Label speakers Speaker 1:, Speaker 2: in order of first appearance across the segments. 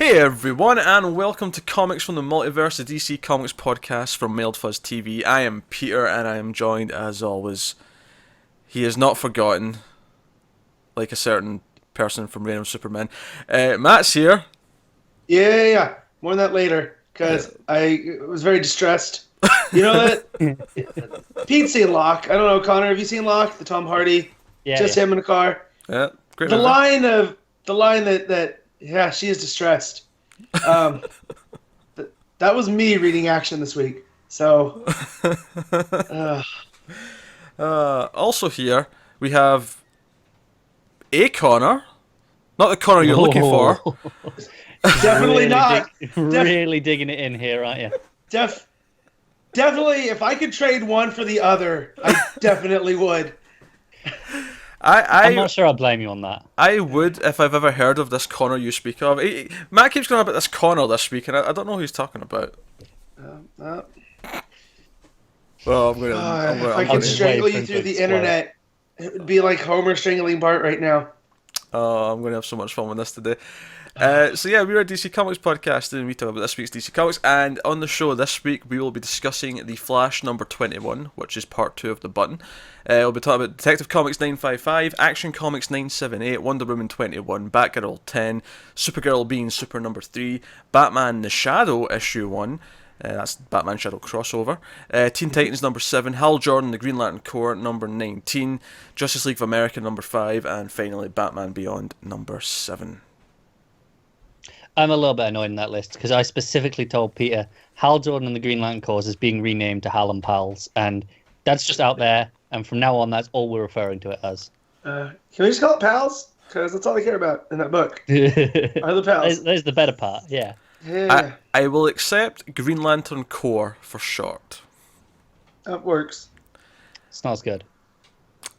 Speaker 1: Hey everyone, and welcome to Comics from the Multiverse, the DC Comics podcast from Mailed Fuzz TV. I am Peter, and I am joined, as always, he is not forgotten, like a certain person from Reign of Superman. Matt's here.
Speaker 2: Yeah. More on that later, because I was very distressed. You know that? Pete's seen Locke. I don't know, Connor, have you seen Locke? The Tom Hardy? Just him in a car?
Speaker 1: Yeah, great.
Speaker 2: The line that yeah, she is distressed. That was me reading action this week. So,
Speaker 1: also here, we have a Connor. Not the Connor you're looking for.
Speaker 2: Definitely not.
Speaker 3: Really digging it in here, aren't you?
Speaker 2: Definitely, if I could trade one for the other, I definitely would.
Speaker 3: I'm not sure I'll blame you on that.
Speaker 1: I would if I've ever heard of this Connor you speak of. Matt keeps going on about this Connor this week, and I don't know who he's talking about. Well,
Speaker 2: if I could strangle you through the internet, it would be like Homer strangling Bart right now.
Speaker 1: Oh, I'm going to have so much fun with this today. So yeah, we're a DC Comics podcast, and we talk about this week's DC Comics. And on the show this week, we will be discussing The Flash number 21, which is part 2 of The Button. We'll be talking about Detective Comics 955, Action Comics 978, Wonder Woman 21, Batgirl 10, Supergirl being Super number 3, Batman The Shadow issue 1. That's Batman Shadow crossover. Teen Titans number 7, Hal Jordan The Green Lantern Corps number 19, Justice League of America number 5, and finally Batman Beyond number 7.
Speaker 3: I'm a little bit annoyed in that list because I specifically told Peter Hal Jordan and the Green Lantern Corps is being renamed to Hal and Pals, and that's just out there. And from now on, that's all we're referring to it as.
Speaker 2: Can we just call it Pals? Because that's all I care about in that book. Are the Pals?
Speaker 3: There's the better part, yeah.
Speaker 1: I will accept Green Lantern Corps for short.
Speaker 2: That works.
Speaker 3: Smells good.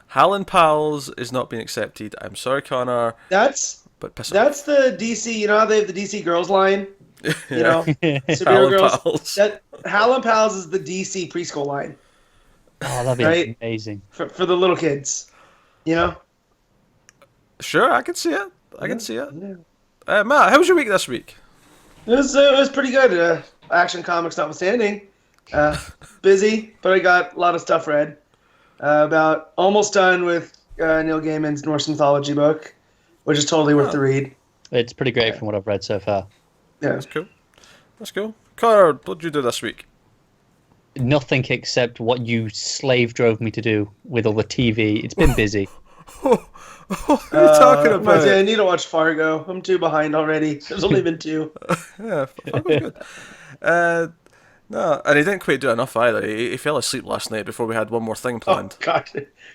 Speaker 1: Hal and Pals is not being accepted. I'm sorry, Connor.
Speaker 2: That's the DC. You know how they have the DC Girls line? You know, Superhero Girls. Hal and Pals is the DC preschool line.
Speaker 3: Oh, that'd be amazing
Speaker 2: for the little kids. You know.
Speaker 1: Sure, I can see it. I can see it. Yeah. Matt, how was your week this week?
Speaker 2: It was pretty good. Action Comics notwithstanding. Busy, but I got a lot of stuff read. About almost done with Neil Gaiman's Norse mythology book, which is totally worth the read.
Speaker 3: It's pretty great from what I've read so far.
Speaker 2: Yeah,
Speaker 1: that's cool. Connor, what did you do this week?
Speaker 3: Nothing except what you slave drove me to do with all the TV. It's been busy.
Speaker 1: What are you talking about?
Speaker 2: I need to watch Fargo. I'm too behind already. There's only been 2.
Speaker 1: Yeah, Fargo's good. No, and he didn't quite do enough either. He fell asleep last night before we had one more thing planned.
Speaker 2: Oh,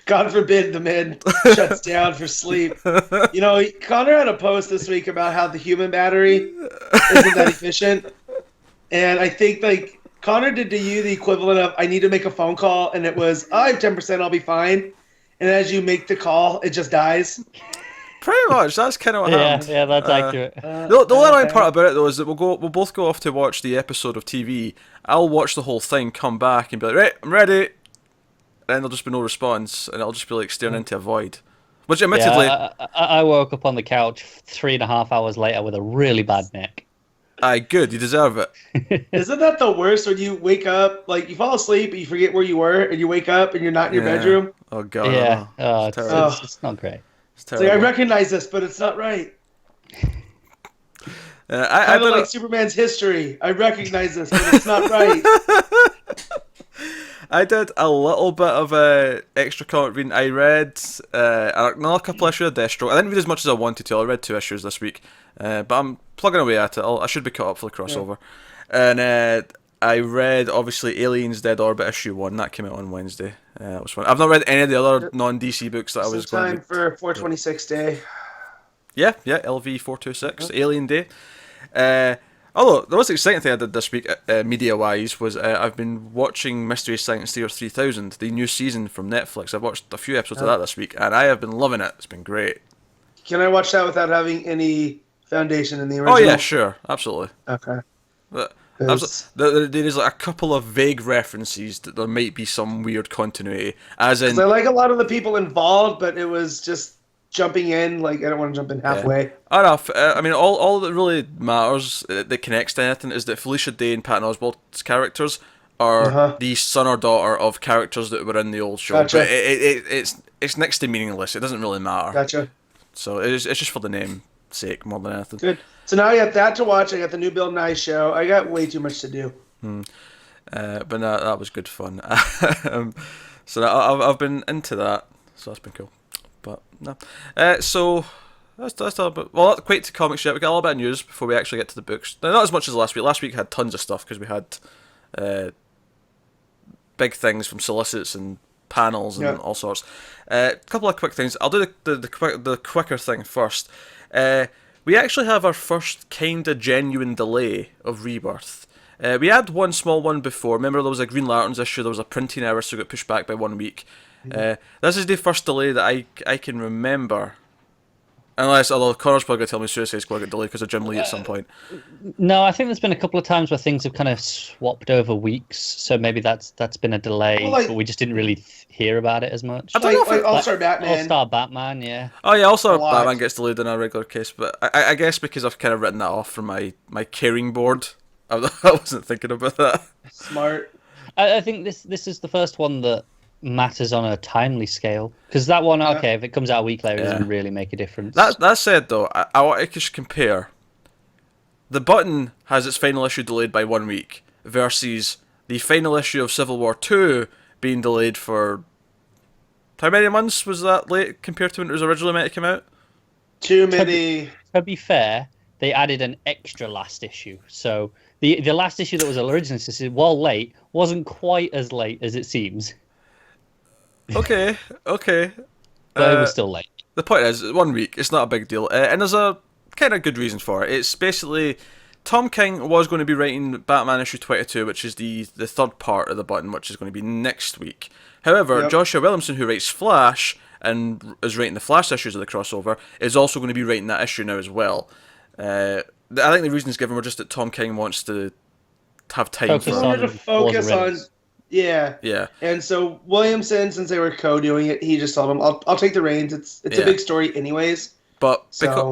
Speaker 2: God forbid the man shuts down for sleep. You know, Connor had a post this week about how the human battery isn't that efficient. And I think, like, Connor did to you the equivalent of, I need to make a phone call, and it was, I have 10%, I'll be fine. And as you make the call, it just dies.
Speaker 1: Pretty much, that's kind of what happened.
Speaker 3: Yeah, that's accurate.
Speaker 1: The only annoying part about it though is that we'll both go off to watch the episode of TV. I'll watch the whole thing, come back, and be like, right, I'm ready. And there'll just be no response, and I'll just be like staring into a void. Which, admittedly,
Speaker 3: I woke up on the couch 3.5 hours later with a really bad neck.
Speaker 1: Aye, good, you deserve it.
Speaker 2: Isn't that the worst when you wake up, like you fall asleep, but you forget where you were, and you wake up and you're not in your bedroom?
Speaker 1: Oh god.
Speaker 3: Yeah,
Speaker 1: it's
Speaker 3: not great.
Speaker 1: It's terrible.
Speaker 2: Like, I recognize this, but it's not right. I like Superman's history. I recognize this, but it's not right.
Speaker 1: I did a little bit of extra comic reading. I read another couple issues of Deathstroke. I didn't read as much as I wanted to. I read 2 issues this week, but I'm plugging away at it. I should be caught up for the crossover. Yeah. And I read, obviously, Aliens Dead Orbit issue 1. That came out on Wednesday. That was fun. I've not read any of the other non-DC books that I was going to...
Speaker 2: time for 426 Day.
Speaker 1: Yeah, LV 426, Alien Day. Although, the most exciting thing I did this week, media-wise, was I've been watching Mystery Science Theater 3000, the new season from Netflix. I've watched a few episodes of that this week, and I have been loving it. It's been great.
Speaker 2: Can I watch that without having any foundation in the original?
Speaker 1: Oh yeah, sure, absolutely.
Speaker 2: Okay.
Speaker 1: There is like a couple of vague references that there might be some weird continuity, as in.
Speaker 2: I like a lot of the people involved, but it was just jumping in. Like, I don't want to jump in halfway.
Speaker 1: I don't know. I mean, all that really matters that connects to anything is that Felicia Day and Patton Oswalt's characters are the son or daughter of characters that were in the old show.
Speaker 2: Gotcha.
Speaker 1: But it's next to meaningless. It doesn't really matter.
Speaker 2: Gotcha.
Speaker 1: So it's just for the name's sake more than anything.
Speaker 2: Good. So now I got that to watch. I got the new Bill Nye show. I got way too much to do.
Speaker 1: But no, that was good fun. So I've been into that. So that's been cool. But no. So that's all about. Well, not quite to comics yet. We got a little bit of news before we actually get to the books. Now, not as much as last week. Last week had tons of stuff because we had big things from solicits and panels and all sorts. A couple of quick things. I'll do the quicker thing first. We actually have our first kind of genuine delay of Rebirth. We had one small one before. Remember, there was a Green Lanterns issue. There was a printing error, so it got pushed back by 1 week. This is the first delay that I can remember. Although Connor's probably going to tell me Suicide Squad got delayed because of Jim Lee at some point.
Speaker 3: No, I think there's been a couple of times where things have kind of swapped over weeks, so maybe that's been a delay, but we just didn't really hear about it as much.
Speaker 1: I don't know if
Speaker 2: All-Star Batman.
Speaker 3: All-Star Batman, yeah.
Speaker 1: Oh yeah, also Batman gets delayed in a regular case, but I guess because I've kind of written that off from my caring board, I wasn't thinking about that.
Speaker 2: Smart.
Speaker 3: I think this is the first one that matters on a timely scale, because that one, okay, if it comes out a week later, it doesn't really make a difference.
Speaker 1: That said, though, I want to just compare. The Button has its final issue delayed by 1 week versus the final issue of Civil War 2 being delayed for how many months was that late compared to when it was originally meant to come out?
Speaker 2: Too many.
Speaker 3: To be fair, they added an extra last issue, so the last issue that was originally, while late, wasn't quite as late as it seems.
Speaker 1: Okay.
Speaker 3: But it was still late.
Speaker 1: The point is, 1 week, it's not a big deal. And there's a kind of good reason for it. It's basically, Tom King was going to be writing Batman issue 22, which is the third part of the Button, which is going to be next week. However, Joshua Williamson, who writes Flash, and is writing the Flash issues of the crossover, is also going to be writing that issue now as well. I think the reasons given were just that Tom King wants to have time
Speaker 2: focus on Yeah. And so Williamson, since they were co-doing it, he just told him, "I'll take the reins. It's a big story, anyways."
Speaker 1: But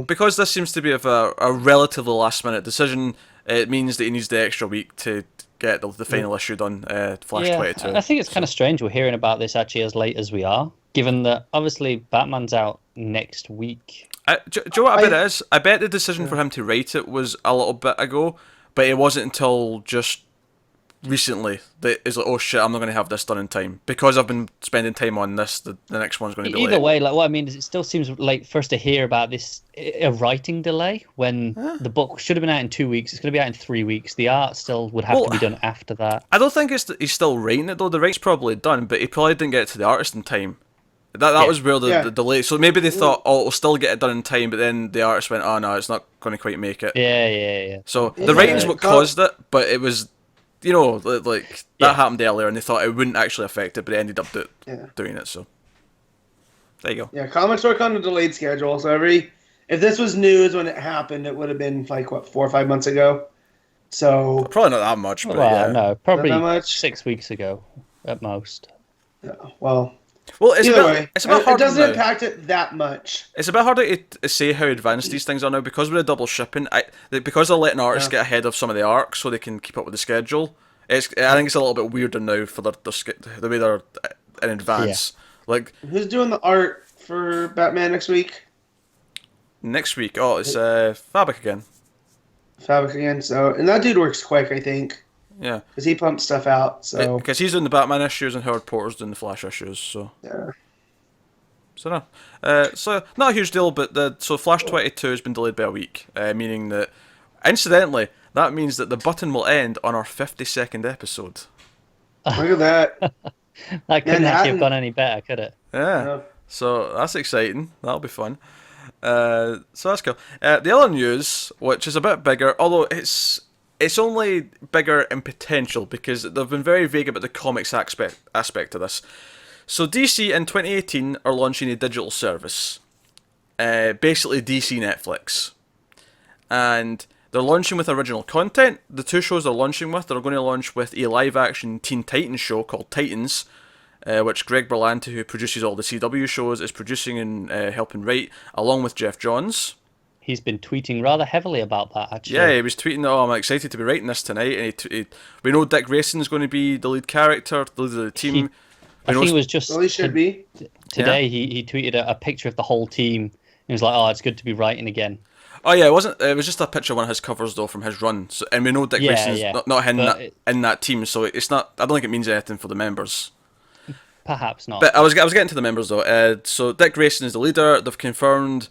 Speaker 1: because this seems to be a relatively last-minute decision, it means that he needs the extra week to get the final issue done. Flash 22.
Speaker 3: I think it's kind of strange we're hearing about this actually as late as we are, given that obviously Batman's out next week.
Speaker 1: Do you know what I bet it is? I bet the decision for him to write it was a little bit ago, but it wasn't until just recently that is like, oh shit, I'm not going to have this done in time because I've been spending time on this. The next one's going to be
Speaker 3: either way. Like what I mean is, it still seems late for us to hear about this a writing delay when the book should have been out in 2 weeks. It's going to be out in 3 weeks. The art still would have to be done after that.
Speaker 1: I don't think he's still writing it though. The write's probably done, but he probably didn't get it to the artist in time. That was where the delay. So maybe they thought, oh, we'll still get it done in time, but then the artist went, oh no, it's not going to quite make it.
Speaker 3: Yeah.
Speaker 1: So the writing's what caused it, but it was. You know, like that happened earlier, and they thought it wouldn't actually affect it, but they ended up doing it. So there you go.
Speaker 2: Yeah, comics work on a delayed schedule. So if this was news when it happened, it would have been like 4 or 5 months ago. So
Speaker 1: probably not that much, but
Speaker 3: no, probably
Speaker 2: not that much.
Speaker 3: 6 weeks ago at most.
Speaker 2: Yeah, well,
Speaker 1: it's
Speaker 2: either
Speaker 1: way,
Speaker 2: way,
Speaker 1: it's a bit hard.
Speaker 2: It doesn't impact it that much.
Speaker 1: It's a bit harder to say how advanced these things are now because we're the double shipping. Because they're letting artists get ahead of some of the arcs so they can keep up with the schedule. I think it's a little bit weirder now for the way they're in advance. Yeah. Like,
Speaker 2: who's doing the art for Batman next week?
Speaker 1: Next week, it's Fabric again.
Speaker 2: So, and that dude works quick, I think.
Speaker 1: Yeah,
Speaker 2: because he pumps stuff out. So
Speaker 1: because he's doing the Batman issues and Howard Porter's doing the Flash issues. So
Speaker 2: yeah.
Speaker 1: So no, so not a huge deal, but so Flash 22 has been delayed by a week, meaning that, incidentally, that means that the Button will end on our 52nd episode.
Speaker 2: Look at that.
Speaker 3: That couldn't actually have gone any better, could it?
Speaker 1: Yeah. No. So that's exciting. That'll be fun. So that's cool. The other news, which is a bit bigger, although it's only bigger in potential because they've been very vague about the comics aspect of this. So DC in 2018 are launching a digital service, basically DC Netflix, and they're launching with original content. The two shows they're launching with, they're going to launch with a live-action Teen Titans show called Titans, which Greg Berlanti, who produces all the CW shows, is producing and helping write, along with Jeff Johns.
Speaker 3: He's been tweeting rather heavily about that, actually.
Speaker 1: Yeah, he was tweeting, "Oh, I'm excited to be writing this tonight." And we know Dick Grayson's going to be the lead character, the lead of the team.
Speaker 3: I think it was just
Speaker 2: well, he should be.
Speaker 3: Today. He tweeted a picture of the whole team. He was like, "Oh, it's good to be writing again."
Speaker 1: Oh yeah, it wasn't. It was just a picture of one of his covers though from his run. So, and we know Dick Grayson's not in that team, so it's not. I don't think it means anything for the members.
Speaker 3: Perhaps not.
Speaker 1: But I was getting to the members though. So Dick Grayson is the leader. They've confirmed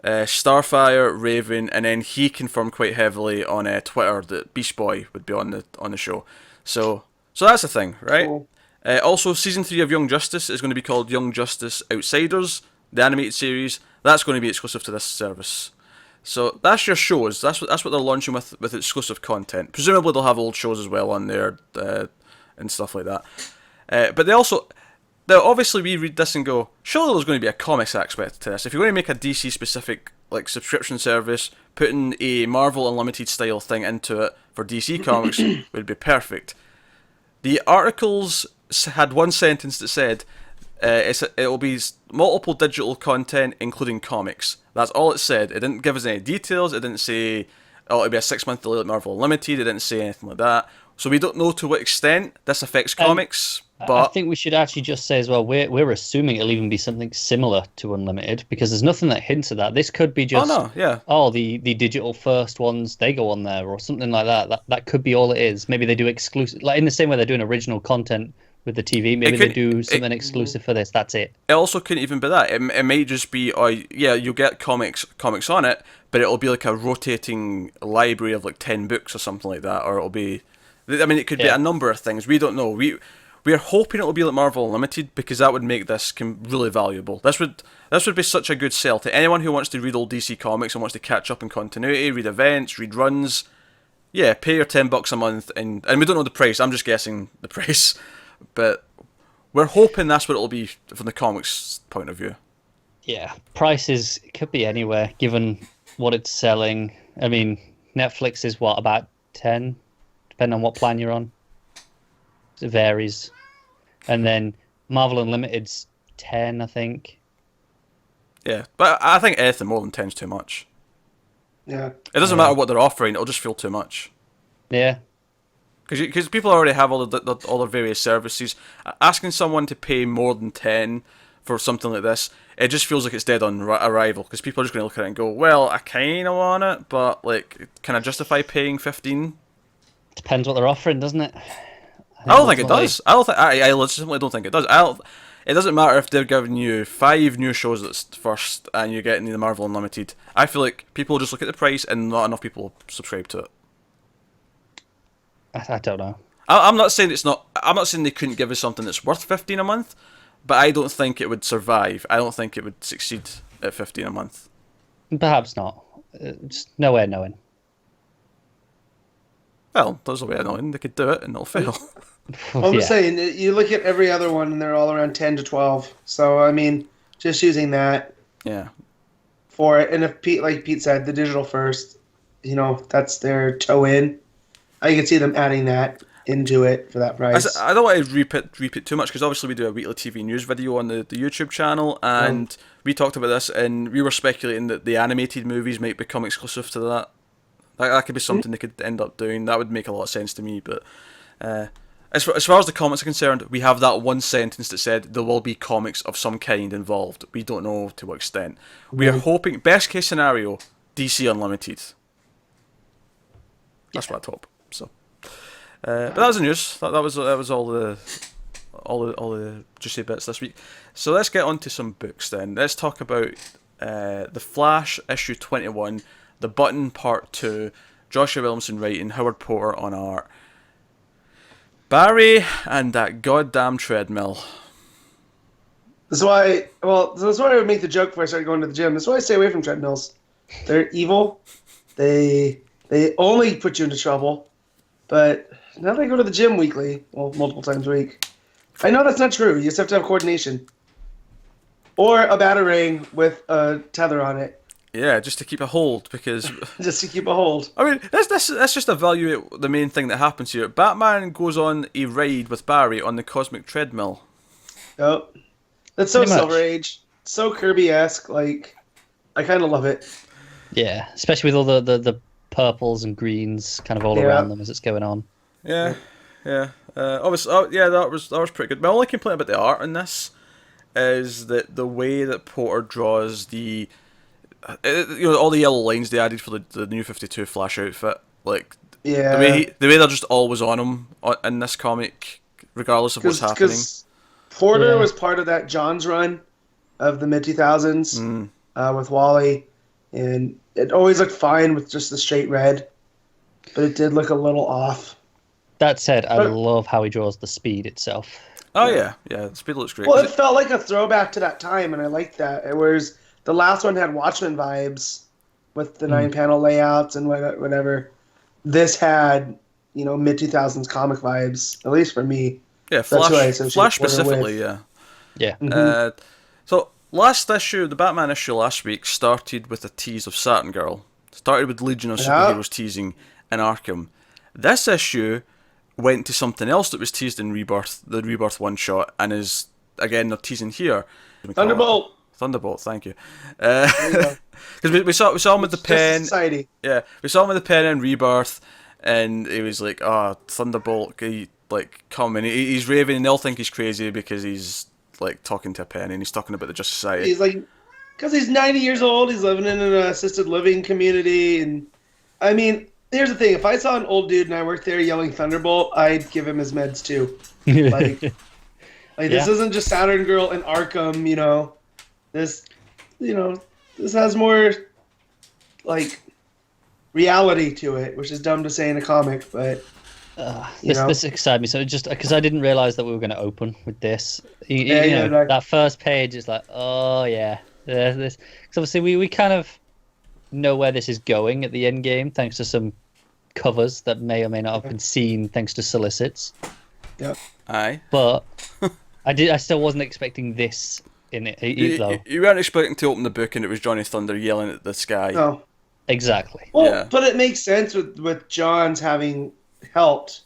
Speaker 1: Starfire, Raven, and then he confirmed quite heavily on Twitter that Beast Boy would be on the show. So that's the thing, right?
Speaker 2: Cool.
Speaker 1: Also, season 3 of Young Justice is going to be called Young Justice Outsiders, the animated series. That's going to be exclusive to this service. So that's your shows. That's what they're launching with exclusive content. Presumably they'll have old shows as well on there and stuff like that. But they'll obviously we read this and go, surely there's going to be a comics aspect to this. If you're going to make a DC specific like subscription service, putting a Marvel Unlimited style thing into it for DC Comics would be perfect. The articles had one sentence that said it'll be multiple digital content including comics. That's all it said. It didn't give us any details. It didn't say it'll be a 6-month delay like Marvel Unlimited. It didn't say anything like that. So we don't know to what extent this affects comics. But
Speaker 3: I think we should actually just say as well, we're assuming it'll even be something similar to Unlimited, because there's nothing that hints at that. This could be just the digital first ones, they go on there or something like that. That could be all it is. Maybe they do exclusive, like in the same way they're doing original content with the TV. Maybe they do something exclusive for this. That's it.
Speaker 1: It also couldn't even be that. It might just be, you'll get comics on it, but it'll be like a rotating library of like 10 books or something like that, or it'll be. I mean, it could be a number of things. We don't know. We are hoping it'll be like Marvel Unlimited, because that would make this really valuable. This would be such a good sell to anyone who wants to read old DC comics and wants to catch up in continuity, read events, read runs. Yeah, pay your $10 a month, and we don't know the price. I'm just guessing the price, but we're hoping that's what it'll be from the comics point of view.
Speaker 3: Yeah, prices could be anywhere given what it's selling. I mean, Netflix is what, about 10, depending on what plan you're on. It varies. And then Marvel Unlimited's 10, I think.
Speaker 1: Yeah, but I think anything more than 10 is too much.
Speaker 2: Yeah.
Speaker 1: It doesn't matter what they're offering, it'll just feel too much.
Speaker 3: Yeah.
Speaker 1: Because people already have all their various services. Asking someone to pay more than 10 for something like this, it just feels like it's dead on arrival, because people are just going to look at it and go, well, I kind of want it, but like, can I justify paying 15?
Speaker 3: Depends what they're offering, doesn't it?
Speaker 1: I don't think it does. I legitimately don't think it does. It doesn't matter if they're giving you 5 new shows at first and you're getting the Marvel Unlimited. I feel like people just look at the price and not enough people subscribe to it.
Speaker 3: I don't know.
Speaker 1: I'm not saying it's not. I'm not saying they couldn't give us something that's worth 15 a month, but I don't think it would survive. I don't think it would succeed at 15 a month.
Speaker 3: Perhaps not. Just nowhere knowing.
Speaker 1: Well, there's a way of knowing. They could do it and it'll fail.
Speaker 2: I'm just saying, you look at every other one and they're all around 10 to 12. So, I mean, just using that for it. And if like Pete said, the digital first, that's their toe in. I can see them adding that into it for that price.
Speaker 1: I don't want to repeat too much, because obviously we do a weekly TV news video on the YouTube channel, and we talked about this, and we were speculating that the animated movies might become exclusive to that. That could be something they could end up doing. That would make a lot of sense to me, but as far as the comics are concerned, we have that one sentence that said there will be comics of some kind involved. We don't know to what extent. We are hoping, best case scenario, DC Unlimited. That's what I hope. So, but that was the news. That was all the juicy bits this week. So let's get on to some books then. Let's talk about The Flash issue 21, The Button Part 2, Joshua Williamson writing, Howard Porter on art. Barry and that goddamn treadmill.
Speaker 2: That's why I would make the joke before I started going to the gym. That's why I stay away from treadmills. They're evil. They only put you into trouble. But now that I go to the gym weekly, well, multiple times a week, I know that's not true. You just have to have coordination. Or a batarang with a tether on it.
Speaker 1: Yeah, just to keep a hold, because...
Speaker 2: just to keep a hold.
Speaker 1: I mean, let's just evaluate the main thing that happens here. Batman goes on a ride with Barry on the cosmic treadmill.
Speaker 2: Oh, that's so
Speaker 3: Pretty much.
Speaker 2: Silver Age, so Kirby-esque. Like, I kind of love it.
Speaker 3: Yeah, especially with all the purples and greens kind of all
Speaker 2: Yeah.
Speaker 3: around them as it's going on.
Speaker 1: Yeah, yeah. Yeah, that was pretty good. My only complaint about the art in this is that the way that Porter draws the, all the yellow lines they added for the New 52 Flash outfit, like
Speaker 2: Yeah.
Speaker 1: the way they're just always on him in this comic, regardless of what's happening.
Speaker 2: Because Porter
Speaker 3: Yeah.
Speaker 2: was part of that John's run of the mid 2000s with Wally, and it always looked fine with just the straight red, but it did look a little off.
Speaker 3: That said, I
Speaker 2: But-
Speaker 3: love how he draws the speed itself.
Speaker 1: Oh yeah, the speed looks great.
Speaker 2: Well, it felt like a throwback to that time, and I liked that. Whereas the last one had Watchmen vibes with the 9-panel layouts and whatever. This had, mid 2000s comic vibes, at least for me.
Speaker 1: Yeah,
Speaker 2: That's who I
Speaker 1: Flash
Speaker 2: associate
Speaker 1: Flash
Speaker 2: Porter
Speaker 1: specifically,
Speaker 2: with.
Speaker 1: yeah.
Speaker 3: Yeah.
Speaker 1: So last issue, the Batman issue last week started with a tease of Saturn Girl. Started with Legion of Superheroes teasing in Arkham. This issue went to something else that was teased in Rebirth, the Rebirth one shot, and is again they're teasing here.
Speaker 2: Thunderbolt.
Speaker 1: Thunderbolt, thank you. Because we saw him with the
Speaker 2: Justice
Speaker 1: pen.
Speaker 2: Society.
Speaker 1: Yeah, we saw him with the pen in Rebirth, and he was like, "Oh, Thunderbolt, come!" And he's raving, and they'll think he's crazy because he's like talking to a pen, and he's talking about the Justice Society.
Speaker 2: He's like, because he's 90 years old, he's living in an assisted living community, and I mean, here's the thing: if I saw an old dude and I worked there yelling Thunderbolt, I'd give him his meds too. This isn't just Saturn Girl and Arkham, This, this has more like reality to it, which is dumb to say in a comic, but
Speaker 3: This excited me so just because I didn't realize that we were going to open with this.
Speaker 2: Yeah, like-
Speaker 3: that first page is like, oh yeah, there's this. Because obviously we kind of know where this is going at the end game, thanks to some covers that may or may not have been seen, thanks to solicits.
Speaker 2: Yep.
Speaker 1: Aye.
Speaker 3: But I still wasn't expecting this in it, though.
Speaker 1: You weren't expecting to open the book and it was Johnny Thunder yelling at the sky.
Speaker 2: No.
Speaker 3: Exactly.
Speaker 2: Well,
Speaker 1: Yeah.
Speaker 2: but it makes sense with John's having helped,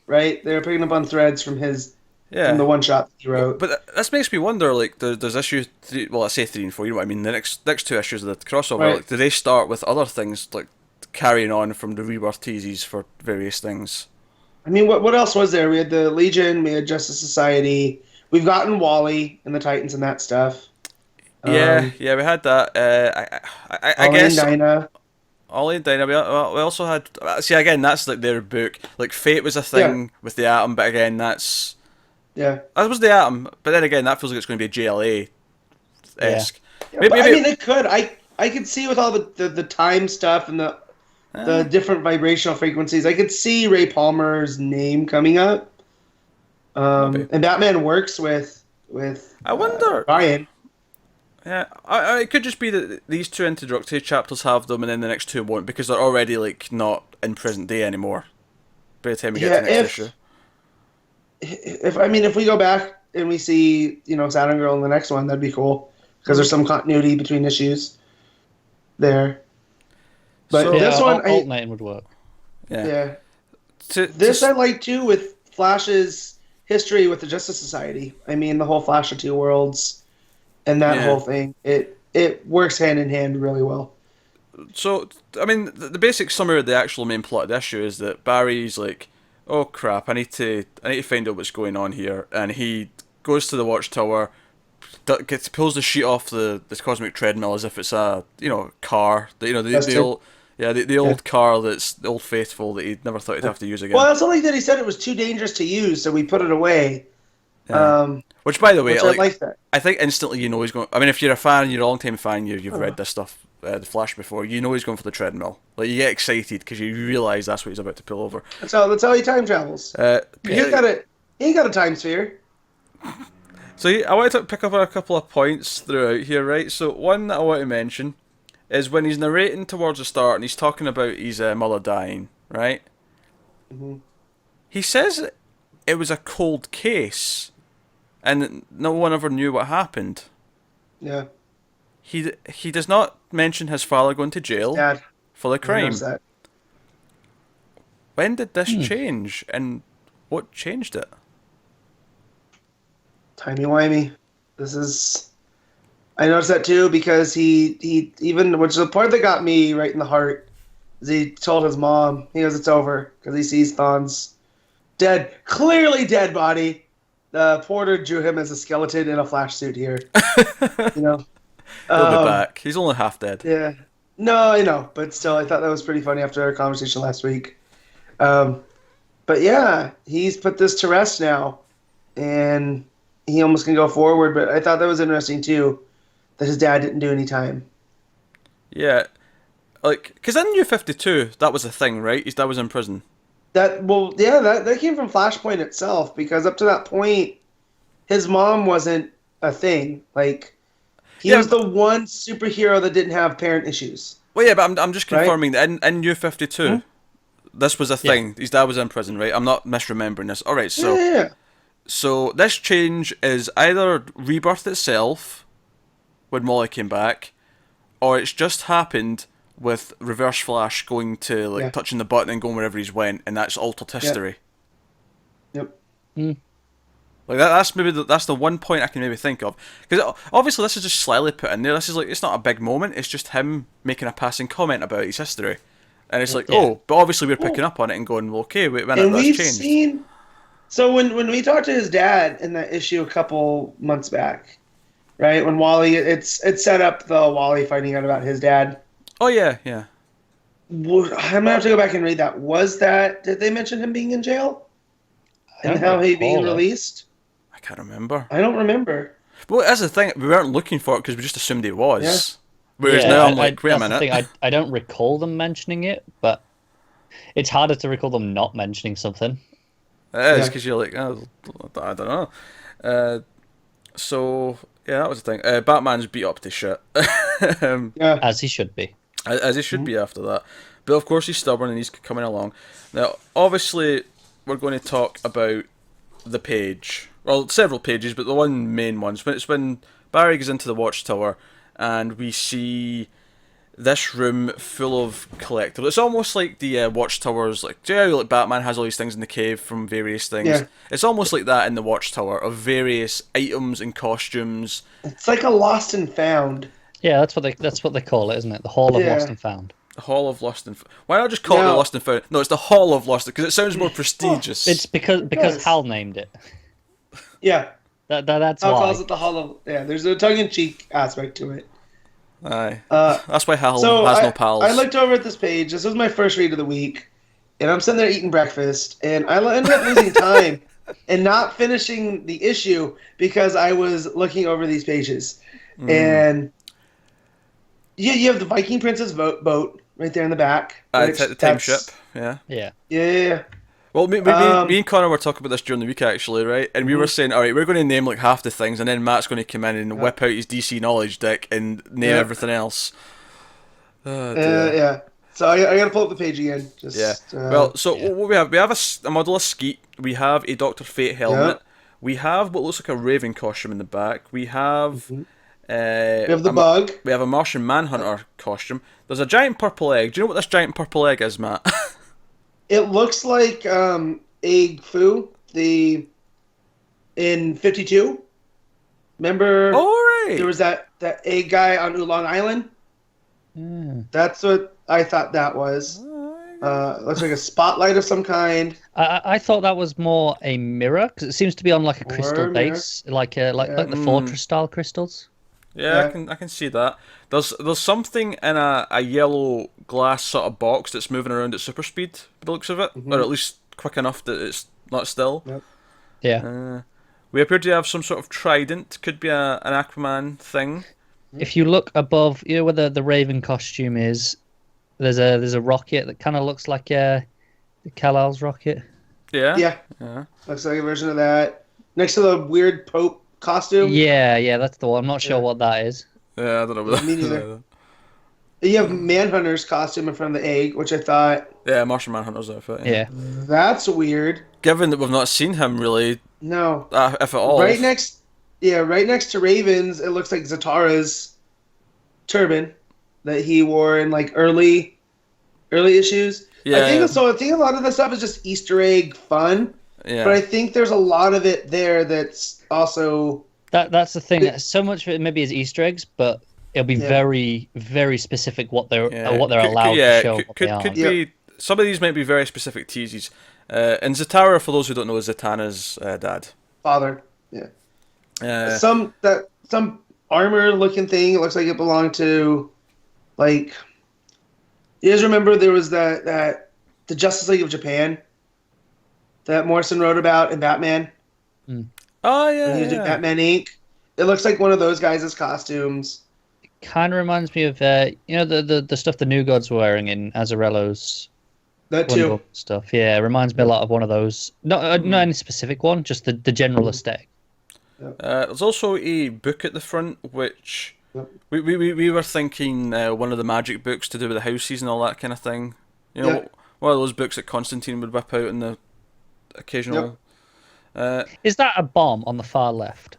Speaker 2: right? They were picking up on threads from from the one shot that he wrote.
Speaker 1: But this makes me wonder, like, there's issue 3, well, I say 3 and 4, you know what I mean, the next 2 issues of the crossover,
Speaker 2: Right.
Speaker 1: like, do they start with other things, like, carrying on from the Rebirth teases for various things?
Speaker 2: I mean, what else was there? We had the Legion, we had Justice Society. We've gotten Wally and the Titans and that stuff.
Speaker 1: We had that. I
Speaker 2: Ollie
Speaker 1: guess...
Speaker 2: and Dinah.
Speaker 1: Ollie and Dinah, we also had... See, again, that's, like, their book. Like, Fate was a thing with the Atom, but again, that's...
Speaker 2: Yeah.
Speaker 1: That was the Atom, but then again, that feels like it's going to be a JLA-esque.
Speaker 2: Yeah, but, I mean, it could. I could see with all the time stuff and the different vibrational frequencies, I could see Ray Palmer's name coming up. And Batman works with
Speaker 1: I wonder...
Speaker 2: Ryan.
Speaker 1: Yeah, it could just be that these 2 introductory chapters have them, and then the next 2 won't, because they're already, like, not in present day anymore. By the time we get to the next issue.
Speaker 2: If we go back and we see, Saturn Girl in the next one, that'd be cool. Because there's some continuity between issues there. But this one...
Speaker 3: alternating would work.
Speaker 2: Yeah. This I like, too, with Flash's history with the Justice Society. I mean, the whole Flash of 2 Worlds and that whole thing. It works hand in hand really well.
Speaker 1: So, I mean, the basic summary of the actual main plot of the issue is that Barry's like, oh crap, I need to find out what's going on here, and he goes to the watchtower, pulls the sheet off the cosmic treadmill as if it's a car, the old car that's the old faithful that he never thought he'd have to use again.
Speaker 2: Well, that's only that he said it was too dangerous to use, so we put it away.
Speaker 1: Which, by the way,
Speaker 2: I like that.
Speaker 1: I think instantly you know he's going. I mean, if you're a fan, you're a long-time fan, you've read this stuff, the Flash before. You know he's going for the treadmill. Like, you get excited because you realise that's what he's about to pull over.
Speaker 2: That's how he time travels. He ain't got a time sphere.
Speaker 1: So I wanted to pick up on a couple of points throughout here, right? So one that I want to mention is when he's narrating towards the start and he's talking about his mother dying, right?
Speaker 2: Mm-hmm.
Speaker 1: He says it was a cold case, and no one ever knew what happened.
Speaker 2: Yeah.
Speaker 1: He does not mention his father going to jail for the crime. When did this change, and what changed it?
Speaker 2: Timey-wimey. This is... I noticed that too because he even... Which is the part that got me right in the heart. Is he told his mom, he goes, it's over. Because he sees Thawne's dead, clearly dead body. The porter drew him as a skeleton in a Flash suit here. You know?
Speaker 1: He'll be back. He's only half dead.
Speaker 2: Yeah. No, I know. But still, I thought that was pretty funny after our conversation last week. But yeah, he's put this to rest now. And he almost can go forward. But I thought that was interesting, too, that his dad didn't do any time.
Speaker 1: Yeah. Like, because in New 52, that was a thing, right? His dad was in prison.
Speaker 2: That came from Flashpoint itself, because up to that point, his mom wasn't a thing. Like, he was the one superhero that didn't have parent issues.
Speaker 1: Well, yeah, but I'm just confirming that in New 52, this was a thing. His dad was in prison, right? I'm not misremembering this. All right, so so this change is either Rebirth itself, when Molly came back, or it's just happened with Reverse Flash going to touching the button and going wherever he's went, and that's altered history.
Speaker 2: Yep.
Speaker 1: Like that's the one point I can maybe think of, because obviously this is just slightly put in there. This is like, it's not a big moment. It's just him making a passing comment about his history, and it's like, oh, but obviously we're picking up on it and going, well, okay, wait a minute, that's changed.
Speaker 2: Seen. So when we talked to his dad in that issue a couple months back, right, when Wally, it's set up the Wally finding out about his dad.
Speaker 1: Oh, yeah.
Speaker 2: I'm going to have to go back and read that. Did they mention him being in jail? And how he being released?
Speaker 1: I can't remember.
Speaker 2: I don't remember.
Speaker 1: Well, that's the thing. We weren't looking for it because we just assumed he was. Yeah. Whereas now I'm like, wait a minute.
Speaker 3: I don't recall them mentioning it, but it's harder to recall them not mentioning something.
Speaker 1: It is, because you're like, oh, I don't know. So, yeah, that was the thing. Batman's beat up to shit.
Speaker 3: As he should be.
Speaker 1: As he should be after that. But of course he's stubborn and he's coming along. Now, obviously, we're going to talk about the page. Well, several pages, but the one main one. It's when Barry goes into the Watchtower and we see this room full of collectibles. It's almost like the Watchtower's, like Batman has all these things in the cave from various things. Yeah. It's almost like that in the Watchtower, of various items and costumes.
Speaker 2: It's like a lost and found.
Speaker 3: Yeah, that's what they call it, isn't it? The Hall of Lost and Found.
Speaker 1: The Hall of Lost and Found. Why not just call it the Lost and Found? No, it's the Hall of Lost, because it sounds more prestigious.
Speaker 3: It's because Hal named it.
Speaker 2: Yeah.
Speaker 3: That's
Speaker 2: Hal
Speaker 3: why.
Speaker 2: calls it the Hall of... Yeah, there's a tongue-in-cheek aspect to it.
Speaker 1: Aye. That's why Hal has no pals.
Speaker 2: I looked over at this page. This was my first read of the week. And I'm sitting there eating breakfast. And I ended up losing time and not finishing the issue because I was looking over these pages. And... Yeah, you have the Viking Princess boat right there in the back.
Speaker 1: The time ship, yeah.
Speaker 2: Yeah.
Speaker 1: Well, me and Connor were talking about this during the week, actually, right? And we were saying, all right, we're going to name like half the things, and then Matt's going to come in and whip out his DC knowledge deck and name everything else.
Speaker 2: Yeah. So I got to pull up the page again.
Speaker 1: What we have a model of Skeet. We have a Dr. Fate helmet. We have what looks like a Raven costume in the back. We have...
Speaker 2: we have the bug.
Speaker 1: We have a Martian Manhunter costume. There's a giant purple egg. Do you know what this giant purple egg is, Matt?
Speaker 2: It looks like Egg Foo, in 52. Remember?
Speaker 1: Oh, right.
Speaker 2: There was that egg guy on Oolong Island. That's what I thought that was. Looks like a spotlight of some kind.
Speaker 3: I thought that was more a mirror, because it seems to be on like a crystal base, like the fortress style crystals.
Speaker 1: Yeah, I can see that. There's something in a yellow glass sort of box that's moving around at super speed, by the looks of it, or at least quick enough that it's not still.
Speaker 2: Yep.
Speaker 3: Yeah.
Speaker 1: We appear to have some sort of trident. Could be an Aquaman thing.
Speaker 3: If you look above, where the Raven costume is, there's a rocket that kind of looks like the Kal-El's rocket.
Speaker 2: Yeah. Looks like a version of that. Next to the weird Pope costume.
Speaker 3: Yeah, that's the one. I'm not sure what that is.
Speaker 1: Yeah, I don't know what that is.
Speaker 2: Me neither. You have Manhunter's costume in front of the egg, which I thought...
Speaker 1: Yeah, Martian Manhunter's outfit.
Speaker 3: Yeah.
Speaker 2: That's weird.
Speaker 1: Given that we've not seen him really...
Speaker 2: No.
Speaker 1: If at all.
Speaker 2: Right next to Raven's, it looks like Zatara's turban that he wore in like early issues.
Speaker 1: Yeah.
Speaker 2: I think a lot of this stuff is just Easter egg fun.
Speaker 1: Yeah.
Speaker 2: But I think there's a lot of it there that's also...
Speaker 3: That's the thing. So much of it maybe is Easter eggs, but it'll be very, very specific what they're allowed to show.
Speaker 1: Could be. Some of these might be very specific teases. And Zatara, for those who don't know, is Zatanna's dad.
Speaker 2: Father. Yeah. Some armor-looking thing. It looks like it belonged to, like... You guys remember there was the Justice League of Japan that Morrison wrote about in Batman?
Speaker 3: Mm.
Speaker 1: Oh, yeah.
Speaker 2: He did Batman Inc. It looks like one of those guys' costumes.
Speaker 3: It kind of reminds me of, the stuff the New Gods were wearing in Azzarello's
Speaker 2: That too.
Speaker 3: stuff. Yeah, it reminds me a lot of one of those. Not any specific one, just the general aesthetic.
Speaker 1: There's also a book at the front, which we were thinking one of the magic books to do with the houses and all that kind of thing. You know, one of those books that Constantine would whip out in the occasional...
Speaker 3: Is that a bomb on the far left?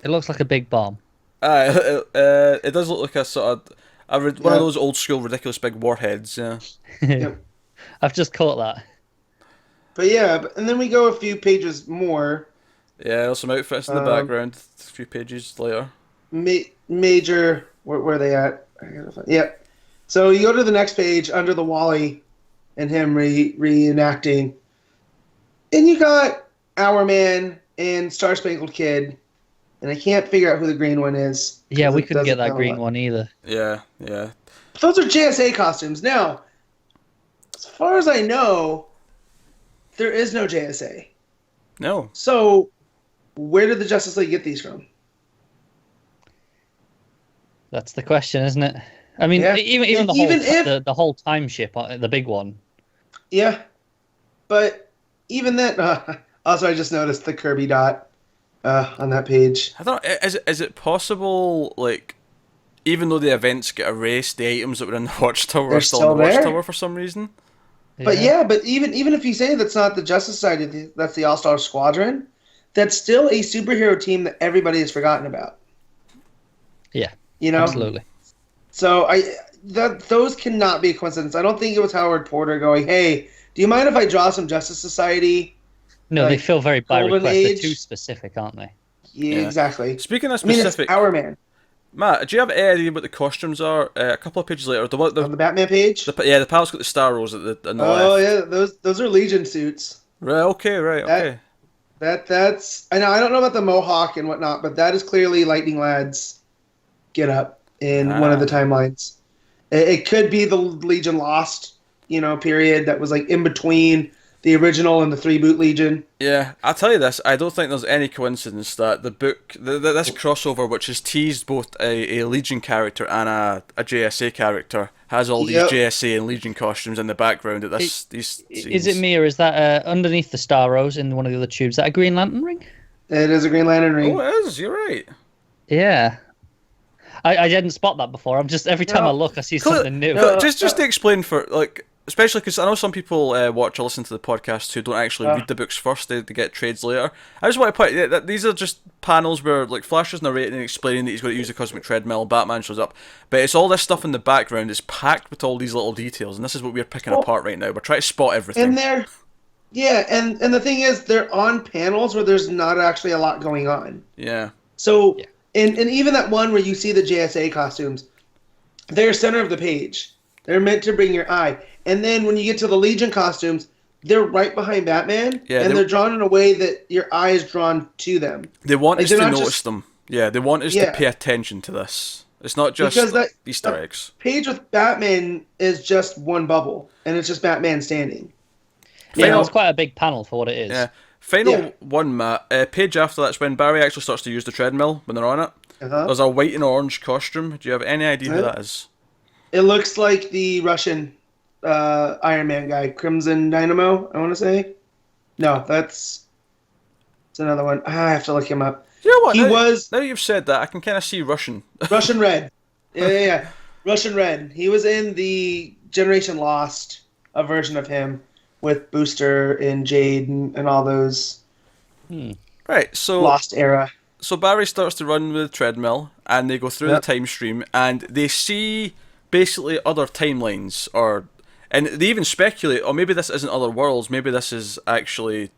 Speaker 3: It looks like a big bomb.
Speaker 1: It does look like a sort of... one of those old school ridiculous big warheads, yeah.
Speaker 3: I've just caught that.
Speaker 2: But and then we go a few pages more.
Speaker 1: Yeah, there's some outfits in the background, a few pages later.
Speaker 2: Major... Where are they at? Yeah. So you go to the next page, Under the Wally, and him reenacting. And you got Our Man and Star Spangled Kid, and I can't figure out who the green one is.
Speaker 3: Yeah, we couldn't get that green one either.
Speaker 1: Yeah.
Speaker 2: Those are JSA costumes. Now, as far as I know, there is no JSA.
Speaker 1: No.
Speaker 2: So, where did the Justice League get these from?
Speaker 3: That's the question, isn't it? I mean, even the whole time ship, the big one.
Speaker 2: Yeah, but even then, also I just noticed the Kirby dot on that page.
Speaker 1: I don't know, is it possible, like, even though the events get erased, the items that were in the Watchtower are still in the Watchtower for some reason?
Speaker 2: But but even if you say that's not the Justice Society, that's the All-Star Squadron, that's still a superhero team that everybody has forgotten about.
Speaker 3: Yeah,
Speaker 2: you know,
Speaker 3: absolutely.
Speaker 2: So those cannot be a coincidence. I don't think it was Howard Porter going, "Hey, do you mind if I draw some Justice Society?"
Speaker 3: No, they feel very by request. They're too specific, aren't they?
Speaker 2: Yeah, exactly.
Speaker 1: Speaking of specific,
Speaker 2: it's Our Man.
Speaker 1: Matt, do you have any idea what the costumes are? A couple of pages later,
Speaker 2: on the Batman page.
Speaker 1: The pal's got the star rose on the left.
Speaker 2: Oh yeah, those are Legion suits.
Speaker 1: Right. Okay.
Speaker 2: That's. I know. I don't know about the mohawk and whatnot, but that is clearly Lightning Lad's get up in one of the timelines. It could be the Legion Lost, period that was like in between the original and the 3-boot Legion.
Speaker 1: Yeah, I'll tell you this, I don't think there's any coincidence that the book, this crossover, which has teased both a Legion character and a JSA character, has all these JSA and Legion costumes in the background at these scenes.
Speaker 3: Is it me, or is that underneath the Star Rose in one of the other tubes, is that a Green Lantern ring?
Speaker 2: It is a Green Lantern ring.
Speaker 1: Oh, it is, you're right.
Speaker 3: Yeah. I didn't spot that before. I'm just, every time I look, I see something new.
Speaker 1: Just to explain for, like, especially because I know some people watch or listen to the podcast who don't actually read the books first, they get trades later. I just want to point that these are just panels where, like, Flash is narrating and explaining that he's going to use the cosmic treadmill, Batman shows up, but it's all this stuff in the background, it's packed with all these little details, and this is what we're picking apart right now. We're trying to spot everything.
Speaker 2: And and the thing is, they're on panels where there's not actually a lot going on.
Speaker 1: Yeah.
Speaker 2: So, and even that one where you see the JSA costumes, they're center of the page. They're meant to bring your eye. And then when you get to the Legion costumes, they're right behind Batman, and they're drawn in a way that your eye is drawn to them.
Speaker 1: They want us to notice them. Yeah, they want us to pay attention to this. It's not just Easter eggs.
Speaker 2: Page with Batman is just one bubble, and it's just Batman standing.
Speaker 3: Yeah, it's quite a big panel for what it is.
Speaker 1: Yeah. Final one, Matt. Page after that's when Barry actually starts to use the treadmill when they're on it. There's a white and orange costume. Do you have any idea who that is?
Speaker 2: It looks like the Russian Iron Man guy, Crimson Dynamo, I want to say. No, it's another one. I have to look him up.
Speaker 1: You know what? Now you've said that, I can kind of see Russian.
Speaker 2: Russian Red. Yeah. Russian Red. He was in the Generation Lost, a version of him with Booster and Jade and all those.
Speaker 1: Right, so
Speaker 2: Lost era.
Speaker 1: So Barry starts to run with the treadmill, and they go through the time stream, and they see basically other timelines, and they even speculate, maybe this isn't other worlds, maybe this is actually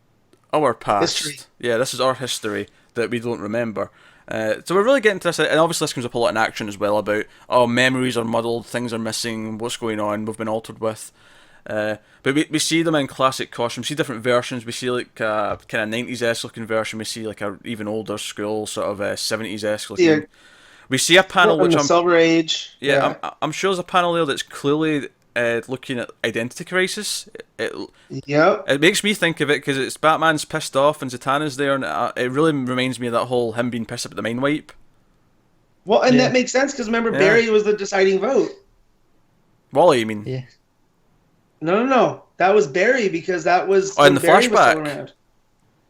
Speaker 1: our past.
Speaker 2: History.
Speaker 1: Yeah, this is our history that we don't remember. So we're really getting to this, and obviously this comes up a lot in action as well about, oh, memories are muddled, things are missing, what's going on, we've been altered with. But we see them in classic costumes, we see different versions, we see like kind of 90s-esque looking version, we see like a even older school, sort of 70s-esque looking.
Speaker 2: Yeah.
Speaker 1: We see a panel
Speaker 2: From
Speaker 1: which
Speaker 2: the Silver Age.
Speaker 1: Yeah, I'm sure there's a panel there that's clearly looking at identity crisis. It makes me think of it because it's Batman's pissed off and Zatanna's there, and it really reminds me of that whole him being pissed up at the mind wipe.
Speaker 2: Well, and that makes sense because remember, Barry was the deciding vote.
Speaker 1: Wally, you mean?
Speaker 3: Yeah.
Speaker 2: No. That was Barry because that was
Speaker 1: in the
Speaker 2: Barry
Speaker 1: flashback.
Speaker 2: Was still around.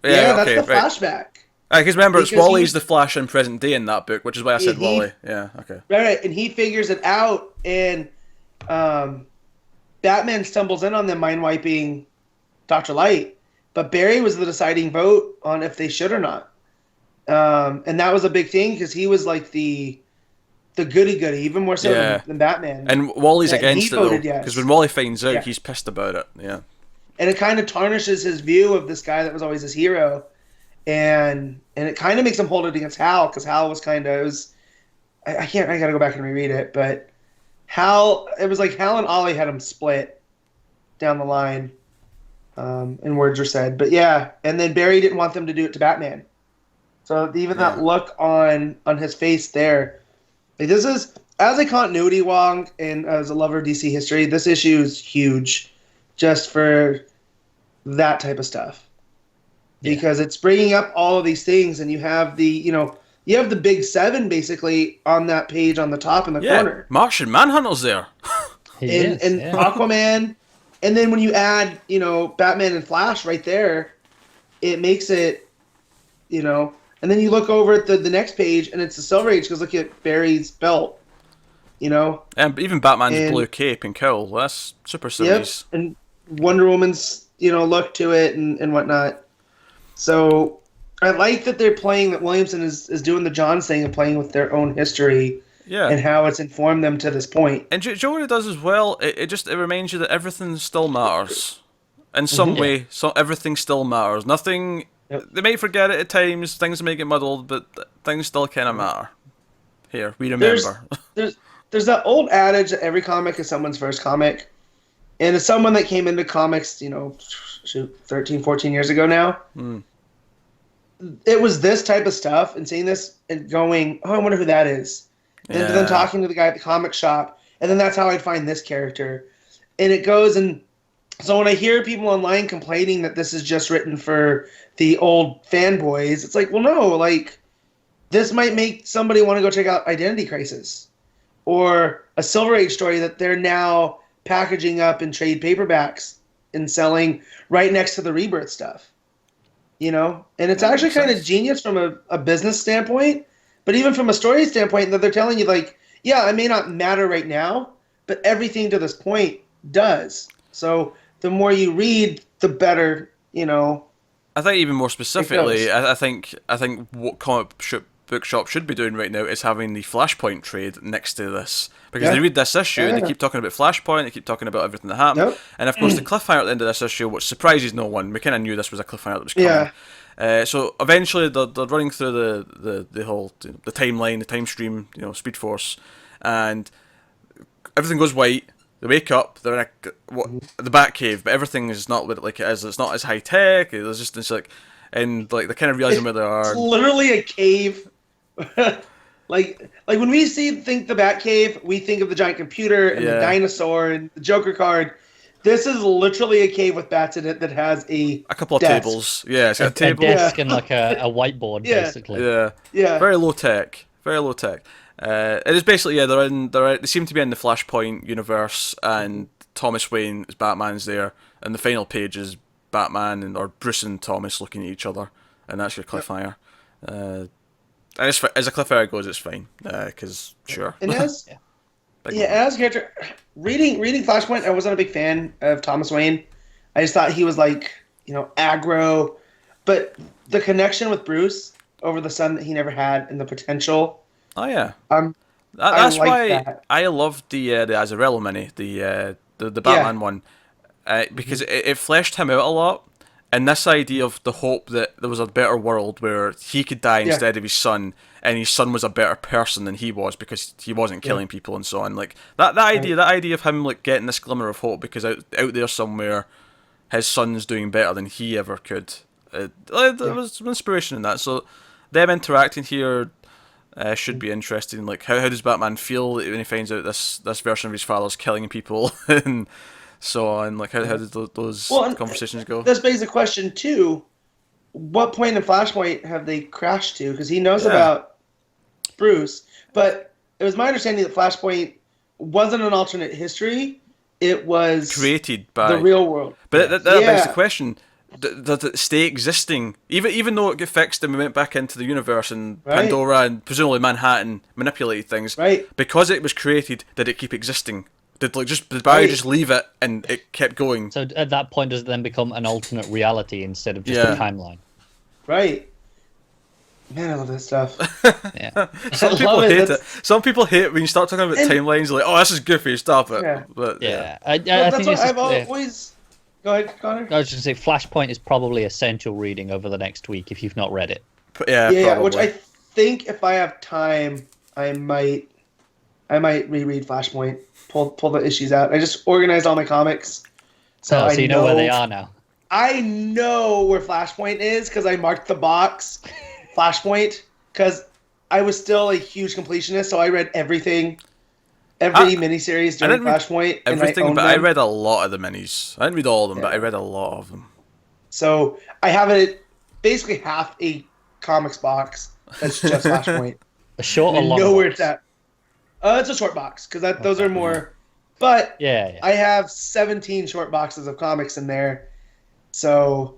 Speaker 1: Yeah,
Speaker 2: that's
Speaker 1: okay,
Speaker 2: the flashback.
Speaker 1: Because remember, it's
Speaker 2: Because
Speaker 1: Wally's the Flash in present day in that book, which is why I said Wally. Yeah, okay.
Speaker 2: Right, and he figures it out, and Batman stumbles in on them mind wiping Dr. Light, but Barry was the deciding vote on if they should or not, and that was a big thing because he was like the goody-goody, even more so than Batman.
Speaker 1: And Wally's against it though, because
Speaker 2: yes.
Speaker 1: when Wally finds out, he's pissed about it. Yeah,
Speaker 2: and it kind of tarnishes his view of this guy that was always his hero. And it kind of makes him hold it against Hal because Hal was kind of I gotta go back and reread it, but it was like Hal and Ollie had him split down the line, and words were said. But yeah, and then Barry didn't want them to do it to Batman, so even that look on his face there, like this is as a continuity wonk and as a lover of DC history, this issue is huge, just for that type of stuff. Because it's bringing up all of these things, and you have the big seven basically on that page on the top in the corner.
Speaker 1: Martian Manhunter's there.
Speaker 2: and Aquaman, and then when you add Batman and Flash right there, it makes it and then you look over at the next page and it's the Silver Age because look at Barry's belt,
Speaker 1: and even Batman's blue cape and cowl. That's super series.
Speaker 2: Yep, and Wonder Woman's look to it and whatnot. So I like that they're playing, that Williamson is doing the John thing and playing with their own history and how it's informed them to this point.
Speaker 1: And Joelle does as well. It reminds you that everything still matters. In some way, so everything still matters. Nothing, they may forget it at times, things may get muddled, but things still kind of matter. Here, we remember.
Speaker 2: There's that old adage that every comic is someone's first comic. And as someone that came into comics, 13, 14 years ago now, it was this type of stuff and seeing this and going, oh, I wonder who that is. And then talking to the guy at the comic shop, and then that's how I'd find this character. And it goes, and so when I hear people online complaining that this is just written for the old fanboys, it's like, well, no, like, this might make somebody want to go check out Identity Crisis or a Silver Age story that they're now packaging up in trade paperbacks and selling right next to the Rebirth stuff. And it's actually kind of genius from a business standpoint, but even from a story standpoint, that they're telling you, like, yeah, it may not matter right now, but everything to this point does. So the more you read, the better,
Speaker 1: I think even more specifically, I think what comic bookshop should be doing right now is having the Flashpoint trade next to this. Because they read this issue and they keep talking about Flashpoint, they keep talking about everything that happened. And of course the cliffhanger at the end of this issue, which surprises no one, we kind of knew this was a cliffhanger that was coming. So eventually they're running through the whole the timeline, the time stream, Speed Force, and everything goes white. They wake up, they're in the Batcave, but everything is not what like it is. It's not as high tech. There's just this and they're kind of realizing where they are.
Speaker 2: It's literally a cave. Like when we think the Batcave, we think of the giant computer and the dinosaur and the Joker card. This is literally a cave with bats in it that has a
Speaker 1: couple of
Speaker 2: desk.
Speaker 1: Tables. Yeah, it's got a table.
Speaker 3: A desk and like a whiteboard, basically.
Speaker 1: Yeah. Very low tech. It is basically they seem to be in the Flashpoint universe, and Thomas Wayne as Batman's there, and the final page is Batman or Bruce and Thomas looking at each other, and that's your cliffhanger. As a cliffhanger goes, it's fine, because sure.
Speaker 2: And as a character, reading Flashpoint, I wasn't a big fan of Thomas Wayne. I just thought he was like, aggro, but the connection with Bruce over the son that he never had and the potential.
Speaker 1: Oh yeah. That's why I loved the Azzarello mini, the Batman one, because it fleshed him out a lot, And this idea of the hope that there was a better world where he could die instead of his son, and his son was a better person than he was because he wasn't killing people and so on. Like that idea of him like getting this glimmer of hope because out there somewhere, his son's doing better than he ever could. There was some inspiration in that. So them interacting here should be interesting. Like how does Batman feel when he finds out this version of his father's killing people and so on? Like how did those conversations go?
Speaker 2: This begs the question too: what point in Flashpoint have they crashed to? Because he knows about Bruce, but it was my understanding that Flashpoint wasn't an alternate history. It was
Speaker 1: created by
Speaker 2: the real world.
Speaker 1: But that begs the question: does it stay existing? Even though it got fixed and we went back into the universe and Pandora and presumably Manhattan manipulated things, because it was created, did it keep existing? Did Barry just leave it and it kept going?
Speaker 3: So at that point, does it then become an alternate reality instead of just a timeline?
Speaker 2: Right. Man, I love this stuff.
Speaker 1: Some people hate it. Some people hate it when you start talking about timelines. Like, oh, this is goofy. Stop it.
Speaker 2: Yeah.
Speaker 1: But
Speaker 3: I
Speaker 2: that's
Speaker 3: think
Speaker 2: what I've always. Go ahead, Connor.
Speaker 3: I was just going to say, Flashpoint is probably essential reading over the next week if you've not read it.
Speaker 1: Yeah,
Speaker 2: which I think if I have time, I might reread Flashpoint. Pull the issues out. I just organized all my comics,
Speaker 3: so you know where they are now.
Speaker 2: I know where Flashpoint is because I marked the box Flashpoint because I was still a huge completionist, so I read everything. Every miniseries during Flashpoint.
Speaker 1: Everything, but I read a lot of the minis. I didn't read all of them, but I read a lot of them.
Speaker 2: So I have it basically half a comics box that's just Flashpoint.
Speaker 3: A short or long?
Speaker 2: Know where it's at. It's a short box because those are more. But I have 17 short boxes of comics in there, so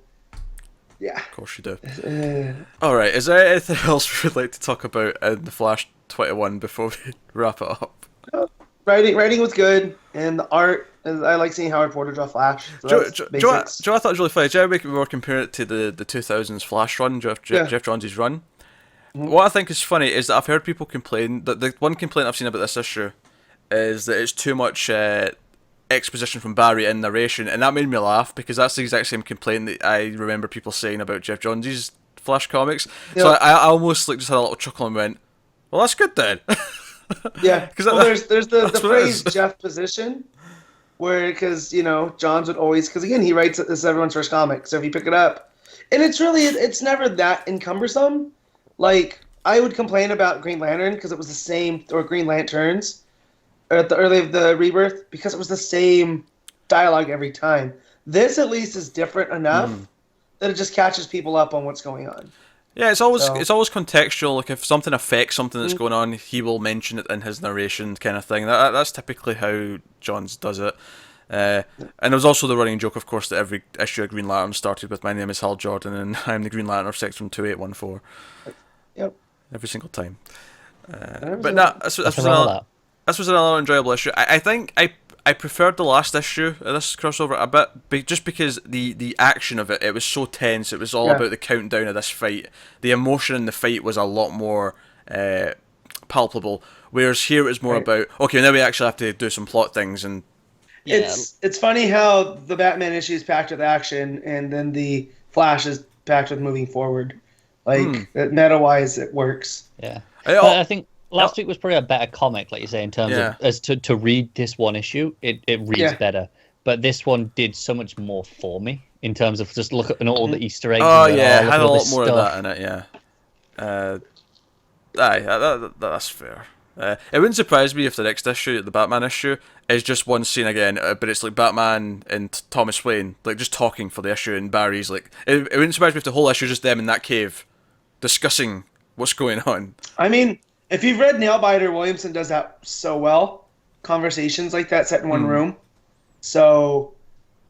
Speaker 2: yeah.
Speaker 1: Of course you do. All right, is there anything else we would like to talk about in the Flash 21 before we wrap it up?
Speaker 2: Writing was good, and the art. I like seeing Howard Porter draw Flash. So
Speaker 1: Joe, I thought it was really funny. Joe, we were comparing it to the 2000s Flash run, Jeff Johns' run. Mm-hmm. What I think is funny is that I've heard people complain that the one complaint I've seen about this issue is that it's too much exposition from Barry in narration, and that made me laugh because that's the exact same complaint that I remember people saying about Jeff Johns' Flash comics. Yeah. So I almost just had a little chuckle and went, "Well, that's good then."
Speaker 2: Yeah, because there's the phrase Jeff position, because Johns would always, because again he writes this is everyone's first comic, so if you pick it up, and it's never that encumbersome. Like I would complain about Green Lantern because it was the same, or Green Lanterns, or at the early of the Rebirth because it was the same dialogue every time. This at least is different enough that it just catches people up on what's going on.
Speaker 1: Yeah, it's always contextual. Like if something affects something that's going on, he will mention it in his narration, kind of thing. That's typically how Johns does it. And there was also the running joke, of course, that every issue of Green Lantern started with "My name is Hal Jordan, and I'm the Green Lantern of Section 2814."
Speaker 2: Yep.
Speaker 1: Every single time. But no, this was another enjoyable issue. I think I preferred the last issue of this crossover a bit, just because the action of it was so tense. It was all about the countdown of this fight. The emotion in the fight was a lot more palpable, whereas here it was more about, okay, now we actually have to do some plot things. And
Speaker 2: it's funny how the Batman issue is packed with action, and then the Flash is packed with moving forward. Like, meta-wise, it works.
Speaker 3: Yeah. I think last week was probably a better comic, like you say, in terms of as to read this one issue, it reads better. But this one did so much more for me in terms of just look at all the Easter eggs.
Speaker 1: Oh yeah, it had a lot more of that in it. Yeah. That's fair. It wouldn't surprise me if the next issue, the Batman issue, is just one scene again, but it's like Batman and Thomas Wayne, like just talking for the issue, and Barry's like, it wouldn't surprise me if the whole issue is just them in that cave, discussing what's going on.
Speaker 2: I mean, if you've read Nailbiter, Williamson does that so well. Conversations like that set in one room. So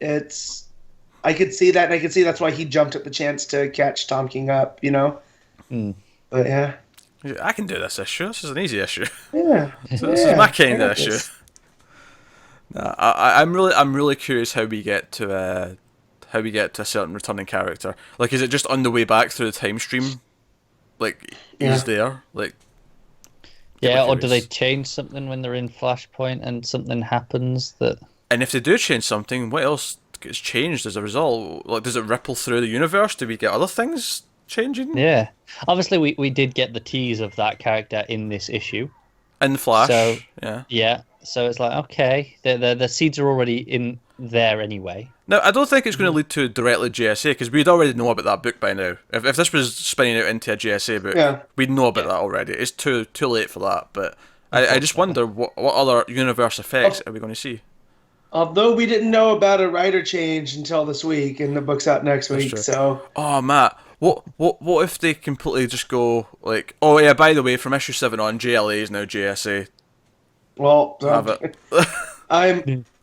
Speaker 2: I could see that, and I could see that's why he jumped at the chance to catch Tom King up, But yeah.
Speaker 1: I can do this issue. This is an easy issue.
Speaker 2: Yeah.
Speaker 1: This is my kind of issue. No, I'm really curious how we get to a certain returning character. Like, is it just on the way back through the time stream? Like, he's there? Like,
Speaker 3: yeah, or do they change something when they're in Flashpoint and something happens that...
Speaker 1: And if they do change something, what else gets changed as a result? Like, does it ripple through the universe? Do we get other things changing?
Speaker 3: Yeah. Obviously, we did get the tease of that character in this issue.
Speaker 1: In Flash,
Speaker 3: So,
Speaker 1: yeah.
Speaker 3: Yeah. So it's like, okay, the seeds are already in there anyway.
Speaker 1: Now, I don't think it's going to lead to directly GSA, because we'd already know about that book by now. If this was spinning out into a GSA book, we'd know about that already. It's too late for that, but I just wonder what other universe effects are we going to see?
Speaker 2: Although we didn't know about a writer change until this week, and the book's out next week, so...
Speaker 1: Oh, Matt, what if they completely just go, like, oh yeah, by the way, from issue 7 on, JLA is now JSA.
Speaker 2: Well,
Speaker 1: Have it.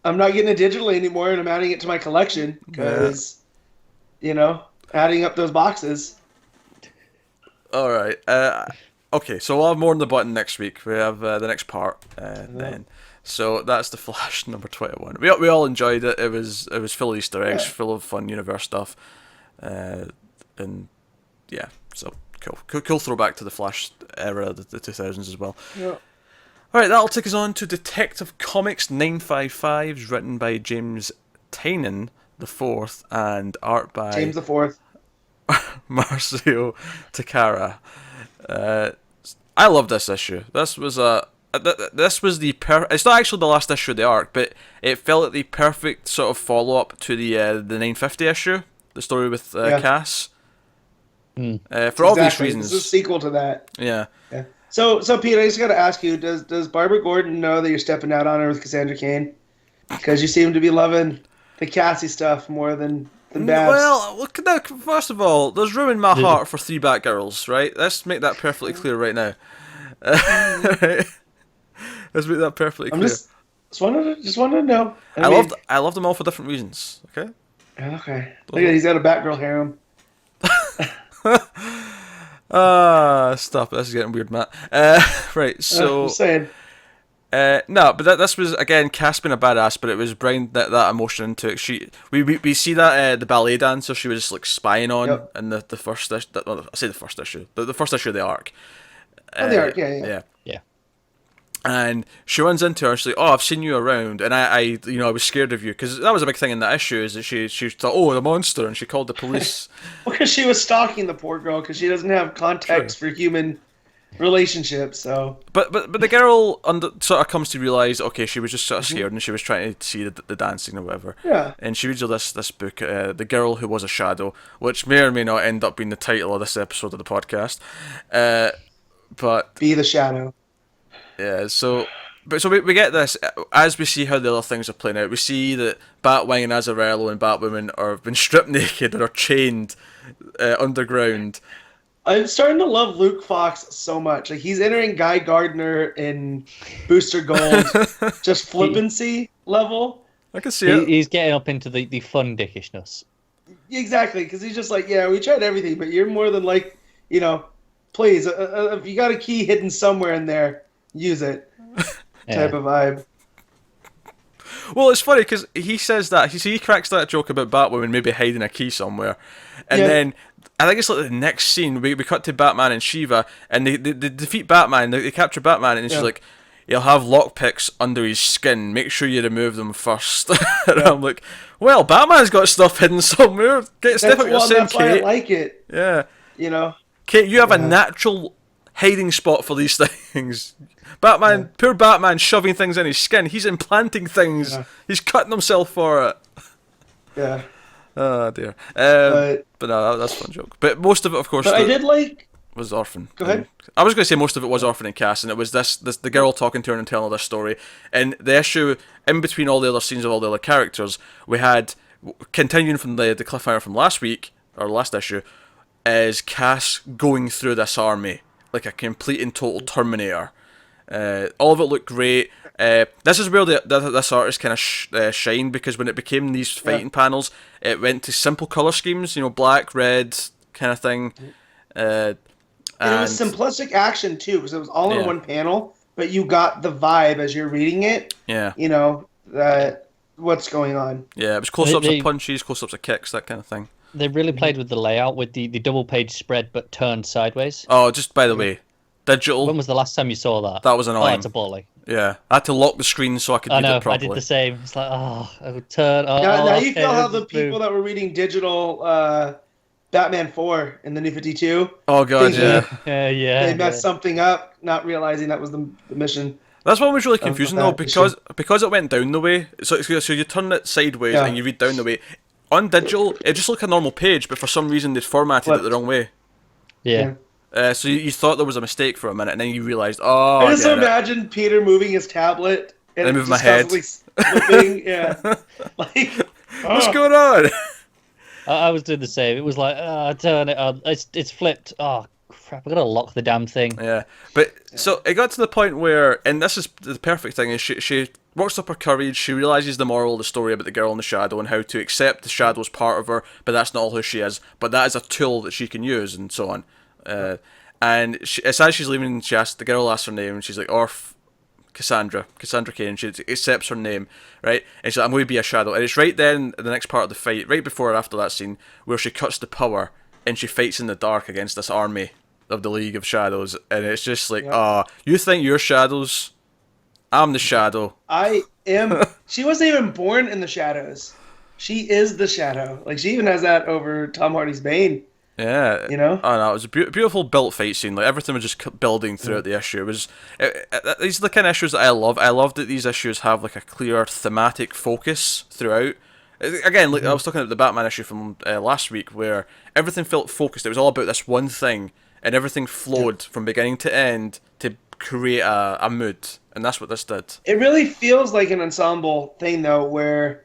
Speaker 2: I'm not getting it digitally anymore, and I'm adding it to my collection, because, adding up those boxes.
Speaker 1: Alright, okay, so we'll have more on the button next week. We have the next part then. So that's the Flash number 21. We all enjoyed it. It was full of Easter eggs, full of fun universe stuff, and yeah, so cool throwback to the Flash era, the 2000s as well.
Speaker 2: Yeah.
Speaker 1: All right, that'll take us on to Detective Comics 955s, written by James Tynion the Fourth and art by
Speaker 2: James the Fourth,
Speaker 1: Marcio Takara. I love this issue. This was the it's not actually the last issue of the arc, but it felt like the perfect sort of follow up to the 950 issue, the story with Cass. For obvious reasons.
Speaker 2: This is a sequel to that.
Speaker 1: Yeah.
Speaker 2: So Pete, I just got to ask you: Does Barbara Gordon know that you're stepping out on her with Cassandra Cain? Because you seem to be loving the Cassie stuff more than Babs.
Speaker 1: Well, look now. First of all, there's room in my heart for 3 Batgirls, right? Let's make that perfectly clear right now. Right? Let's make that perfectly clear.
Speaker 2: Just wanted to know.
Speaker 1: I love them all for different reasons. Okay.
Speaker 2: Okay. Look at, he's got a Batgirl harem.
Speaker 1: Stop. This is getting weird, Matt. Right. So.
Speaker 2: I'm saying.
Speaker 1: No, but this was again Cass being a badass, but it was bringing that emotion into it. We see that the ballet dancer she was like spying on in the first issue. I say the first issue, the first issue of the arc.
Speaker 2: The arc, yeah.
Speaker 1: And she runs into her. She's like, "Oh, I've seen you around," and I was scared of you because that was a big thing in that issue. Is that she thought, "Oh, the monster," and she called the police.
Speaker 2: Because she was stalking the poor girl because she doesn't have context for human relationships. So,
Speaker 1: but the girl sort of comes to realize, okay, she was just sort of scared and she was trying to see the dancing or whatever.
Speaker 2: Yeah.
Speaker 1: And she reads this book, The Girl Who Was a Shadow, which may or may not end up being the title of this episode of the podcast. But
Speaker 2: be the shadow.
Speaker 1: Yeah, so we get this as we see how the other things are playing out. We see that Batwing and Azzarello and Batwoman have been stripped naked and are chained underground.
Speaker 2: I'm starting to love Luke Fox so much. Like, he's entering Guy Gardner in Booster Gold, just flippancy level.
Speaker 1: I can see it.
Speaker 3: He's getting up into the fun dickishness.
Speaker 2: Exactly, because he's just like, yeah, we tried everything, but you're more than like, please, if you got a key hidden somewhere in there, use it. Type of vibe.
Speaker 1: Well, it's funny because he says that he cracks that joke about Batwoman maybe hiding a key somewhere, and then I think it's like the next scene we cut to Batman and Shiva, and they defeat Batman. They capture Batman, and she's like, "He'll have lockpicks under his skin. Make sure you remove them first." And I'm like, "Well, Batman's got stuff hidden somewhere. Step up yourself,
Speaker 2: that's why
Speaker 1: Kate."
Speaker 2: I like it.
Speaker 1: Yeah.
Speaker 2: Kate,
Speaker 1: you have a natural hiding spot for these things. Poor Batman shoving things in his skin. He's implanting things. He's cutting himself for it.
Speaker 2: Yeah.
Speaker 1: Oh dear. But no, that's a fun joke. But most of it, of course,
Speaker 2: I did like
Speaker 1: was Orphan.
Speaker 2: Go ahead.
Speaker 1: I was going to say most of it was Orphan and Cass, and it was the girl talking to her and telling her this story. And the issue in between all the other scenes of all the other characters, we had continuing from the cliffhanger from last week or last issue, is Cass going through this army like a complete and total Terminator. All of it looked great. This is where this artist kind of shined, because when it became these fighting panels, it went to simple color schemes, black, red kind of thing. And
Speaker 2: it was simplistic action too, because it was all in one panel, but you got the vibe as you're reading it.
Speaker 1: Yeah.
Speaker 2: What's going on.
Speaker 1: Yeah, it was close-ups of punches, close-ups of kicks, that kind of thing.
Speaker 3: They really played with the layout, with the double-page spread, but turned sideways.
Speaker 1: Oh, just by the way, Digital.
Speaker 3: When was the last time you saw that?
Speaker 1: That was annoying.
Speaker 3: Oh, it's a bully.
Speaker 1: Yeah, I had to lock the screen so I could
Speaker 3: I
Speaker 1: read
Speaker 3: know.
Speaker 1: it properly.
Speaker 3: I did the same. It's like, I would turn.
Speaker 2: Now you
Speaker 3: okay,
Speaker 2: feel how the
Speaker 3: just
Speaker 2: people
Speaker 3: move.
Speaker 2: that were reading digital Batman 4 in the New 52,
Speaker 1: Oh god,
Speaker 2: thinking
Speaker 1: yeah.
Speaker 2: they messed something up, not realizing that was the mission.
Speaker 1: That's what was really confusing though,
Speaker 2: that
Speaker 1: because it went down the way. So you turn it sideways
Speaker 2: Yeah.
Speaker 1: and you read down the way. On digital, it just looked like a normal page, but for some reason they'd formatted it the wrong way.
Speaker 3: Yeah.
Speaker 1: So you thought there was a mistake for a minute, and then you realised, oh,
Speaker 2: I just
Speaker 1: get it.
Speaker 2: imagine Peter moving his tablet and
Speaker 1: I move
Speaker 2: just
Speaker 1: my head.
Speaker 2: constantly slipping. Yeah, like
Speaker 1: What's going on?
Speaker 3: I was doing the same. It was like, turn it on. It's flipped. Oh crap! I gotta lock the damn thing.
Speaker 1: Yeah, but so it got to the point where, and this is the perfect thing, is she works up her courage. She realizes the moral of the story about the girl in the shadow and how to accept the shadow as part of her, but that's not all who she is. But that is a tool that she can use, and so on. And as she's leaving, the girl asks her name, and she's like, Orf Cassandra Cain. She accepts her name, right? And she's like, I'm going to be a shadow. And it's right then, in the next part of the fight, right before or after that scene, where she cuts the power and she fights in the dark against this army of the League of Shadows. And it's just like, you think you're shadows? I'm the shadow.
Speaker 2: I am. She wasn't even born in the shadows. She is the shadow. Like, she even has that over Tom Hardy's Bane.
Speaker 1: Yeah,
Speaker 2: you know.
Speaker 1: Oh no, it was a beautiful built fight scene. Like everything was just building throughout the issue. These are the kind of issues that I love. I love that these issues have like a clear thematic focus throughout. Again, like I was talking about the Batman issue from last week, where everything felt focused. It was all about this one thing, and everything flowed from beginning to end to create a mood, and that's what this did.
Speaker 2: It really feels like an ensemble thing, though, where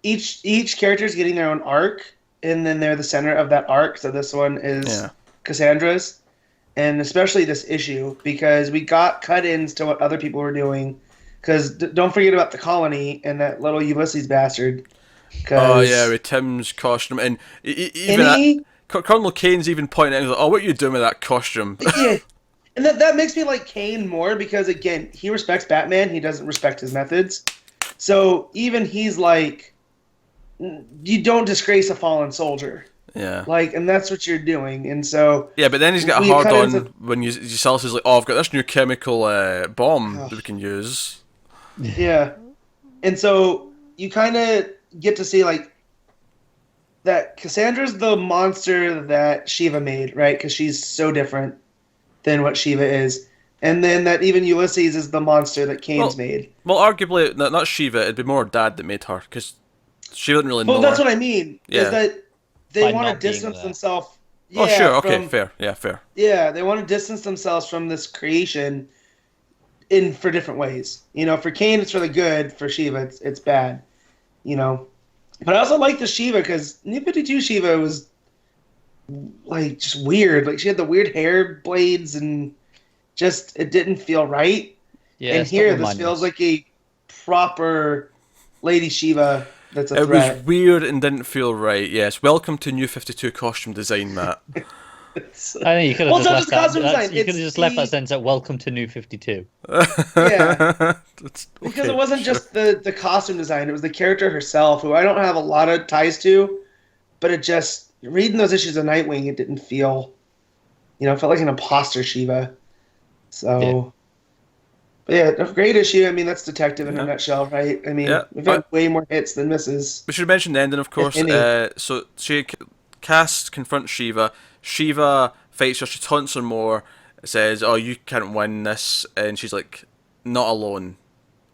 Speaker 2: each character is getting their own arc. And then they're the center of that arc. So this one is Cassandra's. And especially this issue, because we got cut-ins to what other people were doing. Because don't forget about the colony and that little Ulysses bastard.
Speaker 1: Oh, yeah, with Tim's costume. And even Colonel Kane's even pointing out, he's like, oh, what are you doing with that costume?
Speaker 2: Yeah. And that makes me like Kane more because, again, he respects Batman. He doesn't respect his methods. So even he's like, you don't disgrace a fallen soldier.
Speaker 1: Yeah.
Speaker 2: Like, and that's what you're doing. And so...
Speaker 1: Yeah, but then he's got a hard on when Ulysses is like, oh, I've got this new chemical bomb that we can use.
Speaker 2: Yeah. And so you kind of get to see, like, that Cassandra's the monster that Shiva made, right? Because she's so different than what Shiva is. And then that even Ulysses is the monster that Kane's made.
Speaker 1: Well, arguably, not Shiva, it'd be more Dad that made her, because she didn't really know.
Speaker 2: Well, that's what I mean.
Speaker 1: Yeah.
Speaker 2: Is that they want to distance themselves. Yeah,
Speaker 1: sure. Okay, fair. Yeah, fair.
Speaker 2: Yeah, they want to distance themselves from this creation for different ways. You know, for Kane, it's for the good. For Shiva, it's bad. You know, but I also like the Shiva because New 52 Shiva was like just weird. Like she had the weird hair blades and just it didn't feel right. Yeah, and here this feels like a proper Lady Shiva. That's a threat.
Speaker 1: It was weird and didn't feel right. Yes, welcome to New 52 costume design, Matt.
Speaker 3: I think you could have just left that. You could have just left that sentence at "Welcome to New 52."
Speaker 2: Yeah, because it wasn't just the costume design; it was the character herself, who I don't have a lot of ties to, but it just reading those issues of Nightwing, it didn't feel, it felt like an imposter Shiva. So. But yeah, a great issue. I mean, that's Detective in a nutshell, right? I mean, we've had way more hits than misses.
Speaker 1: We should mention the ending, of course. So Cass confronts Shiva. Shiva fights her. She taunts her more. Says, "Oh, you can't win this," and she's like, "Not alone."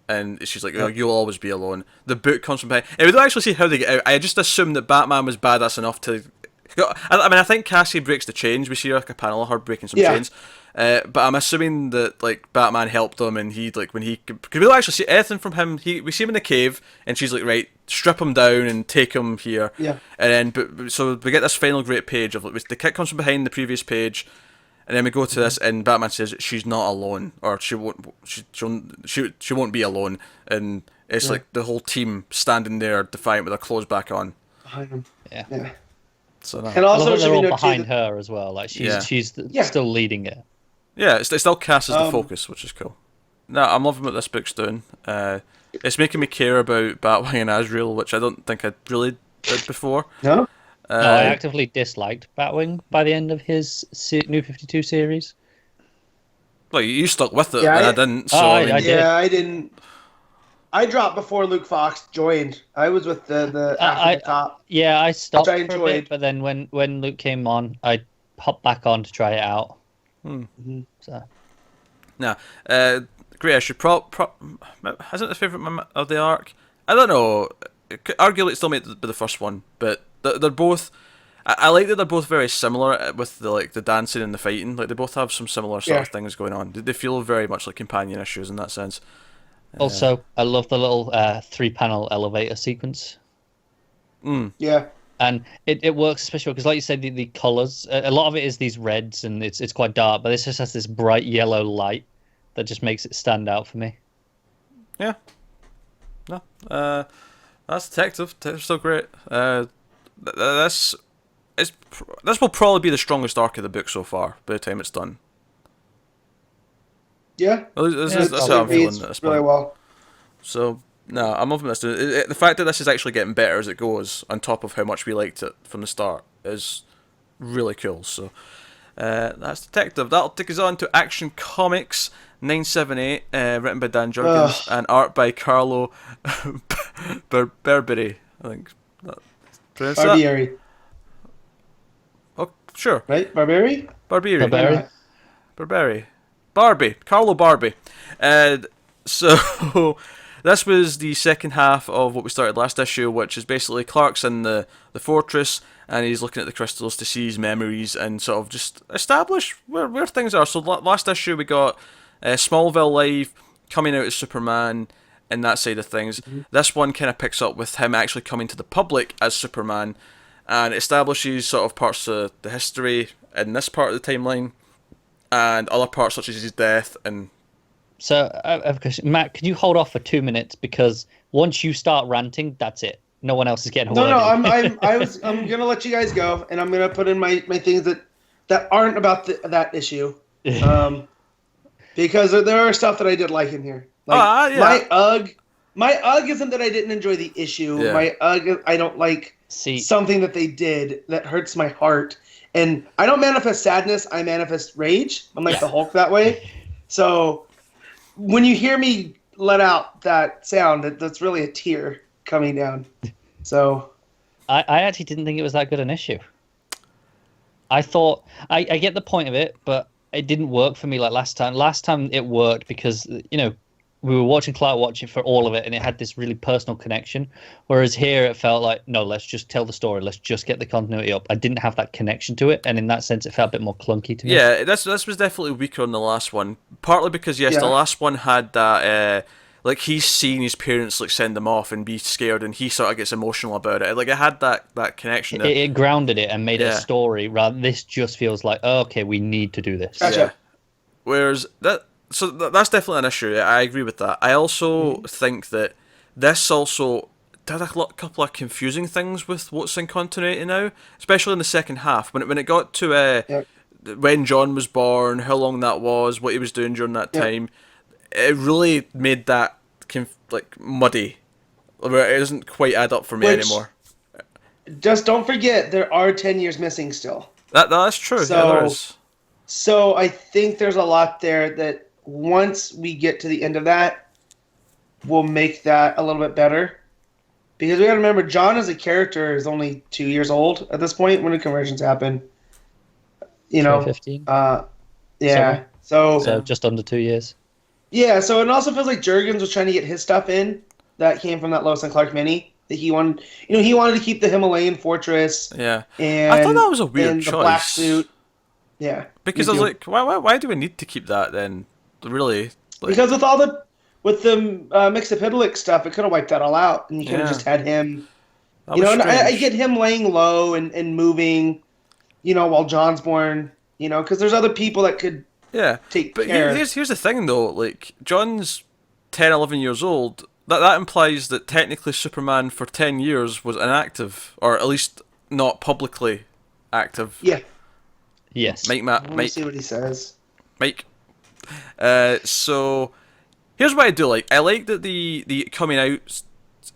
Speaker 1: And she's like, "Oh, you'll always be alone." The book comes from behind. And we don't actually see how they get out. I just assumed that Batman was badass enough to. I mean, I think Cassie breaks the chains. We see like a panel of her breaking some chains. But I'm assuming that like Batman helped him, and he like because we don't actually see anything from him. We see him in the cave, and she's like, right, strip him down and take him here. Yeah. And then so we get this final great page of the kick comes from behind the previous page, and then we go to this, and Batman says she's not alone, or she won't be alone, and it's like the whole team standing there defiant with their clothes back on.
Speaker 2: Behind him.
Speaker 3: Yeah.
Speaker 1: So
Speaker 2: and also
Speaker 3: they're all behind her as well. Like she's still leading it.
Speaker 1: Yeah, it's still Cass as the focus, which is cool. No, I'm loving what this book's doing. It's making me care about Batwing and Azrael, which I don't think I really did before.
Speaker 2: No?
Speaker 3: No, I actively disliked Batwing by the end of his New 52 series.
Speaker 1: Well, you stuck with it,
Speaker 2: Yeah,
Speaker 1: and I
Speaker 2: I-
Speaker 1: didn't. So
Speaker 3: I
Speaker 1: I mean,
Speaker 3: did.
Speaker 2: Yeah, I didn't. I dropped before Luke Fox joined. I was with the after the top.
Speaker 3: Yeah, I stopped
Speaker 2: I
Speaker 3: for a
Speaker 2: enjoyed.
Speaker 3: bit, but then when Luke came on, I hopped back on to try it out.
Speaker 2: Mhm.
Speaker 3: So
Speaker 1: nah, great issue. Isn't it the favorite of the arc? I don't know. Arguably, it still might be the first one, but they're both. I like that they're both very similar with the dancing and the fighting. Like they both have some similar sort of things going on. They feel very much like companion issues in that sense.
Speaker 3: also, I love the little 3-panel elevator sequence.
Speaker 2: Yeah.
Speaker 3: And it works especially because, like you said, the colors. A lot of it is these reds, and it's quite dark. But this just has this bright yellow light that just makes it stand out for me.
Speaker 1: Yeah. No. That's Detective. Detective's still great. This will probably be the strongest arc of the book so far by the time it's done.
Speaker 2: Yeah.
Speaker 1: That's how I'm feeling at this point.
Speaker 2: Really well.
Speaker 1: So, no, I'm loving this. The fact that this is actually getting better as it goes, on top of how much we liked it from the start, is really cool. So, that's Detective. That'll take us on to Action Comics 978, written by Dan Jurgens and art by Carlo Barberi, I think. Pronounce that?
Speaker 2: Barbieri.
Speaker 1: Oh, sure.
Speaker 2: Right? Barberi?
Speaker 1: Barberi. Barberi. Barbie. Carlo Barbie. So, this was the second half of what we started last issue, which is basically Clark's in the fortress, and he's looking at the crystals to see his memories and sort of just establish where things are. So, last issue we got Smallville Live coming out as Superman and that side of things. Mm-hmm. This one kind of picks up with him actually coming to the public as Superman, and establishes sort of parts of the history in this part of the timeline, and other parts such as his death. And
Speaker 3: so, I have a question. Matt, can you hold off for 2 minutes, because once you start ranting, that's it. No one else is getting.
Speaker 2: No, I'm gonna let you guys go, and I'm gonna put in my things that aren't about that issue, because there are stuff that I did like in here. Like my UGG isn't that I didn't enjoy the issue. Yeah. My UGG, I don't like something that they did that hurts my heart. And I don't manifest sadness, I manifest rage. I'm like the Hulk that way. So when you hear me let out that sound, that's really a tear coming down. So
Speaker 3: I actually didn't think it was that good an issue. I thought I get the point of it, but it didn't work for me like last time. Last time it worked because, you know, we were watching Clark watch it for all of it, and it had this really personal connection. Whereas here, it felt like, no, let's just tell the story. Let's just get the continuity up. I didn't have that connection to it, and in that sense, it felt a bit more clunky to me.
Speaker 1: Yeah, this was definitely weaker on the last one. Partly because, the last one had that, like, he's seen his parents, like, send him off and be scared, and he sort of gets emotional about it. Like, it had that connection.
Speaker 3: It grounded it and made it a story. Rather, this just feels like, oh, okay, we need to do this.
Speaker 2: Gotcha.
Speaker 1: Yeah. Whereas that's definitely an issue. I agree with that. I also think that this also did a couple of confusing things with what's in continuity now, especially in the second half. When it got to when John was born, how long that was, what he was doing during that time, it really made that muddy, where it doesn't quite add up for me anymore.
Speaker 2: Just don't forget, there are 10 years missing still.
Speaker 1: That's true. So, there is.
Speaker 2: So I think there's a lot there that once we get to the end of that, we'll make that a little bit better. Because we got to remember, John as a character is only 2 years old at this point when the conversions happen. You know,
Speaker 3: 15.
Speaker 2: Yeah.
Speaker 3: So just under 2 years.
Speaker 2: Yeah. So it also feels like Jurgens was trying to get his stuff in that came from that Lois and Clark mini that he wanted. You know, he wanted to keep the Himalayan fortress.
Speaker 1: Yeah.
Speaker 2: And
Speaker 1: I thought that was a weird
Speaker 2: and
Speaker 1: choice.
Speaker 2: The black suit. Yeah.
Speaker 1: Because I was like, why do we need to keep that then? Really?
Speaker 2: Because with the Mixapidalic stuff, it could have wiped that all out, and you could have just had him. You know, and I get him laying low and moving, you know, while John's born. You know, because there's other people that could take care.
Speaker 1: But here's the thing, though. Like, John's 10, 11 years old. That implies that technically Superman for 10 years was inactive, or at least not publicly active.
Speaker 2: Yeah.
Speaker 3: Yes.
Speaker 2: Let me see what he says.
Speaker 1: Mike. So here's what I do like. I like that the coming out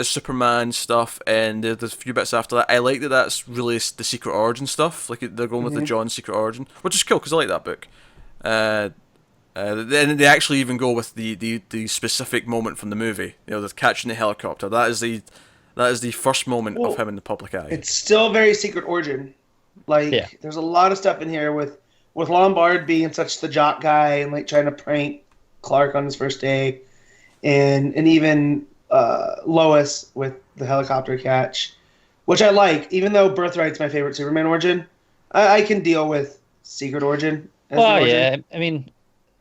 Speaker 1: as Superman stuff, and there's a few bits after that. I like that that's really the secret origin stuff. Like, they're going with the John secret origin, which is cool because I like that book. And they actually even go with the specific moment from the movie. You know, the catching the helicopter. That is the first moment of him in the public eye.
Speaker 2: It's still very Secret Origin. Like, there's a lot of stuff in here with Lombard being such the jock guy and like trying to prank Clark on his first day, and even Lois with the helicopter catch, which I like. Even though Birthright's my favorite Superman origin, I can deal with Secret Origin.
Speaker 3: Well, yeah, I mean,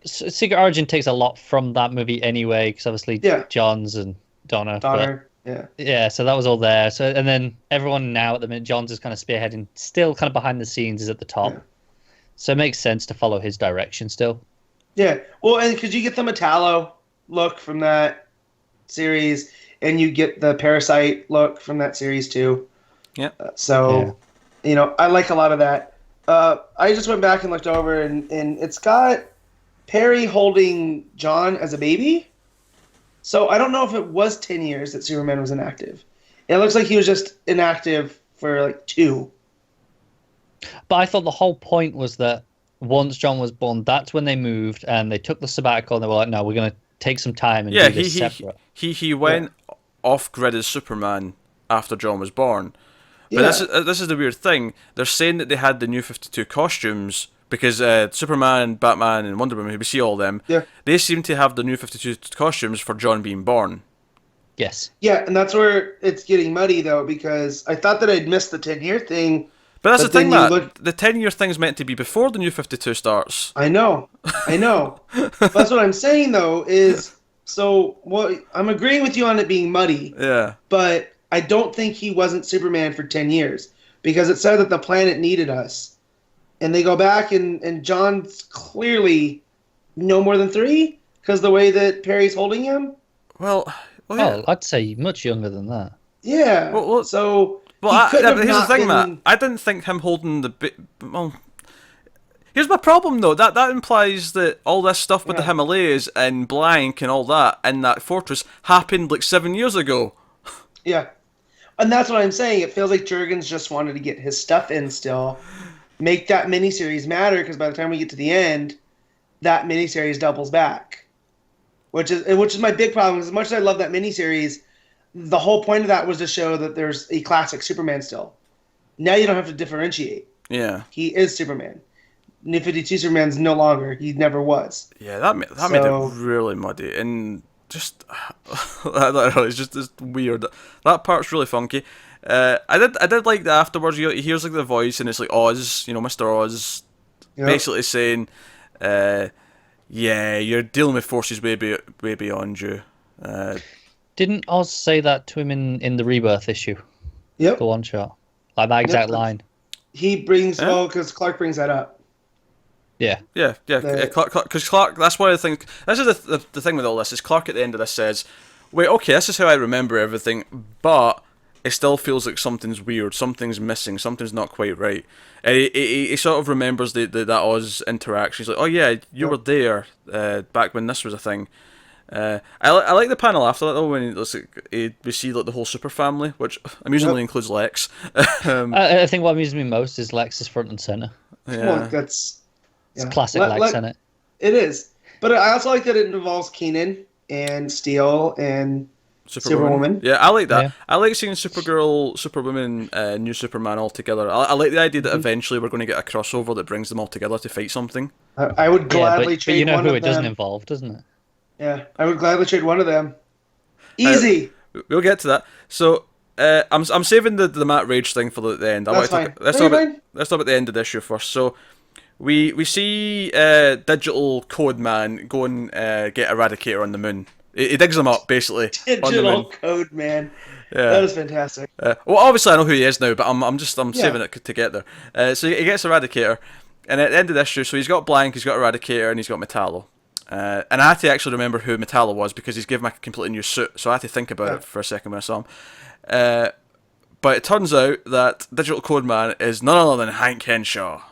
Speaker 3: Secret Origin takes a lot from that movie anyway, because obviously Johns and Donner. Yeah, so that was all there. So, and then everyone now at the minute, Johns is kind of spearheading, still kind of behind the scenes, is at the top. Yeah. So it makes sense to follow his direction still. Yeah,
Speaker 2: well, and because you get the Metallo look from that series, and you get the Parasite look from that series too.
Speaker 1: Yeah.
Speaker 2: You know, I like a lot of that. I just went back and looked over, and it's got Perry holding John as a baby. So I don't know if it was 10 years that Superman was inactive. It looks like he was just inactive for like 2.
Speaker 3: But I thought the whole point was that once John was born, that's when they moved and they took the sabbatical and they were like, no, we're going to take some time and do this separate.
Speaker 1: He went off-grid as Superman after John was born. But this is the weird thing. They're saying that they had the New 52 costumes because Superman, Batman, and Wonder Woman, we see all them, they seem to have the New 52 costumes for John being born.
Speaker 3: Yes.
Speaker 2: Yeah, and that's where it's getting muddy, though, because I thought that I'd missed the 10-year thing.
Speaker 1: But that's the thing, Matt. The 10-year thing's meant to be before the New 52 starts.
Speaker 2: I know. That's what I'm saying, though, is... So, I'm agreeing with you on it being muddy.
Speaker 1: Yeah.
Speaker 2: But I don't think he wasn't Superman for 10 years. Because it said that the planet needed us. And they go back, and John's clearly no more than 3? Because the way that Perry's holding him?
Speaker 1: Well,
Speaker 3: I'd say much younger than that.
Speaker 2: Yeah. So...
Speaker 1: Well, here's the thing, Matt. I didn't think him holding the bit. Well, here's my problem, though. That implies that all this stuff with the Himalayas and Blank and all that in that fortress happened like 7 years ago.
Speaker 2: Yeah, and that's what I'm saying. It feels like Jurgens just wanted to get his stuff in still, make that miniseries matter, because by the time we get to the end, that miniseries doubles back, which is my big problem. As much as I love that miniseries, the whole point of that was to show that there's a classic Superman still. Now you don't have to differentiate.
Speaker 1: Yeah.
Speaker 2: He is Superman. New 52 Superman's no longer. He never was.
Speaker 1: Yeah, that made it really muddy. And just... it's just weird. That part's really funky. I did like that afterwards. He hears like the voice and it's like Oz, Mr. Oz, basically saying, you're dealing with forces way beyond you.
Speaker 3: Didn't Oz say that to him in the Rebirth issue?
Speaker 2: Yep.
Speaker 3: The one shot. Like that exact line.
Speaker 2: He brings... because Clark brings that up.
Speaker 1: Yeah. Because Clark, that's one of the things... This is the thing with all this, is Clark at the end of this says, wait, okay, this is how I remember everything, but it still feels like something's weird, something's missing, something's not quite right. And he sort of remembers that Oz interaction. He's like, oh yeah, you were there back when this was a thing. I like the panel after that though, when we see like the whole super family, which amusingly includes Lex.
Speaker 3: I think what amuses me most is Lex is front and center.
Speaker 2: Yeah,
Speaker 3: it's classic Lex, isn't it?
Speaker 2: It is, but I also like that it involves Keenan and Steel and Superwoman.
Speaker 1: Yeah, I like that. Yeah. I like seeing Supergirl, Superwoman, New Superman all together. I like the idea that eventually we're going to get a crossover that brings them all together to fight something.
Speaker 2: I would gladly trade one of them.
Speaker 3: But who it doesn't involve, doesn't it?
Speaker 2: Yeah, I would gladly trade one of them. Easy.
Speaker 1: We'll get to that. So I'm saving the Matt Rage thing for the end.
Speaker 2: That's fine.
Speaker 1: Let's talk about the end of the issue first. So we see Digital Code Man go and get Eradicator on the moon. He digs him up basically.
Speaker 2: Digital Code Man. Yeah. That is fantastic.
Speaker 1: Well, obviously I know who he is now, but I'm saving it to get there. So he gets Eradicator, and at the end of the issue, so he's got Blank, he's got Eradicator, and he's got Metallo. And I had to actually remember who Metallo was because he's given me a completely new suit, so I had to think about it for a second when I saw him. But it turns out that Digital Code Man is none other than Hank Henshaw.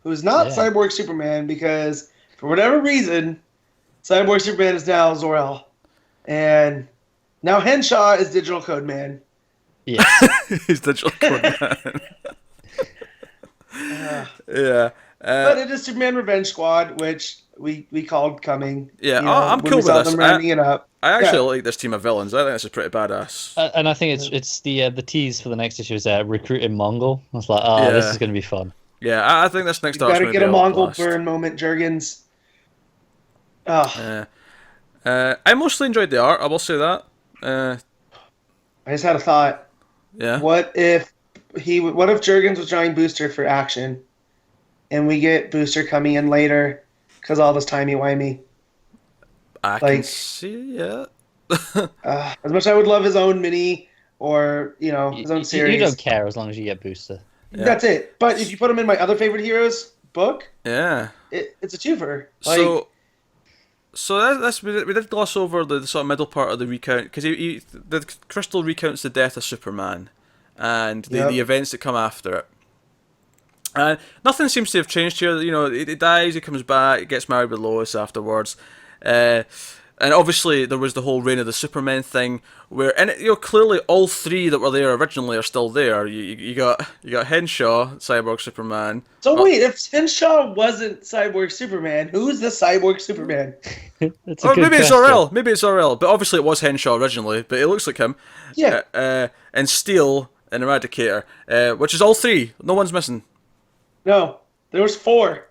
Speaker 2: Who's not Cyborg Superman, because for whatever reason, Cyborg Superman is now Zor-El. And now Henshaw is Digital Code Man.
Speaker 3: Yeah.
Speaker 1: He's Digital Code Man.
Speaker 2: Yeah. But it is Superman Revenge Squad, which we called coming.
Speaker 1: Yeah,
Speaker 2: you know,
Speaker 1: I'm
Speaker 2: when
Speaker 1: cool
Speaker 2: we
Speaker 1: with
Speaker 2: saw
Speaker 1: this.
Speaker 2: them rounding it up.
Speaker 1: I actually
Speaker 2: Yeah.
Speaker 1: like this team of villains. I think this is pretty badass.
Speaker 3: And I think it's the tease for the next issue is recruiting Mongol. I was like, oh, this
Speaker 1: Yeah.
Speaker 3: is going to be fun.
Speaker 1: Yeah, I think this next
Speaker 2: You
Speaker 1: arc's
Speaker 2: got to
Speaker 1: going to
Speaker 2: get
Speaker 1: be
Speaker 2: a
Speaker 1: a
Speaker 2: Mongol
Speaker 1: blast.
Speaker 2: burn moment, Jurgens. Oh,
Speaker 1: I mostly enjoyed the art. I will say that.
Speaker 2: I just had a thought.
Speaker 1: Yeah.
Speaker 2: What if Jurgens was drawing Booster for action, and we get Booster coming in later because all this timey-wimey?
Speaker 1: I can
Speaker 2: Like-
Speaker 1: see it.
Speaker 2: As much as I would love his own mini or his own series.
Speaker 3: You don't care as long as you get Booster.
Speaker 1: Yeah.
Speaker 2: That's it. But if you put him in my other favorite heroes book,
Speaker 1: Yeah.
Speaker 2: it's a twofer.
Speaker 1: So we did gloss over the sort of middle part of the recount because the Crystal recounts the death of Superman and the events that come after it. And nothing seems to have changed here. It dies, he comes back, he gets married with Lois afterwards. And obviously there was the whole Reign of the Supermen thing, where clearly all three that were there originally are still there. You got Henshaw, Cyborg Superman.
Speaker 2: So wait, if Henshaw wasn't Cyborg Superman, who's the Cyborg Superman?
Speaker 3: That's a good
Speaker 1: Maybe it's
Speaker 3: question.
Speaker 1: Zor-El. Maybe it's Zor-El, but obviously it was Henshaw originally. But it looks like him.
Speaker 2: Yeah.
Speaker 1: And Steel and Eradicator, which is all three. No one's missing.
Speaker 2: No, there was 4.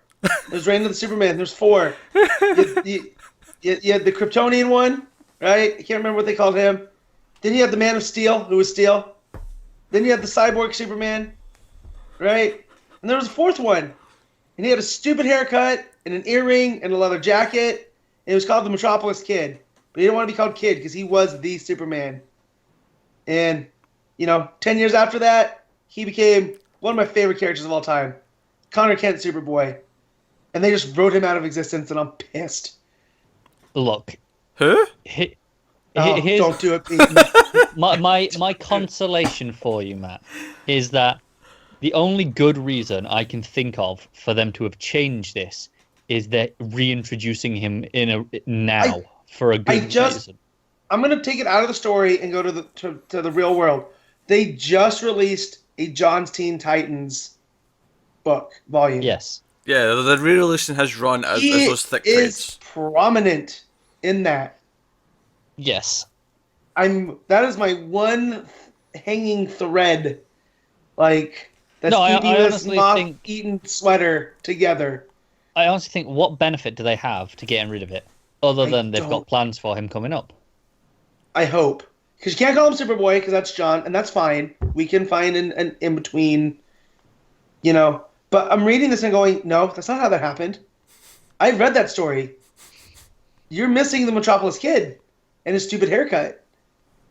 Speaker 2: There's Reign of the Superman. There's 4. You had the Kryptonian one, right? I can't remember what they called him. Then you had the Man of Steel, who was Steel. Then you had the Cyborg Superman, right? And there was a 4th one. And he had a stupid haircut and an earring and a leather jacket. And it was called the Metropolis Kid. But he didn't want to be called Kid because he was the Superman. And, 10 years after that, he became one of my favorite characters of all time. Connor Kent Superboy. And they just wrote him out of existence, and I'm pissed.
Speaker 3: Look.
Speaker 1: Who?
Speaker 3: Here's
Speaker 2: Don't do it, Pete.
Speaker 3: my consolation for you, Matt, is that the only good reason I can think of for them to have changed this is they're reintroducing him for a good reason.
Speaker 2: I'm going to take it out of the story and go to the real world. They just released a John's Teen Titans book volume.
Speaker 3: Yes.
Speaker 1: Yeah, the re-releasing has run as those thick
Speaker 2: He
Speaker 1: trades.
Speaker 2: is prominent in that.
Speaker 3: Yes.
Speaker 2: That is my one hanging thread. Like, that's
Speaker 3: No, I
Speaker 2: keeping this
Speaker 3: honestly
Speaker 2: moth-eaten sweater together.
Speaker 3: I honestly think, what benefit do they have to getting rid of it, other than they've got
Speaker 2: don't.
Speaker 3: plans for him coming up?
Speaker 2: I hope. Because you can't call him Superboy, because that's John, and that's fine. We can find an in-between, But I'm reading this and going, no, that's not how that happened. I read that story. You're missing the Metropolis Kid and his stupid haircut,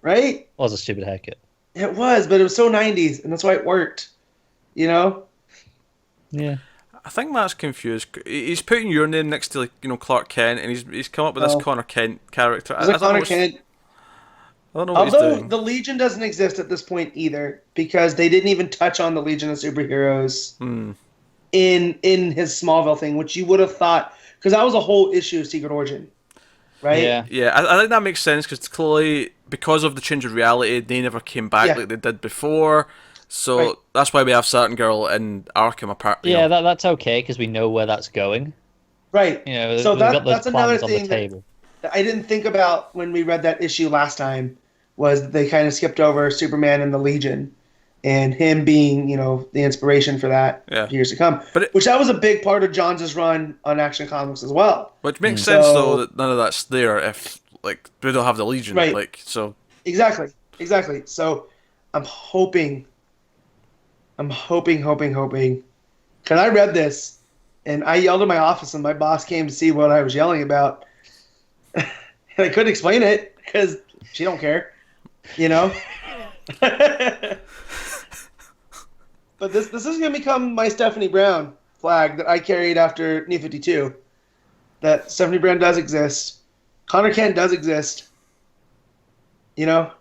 Speaker 2: right?
Speaker 3: Was a stupid haircut.
Speaker 2: It was, but it was so 90s, and that's why it worked.
Speaker 3: Yeah.
Speaker 1: I think Matt's confused. He's putting your name next to Clark Kent, and he's come up with this Connor Kent character.
Speaker 2: It's like Connor Kent.
Speaker 1: I don't know what he's
Speaker 2: Although
Speaker 1: doing.
Speaker 2: the Legion doesn't exist at this point either, because they didn't even touch on the Legion of Superheroes in his Smallville thing, which you would have thought, because that was a whole issue of Secret Origin, right?
Speaker 3: Yeah.
Speaker 1: I think that makes sense because clearly, because of the change of reality, they never came back like they did before. So that's why we have Saturn Girl and Arkham apart.
Speaker 3: Yeah, that's okay because we know where that's going.
Speaker 2: Right.
Speaker 3: So
Speaker 2: we've got
Speaker 3: that's
Speaker 2: another
Speaker 3: on
Speaker 2: thing
Speaker 3: the table.
Speaker 2: that I didn't think about when we read that issue last time, was that they kind of skipped over Superman and the Legion, and him being, the inspiration for that years to come. Which that was a big part of Johns' run on Action Comics as well.
Speaker 1: Which makes sense though that none of that's there if we don't have the Legion.
Speaker 2: Right.
Speaker 1: So
Speaker 2: Exactly. So I'm hoping. Because I read this, and I yelled in my office, and my boss came to see what I was yelling about. And I couldn't explain it, because she don't care, But this is going to become my Stephanie Brown flag that I carried after New 52. That Stephanie Brown does exist. Connor Kent does exist. He was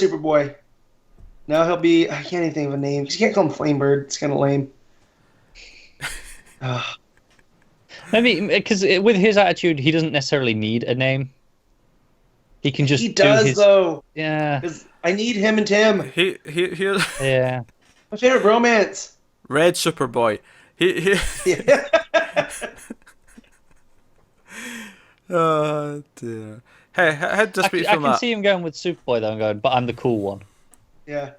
Speaker 2: Superboy. Now he'll be... I can't even think of a name. You can't call him Flamebird. It's kind of lame.
Speaker 3: Maybe because with his attitude, he doesn't necessarily need a name. He can just.
Speaker 2: He does, though.
Speaker 3: Yeah.
Speaker 2: Because I need him and Tim.
Speaker 3: Yeah.
Speaker 2: My favorite romance.
Speaker 1: Red Superboy. He
Speaker 2: Yeah.
Speaker 1: Oh dear. Hey, how did this beat
Speaker 3: I
Speaker 1: from
Speaker 3: can
Speaker 1: that?
Speaker 3: see him going with Superboy though, and going, but I'm the cool one.
Speaker 2: Yeah.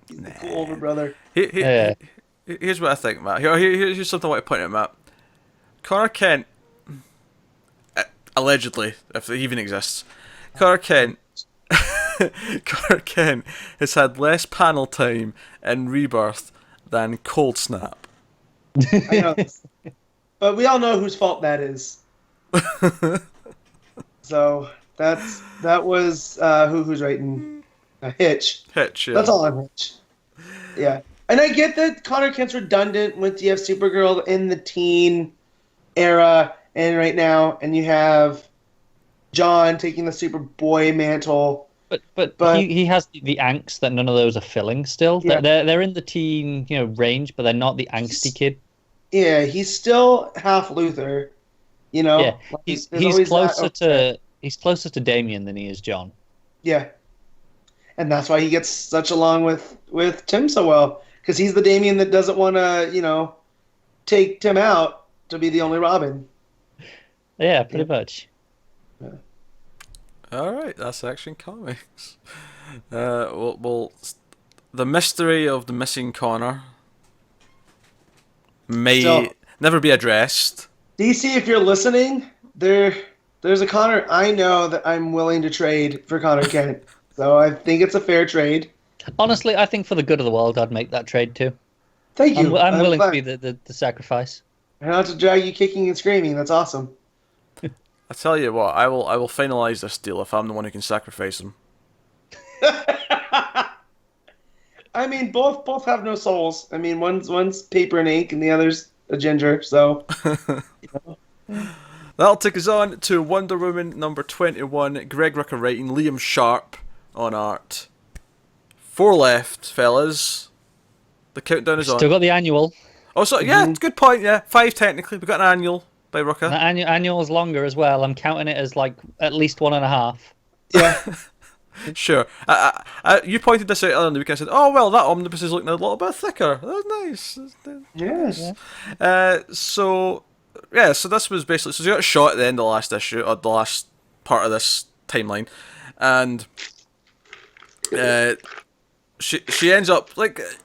Speaker 2: He's the cool older brother.
Speaker 1: Here's what I think, Matt. Here's something I want to point out, Matt. Connor Kent, allegedly, if it even exists, Connor Kent has had less panel time in Rebirth than Cold Snap.
Speaker 2: I know. But we all know whose fault that is. So that was who's writing Hitch.
Speaker 1: Hitch, yeah.
Speaker 2: That's all on Hitch. Yeah. And I get that Connor Kent's redundant with you have Supergirl in the teen era and right now, and you have John taking the Superboy mantle.
Speaker 3: But he has the angst that none of those are filling still.
Speaker 2: Yeah.
Speaker 3: They're in the teen range, but they're not the angsty kid.
Speaker 2: Yeah, he's still half Luther,
Speaker 3: Yeah,
Speaker 2: Like,
Speaker 3: he's
Speaker 2: always
Speaker 3: closer to Damien than he is John.
Speaker 2: Yeah. And that's why he gets such along with Tim so well, because he's the Damien that doesn't want to, take Tim out to be the only Robin.
Speaker 3: Yeah, pretty much.
Speaker 2: Yeah.
Speaker 1: All right, that's Action Comics. Well, the mystery of the missing Connor may
Speaker 2: So-
Speaker 1: never be addressed.
Speaker 2: DC, if you're listening, there's a Connor I know that I'm willing to trade for Connor Kent. So I think it's a fair trade.
Speaker 3: Honestly, I think for the good of the world, I'd make that trade too.
Speaker 2: Thank you.
Speaker 3: I'm willing to
Speaker 2: glad.
Speaker 3: be the sacrifice.
Speaker 2: And not to drag you kicking and screaming. That's awesome.
Speaker 1: I tell you what, I will finalize this deal if I'm the one who can sacrifice him.
Speaker 2: I mean, both have no souls. I mean, one's paper and ink, and the other's a ginger. So
Speaker 1: That'll take us on to Wonder Woman number 21. Greg Rucka writing, Liam Sharp on art. 4 left, fellas. The countdown is on.
Speaker 3: Still got the annual.
Speaker 1: Oh, so yeah, good point. Yeah, 5 technically. We got an annual by Rucka.
Speaker 3: The annual is longer as well. I'm counting it as like at least 1.5.
Speaker 2: yeah.
Speaker 1: Sure. You pointed this out earlier in the week. I said, "Oh well, that omnibus is looking a little bit thicker. That's nice."
Speaker 2: Yes.
Speaker 1: So this was basically she got shot at the end of the last issue, or the last part of this timeline, and she ends up like it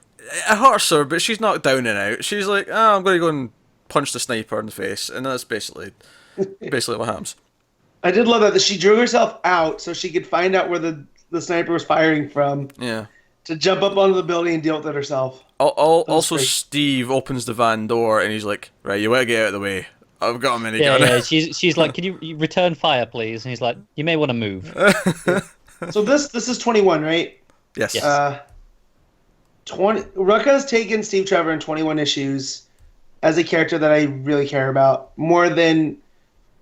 Speaker 1: hurts her, but she's not down and out. She's like, "Oh, I'm going to go and punch the sniper in the face," and that's basically what happens.
Speaker 2: I did love that she drew herself out so she could find out where the sniper was firing from.
Speaker 1: Yeah.
Speaker 2: To jump up onto the building and deal with it herself.
Speaker 1: Also,
Speaker 2: great.
Speaker 1: Steve opens the van door and he's like, "Right, you want to get out of the way. I've got a minigun."
Speaker 3: Yeah. She's like, "Can you return fire, please?" And he's like, "You may want to move."
Speaker 2: So this is 21, right?
Speaker 1: Yes.
Speaker 2: 20. Rucka has taken Steve Trevor in 21 issues as a character that I really care about more than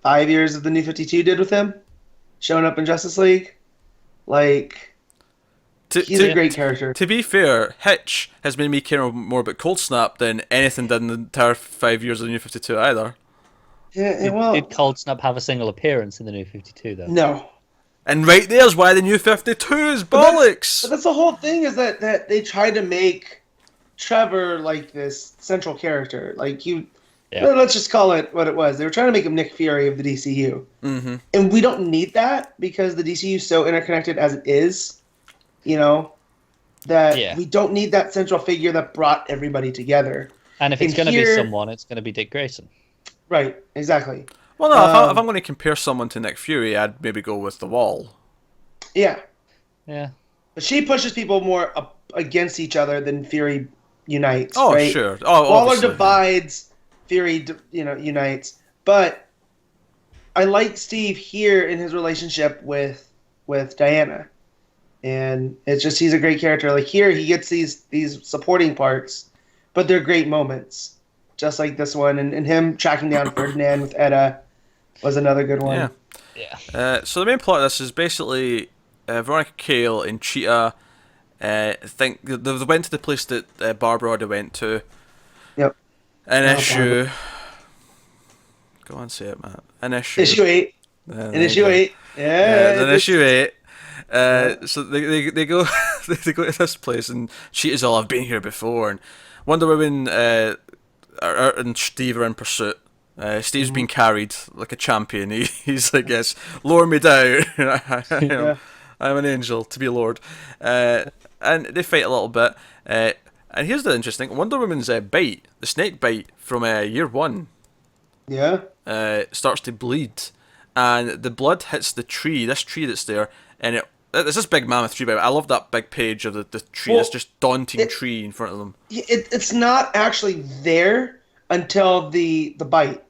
Speaker 2: 5 years of the New 52 did with him, showing up in Justice League. Like, he's a great character.
Speaker 1: To be fair, Hitch has made me care more about Cold Snap than anything did in the entire 5 years of the New 52 either.
Speaker 2: Yeah, well,
Speaker 3: Did Cold Snap have a single appearance in the New 52 though?
Speaker 2: no.
Speaker 1: And right there's why the New 52 is bollocks.
Speaker 2: But that's the whole thing, is that they tried to make Trevor like this central character. Like, let's just call it what it was. They were trying to make him Nick Fury of the DCU.
Speaker 1: Mm-hmm.
Speaker 2: And we don't need that because the DCU is so interconnected as it is, that we don't need that central figure that brought everybody together.
Speaker 3: And if it's going to be someone, it's going to be Dick Grayson.
Speaker 2: Right, exactly.
Speaker 1: Well, no, if I'm going to compare someone to Nick Fury, I'd maybe go with The Wall.
Speaker 2: Yeah.
Speaker 3: Yeah.
Speaker 2: But she pushes people more up against each other than Fury unites.
Speaker 1: Oh,
Speaker 2: right?
Speaker 1: sure. Oh,
Speaker 2: Waller
Speaker 1: obviously.
Speaker 2: divides, Fury, unites. But I like Steve here in his relationship with Diana, and it's just he's a great character. Like here, he gets these supporting parts, but they're great moments, just like this one, and him tracking down Ferdinand with Etta was another good one.
Speaker 3: Yeah.
Speaker 1: So the main plot of this is basically Veronica Cale and Cheetah think they went to the place that Barbara already went to.
Speaker 2: Yep.
Speaker 1: An issue. Go on, say it, Matt. An issue.
Speaker 2: Issue 8. An issue 8.
Speaker 1: Yeah, an issue 8. So they go they go to this place and Cheetah's all, "I've been here before," and Wonder Woman and Steve are in pursuit. Steve's being carried like a champion. He's like, yes, lower me down. I'm an angel to be lowered. And they fight a little bit. And here's the interesting: Wonder Woman's bite, the snake bite from year 1, starts to bleed, and the blood hits the tree. This tree that's there, and it's this big mammoth tree. But I love that big page of the tree. This just daunting tree in front of them.
Speaker 2: It's not actually there until the bite,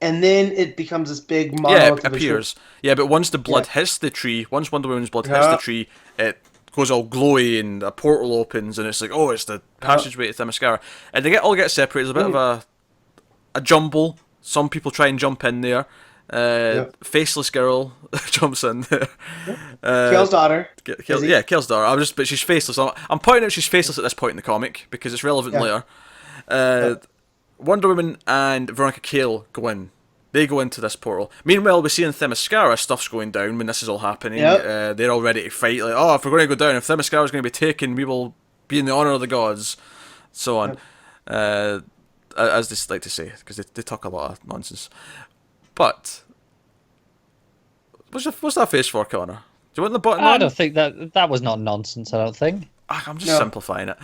Speaker 2: and then it becomes this big monolith.
Speaker 1: Yeah, it appears. Yeah, but once the blood hits the tree, once Wonder Woman's blood hits the tree, it goes all glowy and a portal opens, and it's like, oh, it's the passageway to Themyscira. And they all get separated. There's a bit of a jumble. Some people try and jump in there. Faceless girl jumps in there.
Speaker 2: Kale's daughter.
Speaker 1: Kale's daughter. But she's faceless. I'm pointing out she's faceless at this point in the comic because it's relevant later. Wonder Woman and Veronica Cale go in. They go into this portal. Meanwhile, we see in Themyscira stuff's going down when this is all happening. They're all ready to fight. Like, oh, if we're going to go down, if Themyscira is going to be taken, we will be in the honour of the gods. So on. As they like to say, because they talk a lot of nonsense. But what's that face for, Connor? Do you want the button?
Speaker 3: I don't think that was not nonsense. I don't think.
Speaker 1: I'm just simplifying it.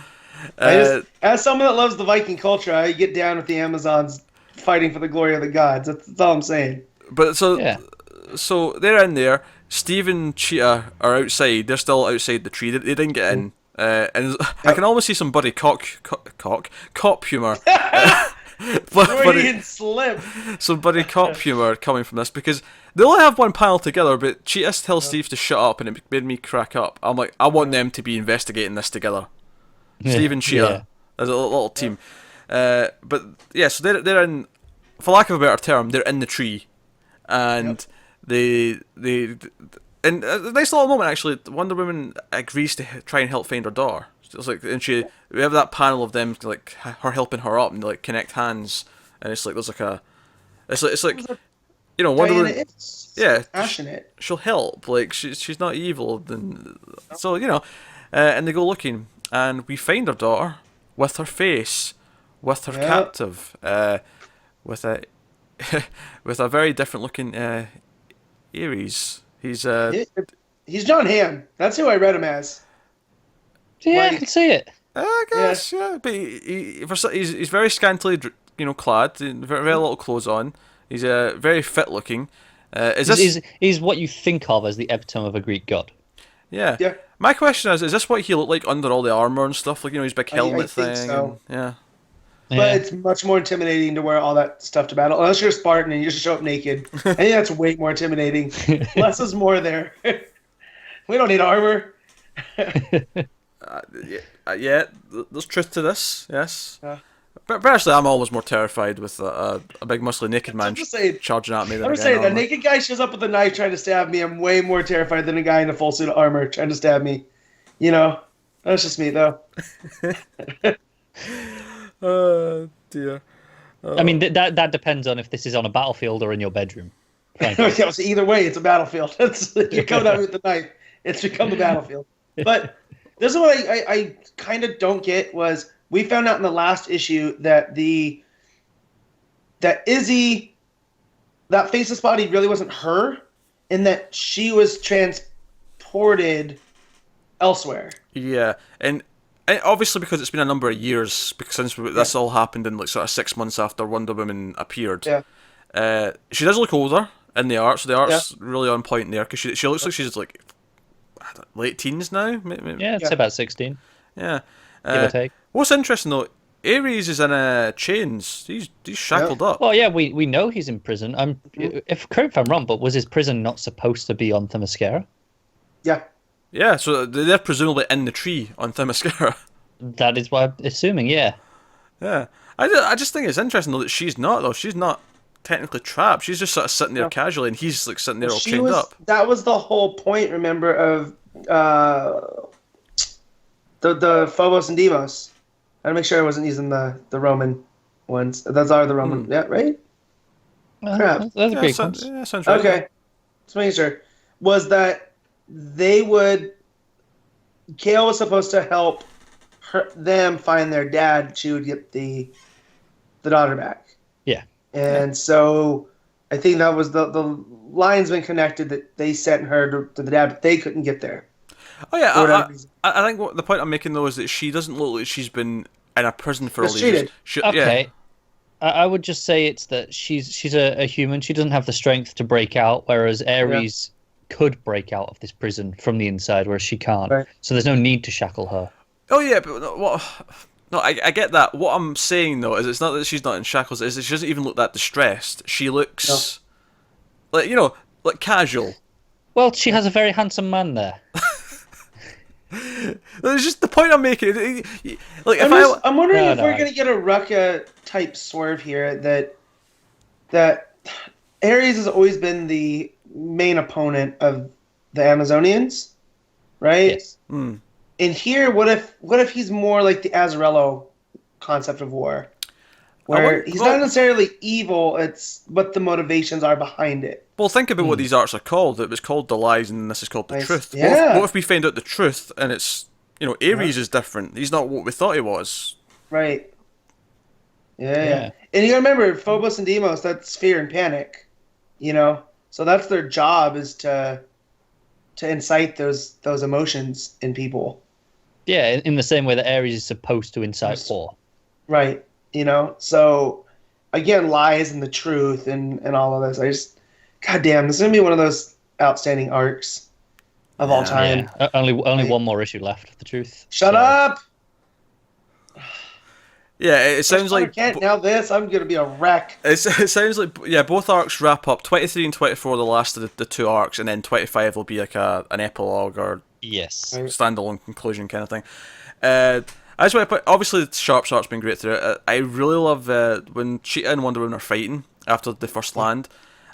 Speaker 2: As someone that loves the Viking culture, I get down with the Amazons fighting for the glory of the gods. That's all I'm saying.
Speaker 1: But so they're in there. Steve and Cheetah are outside. They're still outside the tree. They didn't get in. And I can almost see some buddy cop humor. Some buddy cop humor coming from this, because they only have one panel together, but Cheetah tells Steve to shut up, and it made me crack up. I'm like, I want them to be investigating this together. Steve and Cheetah as a little team. But yeah, so they're in, for lack of a better term, they're in the tree, and they and a nice little moment actually. Wonder Woman agrees to try and help find her daughter. It's like, and we have that panel of them like her helping her up, and they like connect hands, and it's like there's like it's like you know, Wonder Woman,
Speaker 2: passionate.
Speaker 1: She'll help. Like she's not evil, and so you know, and they go looking, and we find her daughter with her face, with her captive, with a with a very different looking Ares. He's
Speaker 2: John Hamm. That's who I read him as.
Speaker 3: Yeah, I can see it.
Speaker 1: I guess, but he's very scantily, clad, very little clothes on. He's very fit looking.
Speaker 3: He's what you think of as the epitome of a Greek god.
Speaker 1: Yeah. My question is this what he looked like under all the armor and stuff? Like, his big helmet thing.
Speaker 2: So.
Speaker 1: And,
Speaker 2: But it's much more intimidating to wear all that stuff to battle. Unless you're a Spartan and you just show up naked. I think that's way more intimidating. Less is more there. We don't need armor.
Speaker 1: There's truth to this, yes. But personally, I'm always more terrified with a big muscly naked man charging at me than
Speaker 2: I'm just saying, a naked guy shows up with a knife trying to stab me. I'm way more terrified than a guy in a full suit of armor trying to stab me. That's just me, though.
Speaker 1: Oh, dear.
Speaker 3: I mean, that depends on if this is on a battlefield or in your bedroom.
Speaker 2: So either way, it's a battlefield. You come down with the knife, it's become a battlefield. But this is what I kind of don't get was we found out in the last issue that that Izzy, that faceless body really wasn't her, and that she was transported elsewhere.
Speaker 1: Yeah, and obviously because it's been a number of years since this all happened in like sort of 6 months after Wonder Woman appeared.
Speaker 2: Yeah.
Speaker 1: She does look older in the art, so the art's really on point there because she looks like she's like late teens now. Maybe.
Speaker 3: Yeah, it's about 16.
Speaker 1: Yeah.
Speaker 3: Give or take.
Speaker 1: What's interesting though, Ares is in chains. He's shackled up.
Speaker 3: Well, yeah, we know he's in prison. Correct if I'm wrong, but was his prison not supposed to be on Themyscira?
Speaker 2: Yeah.
Speaker 1: Yeah, so they're presumably in the tree on Themyscira.
Speaker 3: That is what I'm assuming, yeah.
Speaker 1: Yeah. I just think it's interesting though that she's not, though. She's not technically trapped. She's just sort of sitting there casually, and he's like sitting there all chained up.
Speaker 2: That was the whole point, remember, of the Phobos and Deimos. I had to make sure I wasn't using the Roman ones. Those are the Roman, right? Crap.
Speaker 3: That's a Greek one.
Speaker 1: Yeah, sounds right.
Speaker 2: Okay. Just making sure. Was that Kale was supposed to help them find their dad. She would get the the daughter back.
Speaker 3: Yeah.
Speaker 2: And so I think that was the line's been connected that they sent her to the dad, but they couldn't get there.
Speaker 1: Oh yeah,
Speaker 2: For whatever reason.
Speaker 1: I think the point I'm making though is that she doesn't look like she's been in a prison for all these
Speaker 2: Mistreated.
Speaker 1: years.
Speaker 3: Okay.
Speaker 1: Yeah.
Speaker 3: I would just say it's that she's a human. She doesn't have the strength to break out, whereas Ares could break out of this prison from the inside, whereas she can't.
Speaker 2: Right.
Speaker 3: So there's no need to shackle her.
Speaker 1: Oh yeah, but what? No, I get that. What I'm saying though is it's not that she's not in shackles. It's that she doesn't even look that distressed. She looks like like casual.
Speaker 3: Well, she has a very handsome man there.
Speaker 1: It's just the point I'm making. Like
Speaker 2: I'm wondering if we're gonna get a Rucka type swerve here. That Ares has always been the main opponent of the Amazonians, right?
Speaker 3: Yes.
Speaker 1: Hmm.
Speaker 2: And here, what if he's more like the Azarello concept of war, where he's not necessarily evil, it's what the motivations are behind it.
Speaker 1: Well, think about what these arcs are called. It was called The Lies, and this is called The Truth.
Speaker 2: Yeah.
Speaker 1: What if we find out the truth, and it's, Ares is different. He's not what we thought he was.
Speaker 2: Right. Yeah. And you gotta remember, Phobos and Deimos, that's fear and panic, So that's their job, is to incite those emotions in people.
Speaker 3: Yeah, in the same way that Ares is supposed to incite war.
Speaker 2: Right. So again, lies and the truth and all of this. God damn, this is gonna be one of those outstanding arcs of all time.
Speaker 3: Yeah. Only one more issue left of the truth.
Speaker 2: Shut up!
Speaker 1: Yeah, it sounds like
Speaker 2: now this, I'm gonna be a wreck.
Speaker 1: it sounds like both arcs wrap up. 23 and 24 are the last of the two arcs, and then 25 will be like an epilogue or standalone conclusion kind of thing. I just want to put, obviously Sharp's arc's been great through it. I really love when Cheetah and Wonder Woman are fighting after the first land.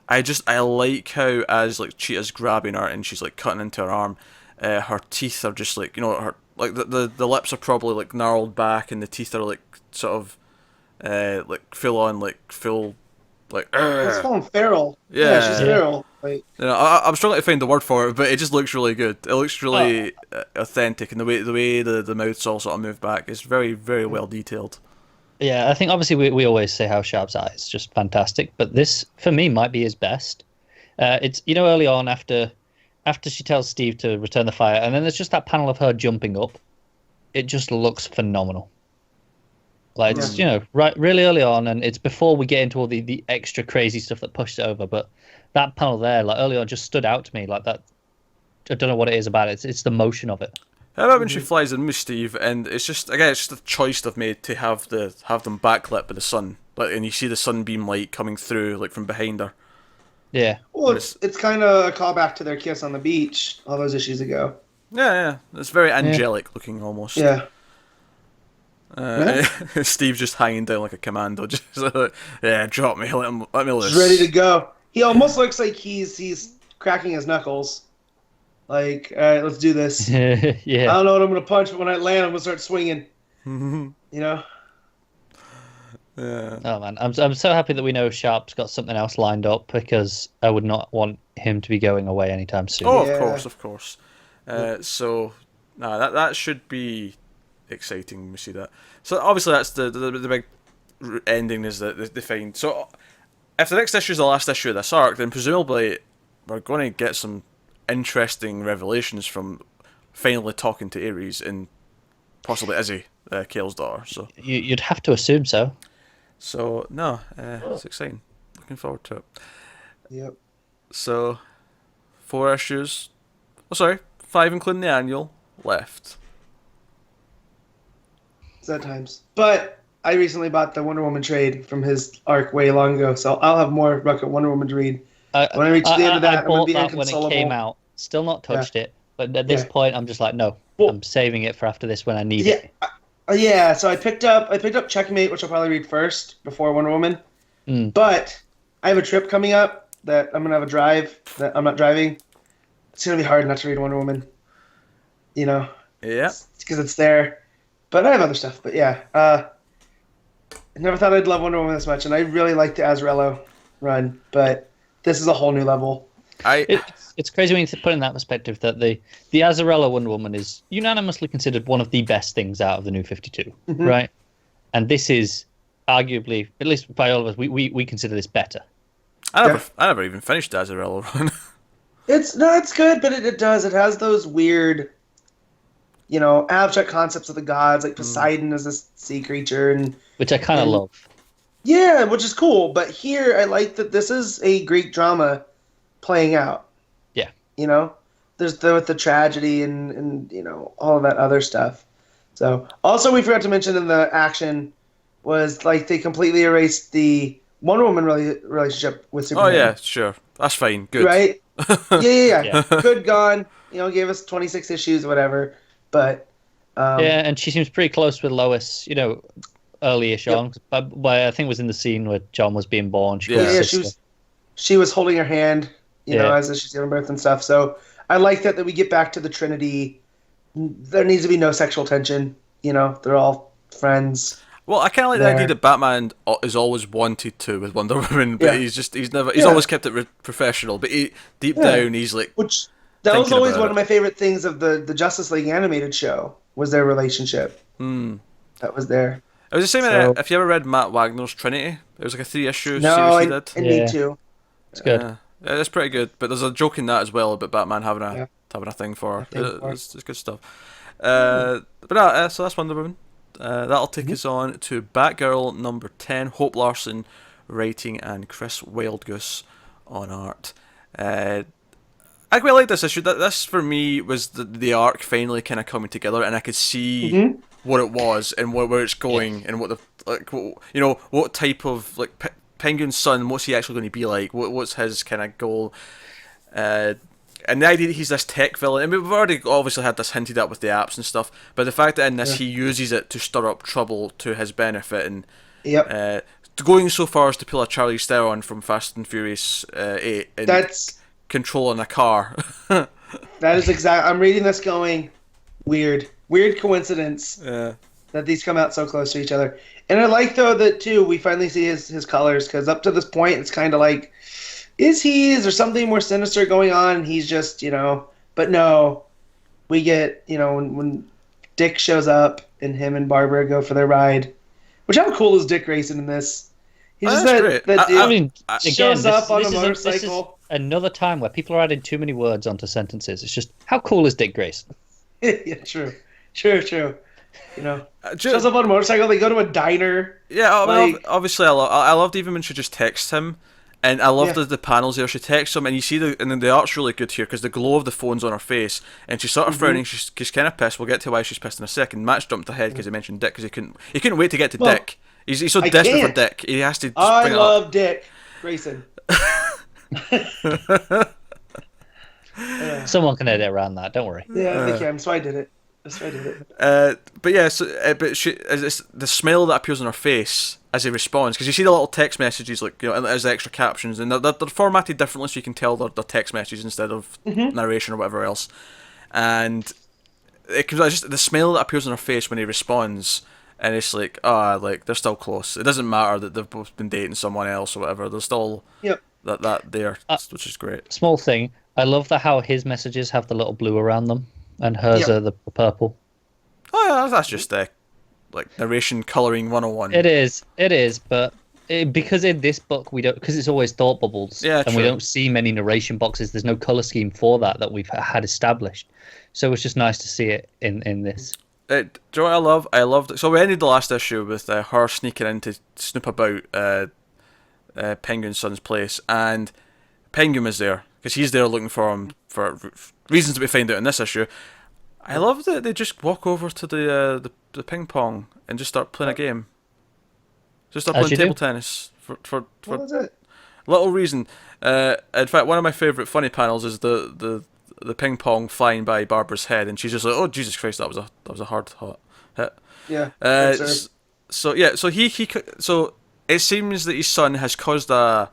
Speaker 1: I like how as like Cheetah's grabbing her and she's like cutting into her arm, her teeth are just like her like the lips are probably like gnarled back and the teeth are like sort of like full on like full like.
Speaker 2: Let's call him feral.
Speaker 1: Yeah,
Speaker 2: she's feral. Like,
Speaker 1: I'm struggling to find the word for it, but it just looks really good. It looks really authentic, and the way the mouths all sort of move back is very, very well detailed.
Speaker 3: Yeah, I think obviously we always say how Sharp's eye is just fantastic, but this for me might be his best. It's early on after she tells Steve to return the fire, and then there's just that panel of her jumping up. It just looks phenomenal. Like it's right really early on, and it's before we get into all the extra crazy stuff that pushed it over, but. That panel there, like early on, just stood out to me. Like that, I don't know what it is about it. It's the motion of it.
Speaker 1: How about when she flies in with Steve, and it's just a choice they've made to have them backlit by the sun, like, and you see the sunbeam light coming through like from behind her.
Speaker 3: Yeah.
Speaker 2: Well, it's kind of a callback to their kiss on the beach all those issues ago.
Speaker 1: Yeah, it's very angelic looking almost.
Speaker 2: Yeah.
Speaker 1: Steve's just hanging down like a commando, just drop me, let me loose.
Speaker 2: He's ready to go. He almost looks like he's cracking his knuckles. Like, all right, let's do this.
Speaker 3: Yeah.
Speaker 2: I don't know what I'm gonna punch, but when I land, I'm gonna start swinging.
Speaker 1: Yeah.
Speaker 3: Oh man, I'm so happy that we know Sharp's got something else lined up, because I would not want him to be going away anytime soon.
Speaker 1: Oh, of course. So, that should be exciting when we see that. So obviously that's the big ending is that they find. So if the next issue is the last issue of this arc, then presumably we're going to get some interesting revelations from finally talking to Ares and possibly Izzy, Kale's daughter. So
Speaker 3: you'd have to assume so.
Speaker 1: So no, it's exciting. Looking forward to it.
Speaker 2: Yep.
Speaker 1: So 4 issues. Oh, sorry, 5 including the annual left.
Speaker 2: Sad times. But I recently bought the Wonder Woman trade from his arc way long ago, so I'll have more Rucka Wonder Woman to read. When I reach the end of that, I'm going to be inconsolable.
Speaker 3: When it came out. Still not touched it, but at this point, I'm just like, no. I'm saving it for after this when I need it.
Speaker 2: Yeah, so I picked up Checkmate, which I'll probably read first before Wonder Woman. But I have a trip coming up that I'm going to have a drive that I'm not driving. It's going to be hard not to read Wonder Woman. Yeah. Because it's there. But I have other stuff. But yeah, I never thought I'd love Wonder Woman this much, and I really like the Azarello run, but this is a whole new level.
Speaker 3: It's crazy when you put it in that perspective that the Azarello Wonder Woman is unanimously considered one of the best things out of the New 52, right? And this is arguably, at least by all of us, we consider this better.
Speaker 1: I never even finished Azarello run.
Speaker 2: It's good, but it has those weird, abstract concepts of the gods, like Poseidon as a sea creature, and
Speaker 3: which I kind of love.
Speaker 2: Yeah, which is cool. But here, I like that this is a Greek drama playing out.
Speaker 3: Yeah.
Speaker 2: There's with the tragedy and all of that other stuff. So also we forgot to mention in the action was like they completely erased the Wonder Woman relationship with Superman.
Speaker 1: Oh yeah, sure, that's fine, good.
Speaker 2: Right? Yeah. Good, gone. Gave us 26 issues, whatever. But
Speaker 3: yeah, and she seems pretty close with Lois. Early-ish on, but I think it was in the scene where John was being born. She
Speaker 2: was holding her hand, as she's giving birth and stuff. So I like that we get back to the Trinity. There needs to be no sexual tension. They're all friends.
Speaker 1: Well, I kind of like the idea that Batman is always wanted to with Wonder Woman, but he's always kept it professional. But deep down, he's like,
Speaker 2: that was always one of my favorite things of the Justice League animated show was their relationship. That was there.
Speaker 1: It was the same. If you ever read Matt Wagner's Trinity, it was like a 3-issue series he did.
Speaker 2: I need to.
Speaker 3: It's good.
Speaker 1: Yeah, it's pretty good. But there's a joke in that as well about Batman having a thing for her. It's good stuff. So that's Wonder Woman. That'll take us on to Batgirl number 10. Hope Larson writing and Chris Wildgoose on art. I quite like this issue. This for me was the arc finally kind of coming together, and I could see what it was and where it's going, and what what type of Penguin's son. What's he actually going to be like? What's his kind of goal? And the idea that he's this tech villain, and we've already obviously had this hinted at with the apps and stuff, but the fact that in this he uses it to stir up trouble to his benefit, and going so far as to pull a Charlize Theron from Fast and Furious 8 and
Speaker 2: that's
Speaker 1: controlling a car.
Speaker 2: That is exactly. I'm reading this going weird coincidence that these come out so close to each other. And I like though that too we finally see his colors, because up to this point it's kind of like, is there something more sinister going on? And he's just but no, we get when Dick shows up and him and Barbara go for their ride. Which how cool is Dick Grayson in this? He's just that dude.
Speaker 3: I mean,
Speaker 2: shows
Speaker 3: again,
Speaker 2: up on a motorcycle.
Speaker 3: This is another time where people are adding too many words onto sentences. It's just, how cool is Dick Grayson?
Speaker 2: Yeah, true. Shows up on a motorcycle. They go to a diner.
Speaker 1: Yeah, obviously, I loved even when she just texts him, and I loved the panels there. She texts him, and you see and then the art's really good here because the glow of the phone's on her face, and she's sort of frowning. She's kind of pissed. We'll get to why she's pissed in a second. Matt's jumped ahead because he mentioned Dick, because he couldn't wait to get to Dick. He's so desperate for Dick. He has to.
Speaker 2: I love Dick Grayson.
Speaker 3: Someone can edit around that. Don't worry.
Speaker 2: Yeah, they can. So I did it.
Speaker 1: But yeah, but it's the smile that appears on her face as he responds, because you see the little text messages as extra captions, and they're formatted differently, so you can tell they're text messages instead of narration or whatever else. And it comes just the smile that appears on her face when he responds, and it's like they're still close. It doesn't matter that they've both been dating someone else or whatever. They're still that there, which is great.
Speaker 3: Small thing. I love how his messages have the little blue around them, and hers are the purple.
Speaker 1: Oh yeah, that's just narration coloring 101.
Speaker 3: It is, but because in this book we don't, because it's always thought bubbles, and we don't see many narration boxes. There's no color scheme for that we've had established, so it's just nice to see it in this.
Speaker 1: Do you know what I loved it. So we ended the last issue with her sneaking in to snoop about Penguin's son's place, and Penguin is there because he's there looking for him for reasons that we find out in this issue. I love that they just walk over to the ping pong and just start playing a game. Just start playing table tennis for
Speaker 2: what was it?
Speaker 1: Little reason. In fact, one of my favourite funny panels is the ping pong flying by Barbara's head, and she's just like, "Oh Jesus Christ, that was a hard hit."
Speaker 2: Yeah.
Speaker 1: So it seems that his son has caused a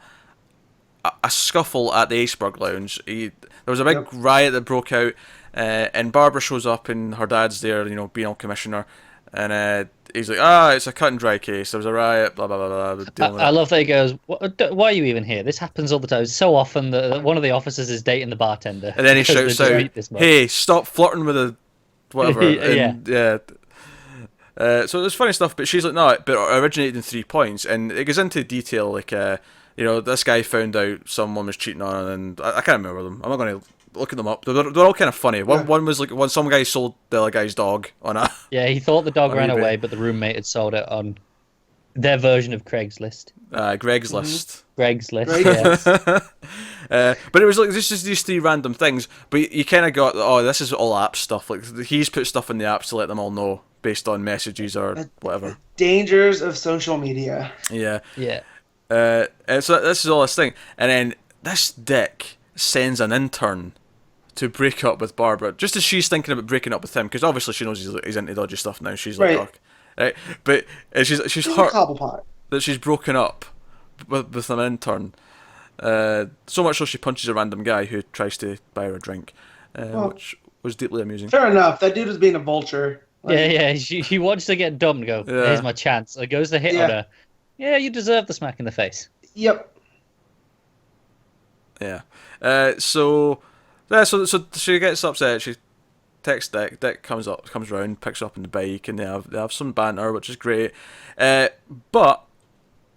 Speaker 1: scuffle at the Iceberg Lounge. There was a big riot that broke out. And Barbara shows up and her dad's there, being all commissioner, and he's like, it's a cut and dry case. There was a riot, blah blah blah blah.
Speaker 3: I love that he goes, why are you even here? This happens all the time. So often that one of the officers is dating the bartender.
Speaker 1: And then he shouts out, "Hey, stop flirting with a whatever." So there's funny stuff, but she's like, no, but it originated in 3 points, and it goes into detail, like, this guy found out someone was cheating on him, and I can't remember them. I'm not going to look at them up. They're all kind of funny. One was like when some guy sold the other guy's dog on a.
Speaker 3: Yeah, he thought the dog
Speaker 1: on
Speaker 3: ran
Speaker 1: eBay.
Speaker 3: away, but the roommate had sold it on their version of Craigslist.
Speaker 1: Greg's List.
Speaker 3: Greg's List,
Speaker 2: Greg's
Speaker 3: yeah.
Speaker 1: But it was like this is these 3 random things, but you kind of got this is all app stuff. Like he's put stuff in the apps to let them all know based on messages or whatever.
Speaker 2: Dangers of social media.
Speaker 1: Yeah.
Speaker 3: Yeah.
Speaker 1: And so this is all this thing, and then this dick sends an intern to break up with Barbara, just as she's thinking about breaking up with him, because obviously she knows he's into dodgy stuff now. She's like,
Speaker 2: Right.
Speaker 1: right, but she's
Speaker 2: She's a
Speaker 1: hurt
Speaker 2: cobblepot.
Speaker 1: that she's broken up with an intern. So much so she punches a random guy who tries to buy her a drink, which was deeply amusing.
Speaker 2: Fair enough. That dude was being a vulture. Like,
Speaker 3: Yeah. He wants to get dumped and go,
Speaker 1: Yeah.
Speaker 3: here's my chance. It goes to hit on her. Yeah, you deserve the smack in the face.
Speaker 2: Yep.
Speaker 1: Yeah. So she gets upset. She texts Dick. Dick comes round, picks her up on the bike, and they have some banter, which is great. But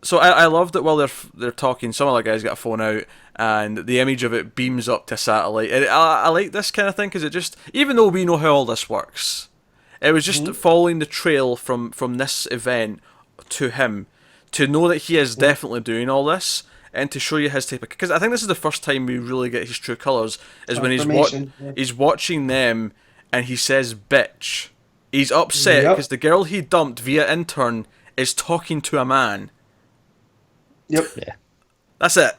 Speaker 1: so I love that while they're talking, some other guy's got a phone out, and the image of it beams up to a satellite. And I like this kind of thing because it just, even though we know how all this works, it was just following the trail from this event to him to know that he is definitely doing all this. And to show you his type of, because I think this is the first time we really get his true colours, is when he's watching them and he says bitch. He's upset because the girl he dumped via intern is talking to a man.
Speaker 2: Yep.
Speaker 3: Yeah.
Speaker 1: That's it.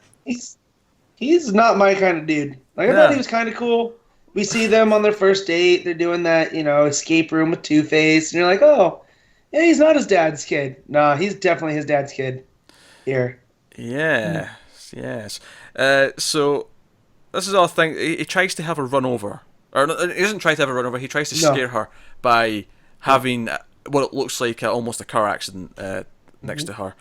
Speaker 2: He's not my kind of dude. Like I thought he was kind of cool. We see them on their first date. They're doing that, escape room with Two-Face, and you're like, oh, yeah, he's not his dad's kid. Nah, he's definitely his dad's kid. Here.
Speaker 1: Yes. So this is all a thing. He tries to have her run over, or no, he doesn't try to have her run over. He tries to scare her by having what it looks like almost a car accident next to her.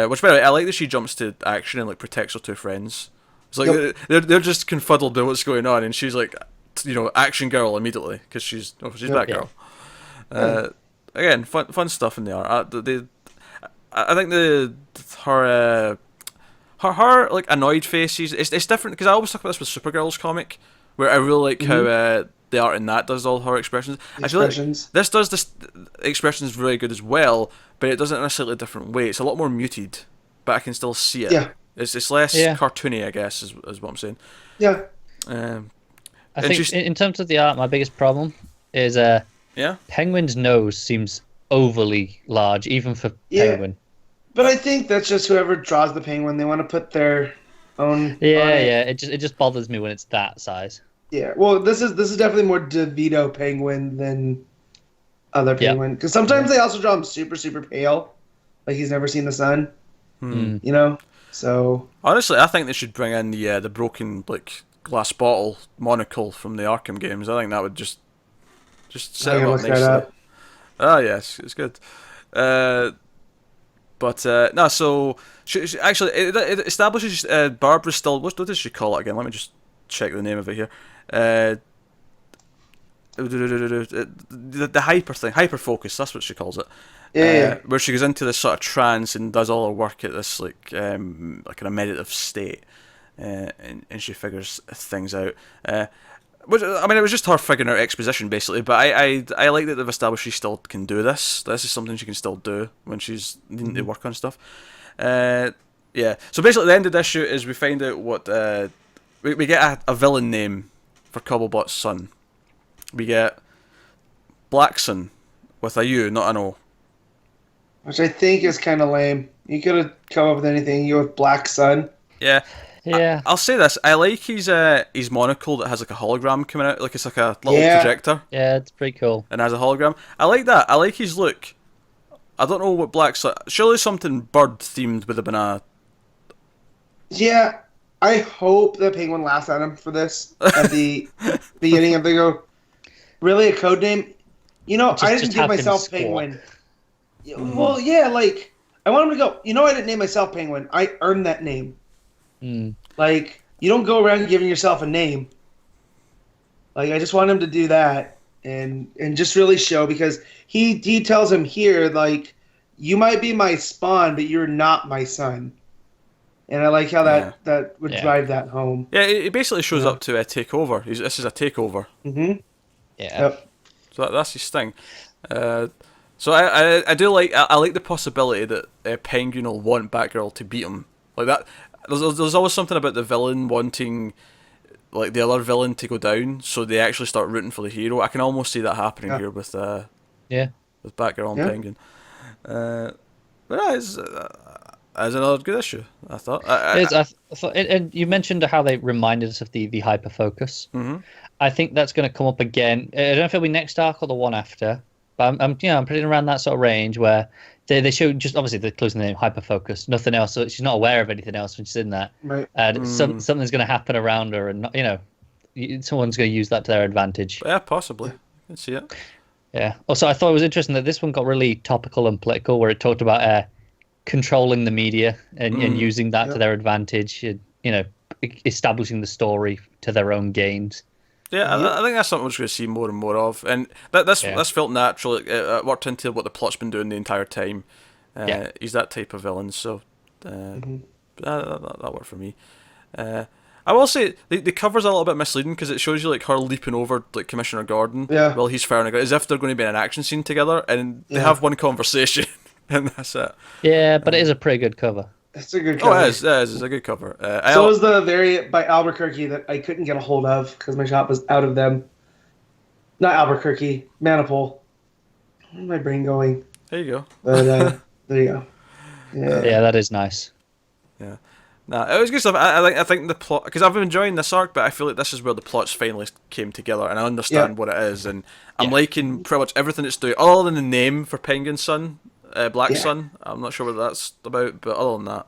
Speaker 1: Which, by the way, I like that she jumps to action and like protects her 2 friends. It's like they're just confuddled by what's going on, and she's like, action girl immediately because she's Batgirl. Again, fun stuff in the art. I think her like annoyed faces. It's different because I always talk about this with Supergirl's comic, where I really like how the art in that does all her expressions. I feel like this does this expressions really good as well, but it does it in a slightly different way. It's a lot more muted, but I can still see it.
Speaker 2: Yeah.
Speaker 1: It's less cartoony, I guess, is what I'm saying.
Speaker 2: Yeah.
Speaker 3: I think in terms of the art, my biggest problem is Penguin's nose seems overly large, even for Penguin.
Speaker 2: But I think that's just whoever draws the Penguin. They want to put their own.
Speaker 3: It just bothers me when it's that size.
Speaker 2: Yeah. Well, this is definitely more DeVito Penguin than other Penguin, because sometimes they also draw him super super pale, like he's never seen the sun. So
Speaker 1: honestly, I think they should bring in the broken like glass bottle monocle from the Arkham games. I think that would just set it up nicely. Oh yes, it's good. But no, so she actually it establishes Barbara's still. What does she call it again? Let me just check the name of it here. The hyper thing, hyper focus. That's what she calls it. Where she goes into this sort of trance and does all her work at this like in a meditative state, and she figures things out. Which, I mean, it was just her figuring out exposition, basically, but I like that they've established she still can do this. This is something she can still do when she's needing to work on stuff. So basically the end of this issue is we find out what... we get a villain name for Cobblebot's son. We get Blackson with a U, not an O.
Speaker 2: Which I think is kind of lame. You could have come up with anything. You with Black Sun.
Speaker 1: Yeah.
Speaker 3: Yeah.
Speaker 1: I'll say this. I like his monocle that has like a hologram coming out. Like it's like a little projector.
Speaker 3: Yeah, it's pretty cool.
Speaker 1: And has a hologram. I like that. I like his look. I don't know what Black's... Surely something bird-themed would have been a...
Speaker 2: Yeah. I hope the Penguin laughs at him for this at the beginning of the go. Really, a code name? I didn't give myself Penguin. Well, yeah, like, I want him to go, I didn't name myself Penguin. I earned that name. Like, you don't go around giving yourself a name. Like, I just want him to do that. and just really show, because he tells him here, like, you might be my spawn, but you're not my son. And I like how that would drive that home.
Speaker 1: Yeah, it basically shows up to a takeover. This is a takeover.
Speaker 2: Mm-hmm.
Speaker 3: Yeah.
Speaker 2: Yep.
Speaker 1: So that's his thing. So I do like, I like the possibility that Penguin will want Batgirl to beat him like that. There's always something about the villain wanting like the other villain to go down, so they actually start rooting for the hero. I can almost see that happening here with Batgirl and Penguin. But yeah, it's another good issue, I thought.
Speaker 3: I thought, and you mentioned how they reminded us of the hyper focus.
Speaker 1: Mm-hmm.
Speaker 3: I think that's going to come up again. I don't know if it'll be next arc or the one after, but I'm putting around that sort of range where they show, just obviously they're closing the name hyper focus, nothing else. So she's not aware of anything else when she's in that,
Speaker 2: right?
Speaker 3: And something's going to happen around her, and someone's going to use that to their advantage.
Speaker 1: Yeah, possibly. I can see it.
Speaker 3: Yeah. Also, I thought it was interesting that this one got really topical and political, where it talked about controlling the media and using that to their advantage, establishing the story to their own gains.
Speaker 1: Yeah, I think that's something we're just going to see more and more of, and that's felt natural. It worked into what the plot's been doing the entire time. He's that type of villain, so that worked for me. I will say the cover's a little bit misleading because it shows you like her leaping over like Commissioner Gordon while he's firing a gun, as if they're going to be in an action scene together, and they have one conversation, and that's it.
Speaker 3: Yeah, but it is a pretty good cover.
Speaker 2: It's a good cover.
Speaker 1: Oh, it is. It's a good cover.
Speaker 2: So is the variant by Albuquerque that I couldn't get a hold of because my shop was out of them. Not Albuquerque, Manipul. Where's my brain going?
Speaker 1: There you go.
Speaker 2: But there you go.
Speaker 3: Yeah, that is nice.
Speaker 1: Yeah. Nah, it was good stuff. I think the plot, because I've been enjoying this arc, but I feel like this is where the plots finally came together, and I understand what it is, and I'm liking pretty much everything it's doing, other than the name for Penguin's son. Black Sun. I'm not sure what that's about, but other than that,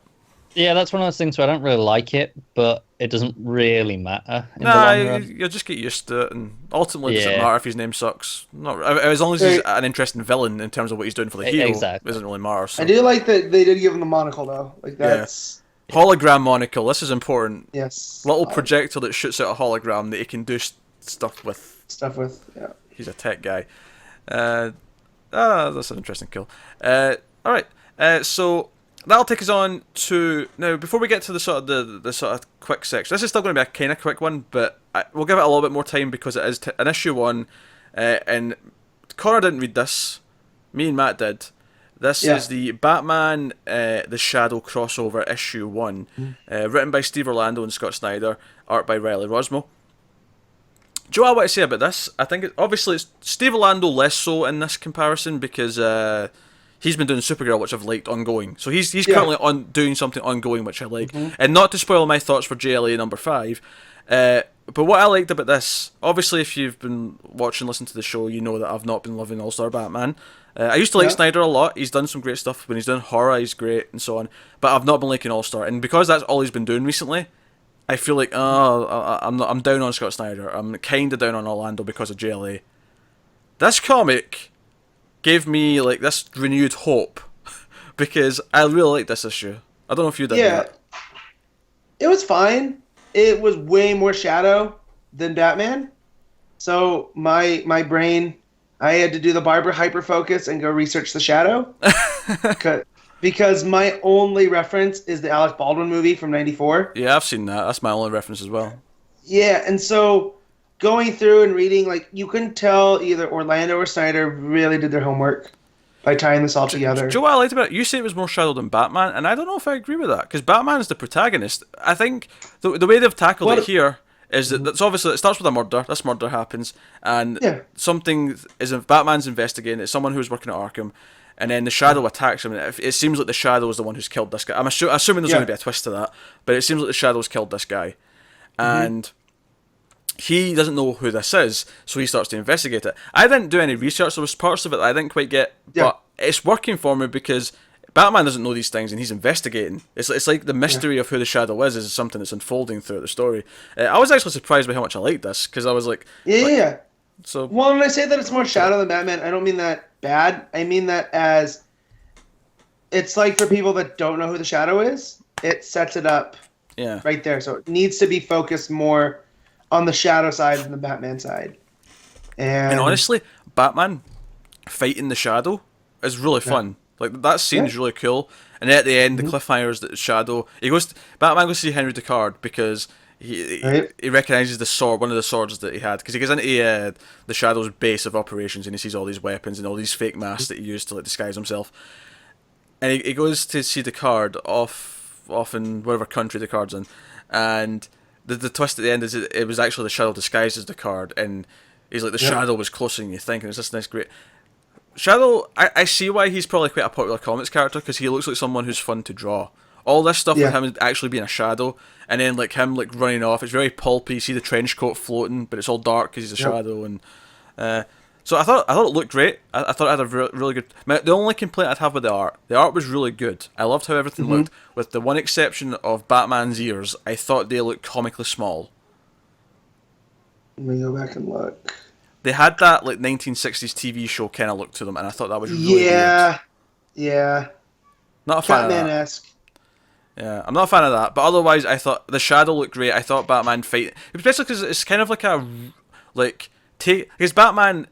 Speaker 3: that's one of those things where I don't really like it, but it doesn't really matter.
Speaker 1: You'll just get used to it, and ultimately, it doesn't matter if his name sucks. As long as he's an interesting villain in terms of what he's doing for the hero, it doesn't really matter. So.
Speaker 2: I do like that they did give him the monocle though. Like that's
Speaker 1: hologram monocle. This is important.
Speaker 2: Yes.
Speaker 1: Little projector that shoots out a hologram that he can do stuff with. He's a tech guy. That's an interesting kill. Alright, so that'll take us on to now. Before we get to the sort of quick section, this is still going to be a kind of quick one, but we'll give it a little bit more time because it is an issue 1, and Connor didn't read this. Me and Matt did. This is the Batman the Shadow crossover issue 1, written by Steve Orlando and Scott Snyder, art by Riley Rossmo. Do you know what I want to say about this? I think obviously it's Steve Orlando less so in this comparison because he's been doing Supergirl, which I've liked ongoing. So he's currently doing something ongoing, which I like. And not to spoil my thoughts for JLA number 5, but what I liked about this, obviously if you've been watching, listening to the show, you know that I've not been loving All-Star Batman. I used to like Snyder a lot. He's done some great stuff. When he's done horror, he's great and so on. But I've not been liking All-Star. And because that's all he's been doing recently, I feel like I'm down on Scott Snyder. I'm kind of down on Orlando because of JLA. This comic gave me like this renewed hope because I really like this issue. I don't know if you did.
Speaker 2: Yeah, it was fine. It was way more Shadow than Batman. So my brain, I had to do the Barbara hyper focus and go research the Shadow. Because my only reference is the Alec Baldwin movie from '94.
Speaker 1: Yeah, I've seen that. That's my only reference as well.
Speaker 2: Yeah, and so going through and reading, like, you couldn't tell either Orlando or Snyder really did their homework by tying this all together.
Speaker 1: Do you know what I liked about it? You say it was more Shadow than Batman, and I don't know if I agree with that, because Batman is the protagonist. I think the way they've tackled it here is that it's obviously, it starts with a murder. This murder happens, and something is, Batman's investigating. It's someone who's working at Arkham. And then the Shadow attacks him, and it seems like the Shadow is the one who's killed this guy. I'm assuming there's going to be a twist to that, but it seems like the Shadow's killed this guy. And he doesn't know who this is, so he starts to investigate it. I didn't do any research. There was parts of it that I didn't quite get, but it's working for me because Batman doesn't know these things, and he's investigating. It's like the mystery of who the Shadow is something that's unfolding throughout the story. I was actually surprised by how much I liked this, because I was like... So,
Speaker 2: well, when I say that it's more Shadow than Batman, I don't mean that bad. I mean that as it's like for people that don't know who the Shadow is, it sets it up right there. So it needs to be focused more on the Shadow side than the Batman side.
Speaker 1: And honestly, Batman fighting the Shadow is really fun. Like, that scene's really cool. And then at the end, the cliffhanger is that Shadow... Batman goes to see Henry Ducard because he recognises the sword, one of the swords that he had. Because he goes into the Shadow's base of operations and he sees all these weapons and all these fake masks that he used to, like, disguise himself. And he goes to see Ducard off in whatever country Ducard's in. And the twist at the end is it was actually the Shadow disguised as Ducard. And he's like, the Shadow was closer than you think. And it's just nice, great... Shadow, I see why he's probably quite a popular comics character, because he looks like someone who's fun to draw. All this stuff with him actually being a shadow, and then like him like running off, it's very pulpy. You see the trench coat floating, but it's all dark because he's a shadow. And so I thought it looked great. I thought it had a really good... The only complaint I'd have with the art was really good. I loved how everything looked, with the one exception of Batman's ears. I thought they looked comically small.
Speaker 2: Let me go back and look.
Speaker 1: They had that like 1960s TV show kind of look to them, and I thought that was really weird.
Speaker 2: Yeah.
Speaker 1: Not a fan of that.
Speaker 2: Catman-esque.
Speaker 1: Yeah, I'm not a fan of that. But otherwise, I thought the Shadow looked great. I thought Batman fight, especially because it's kind of like because Batman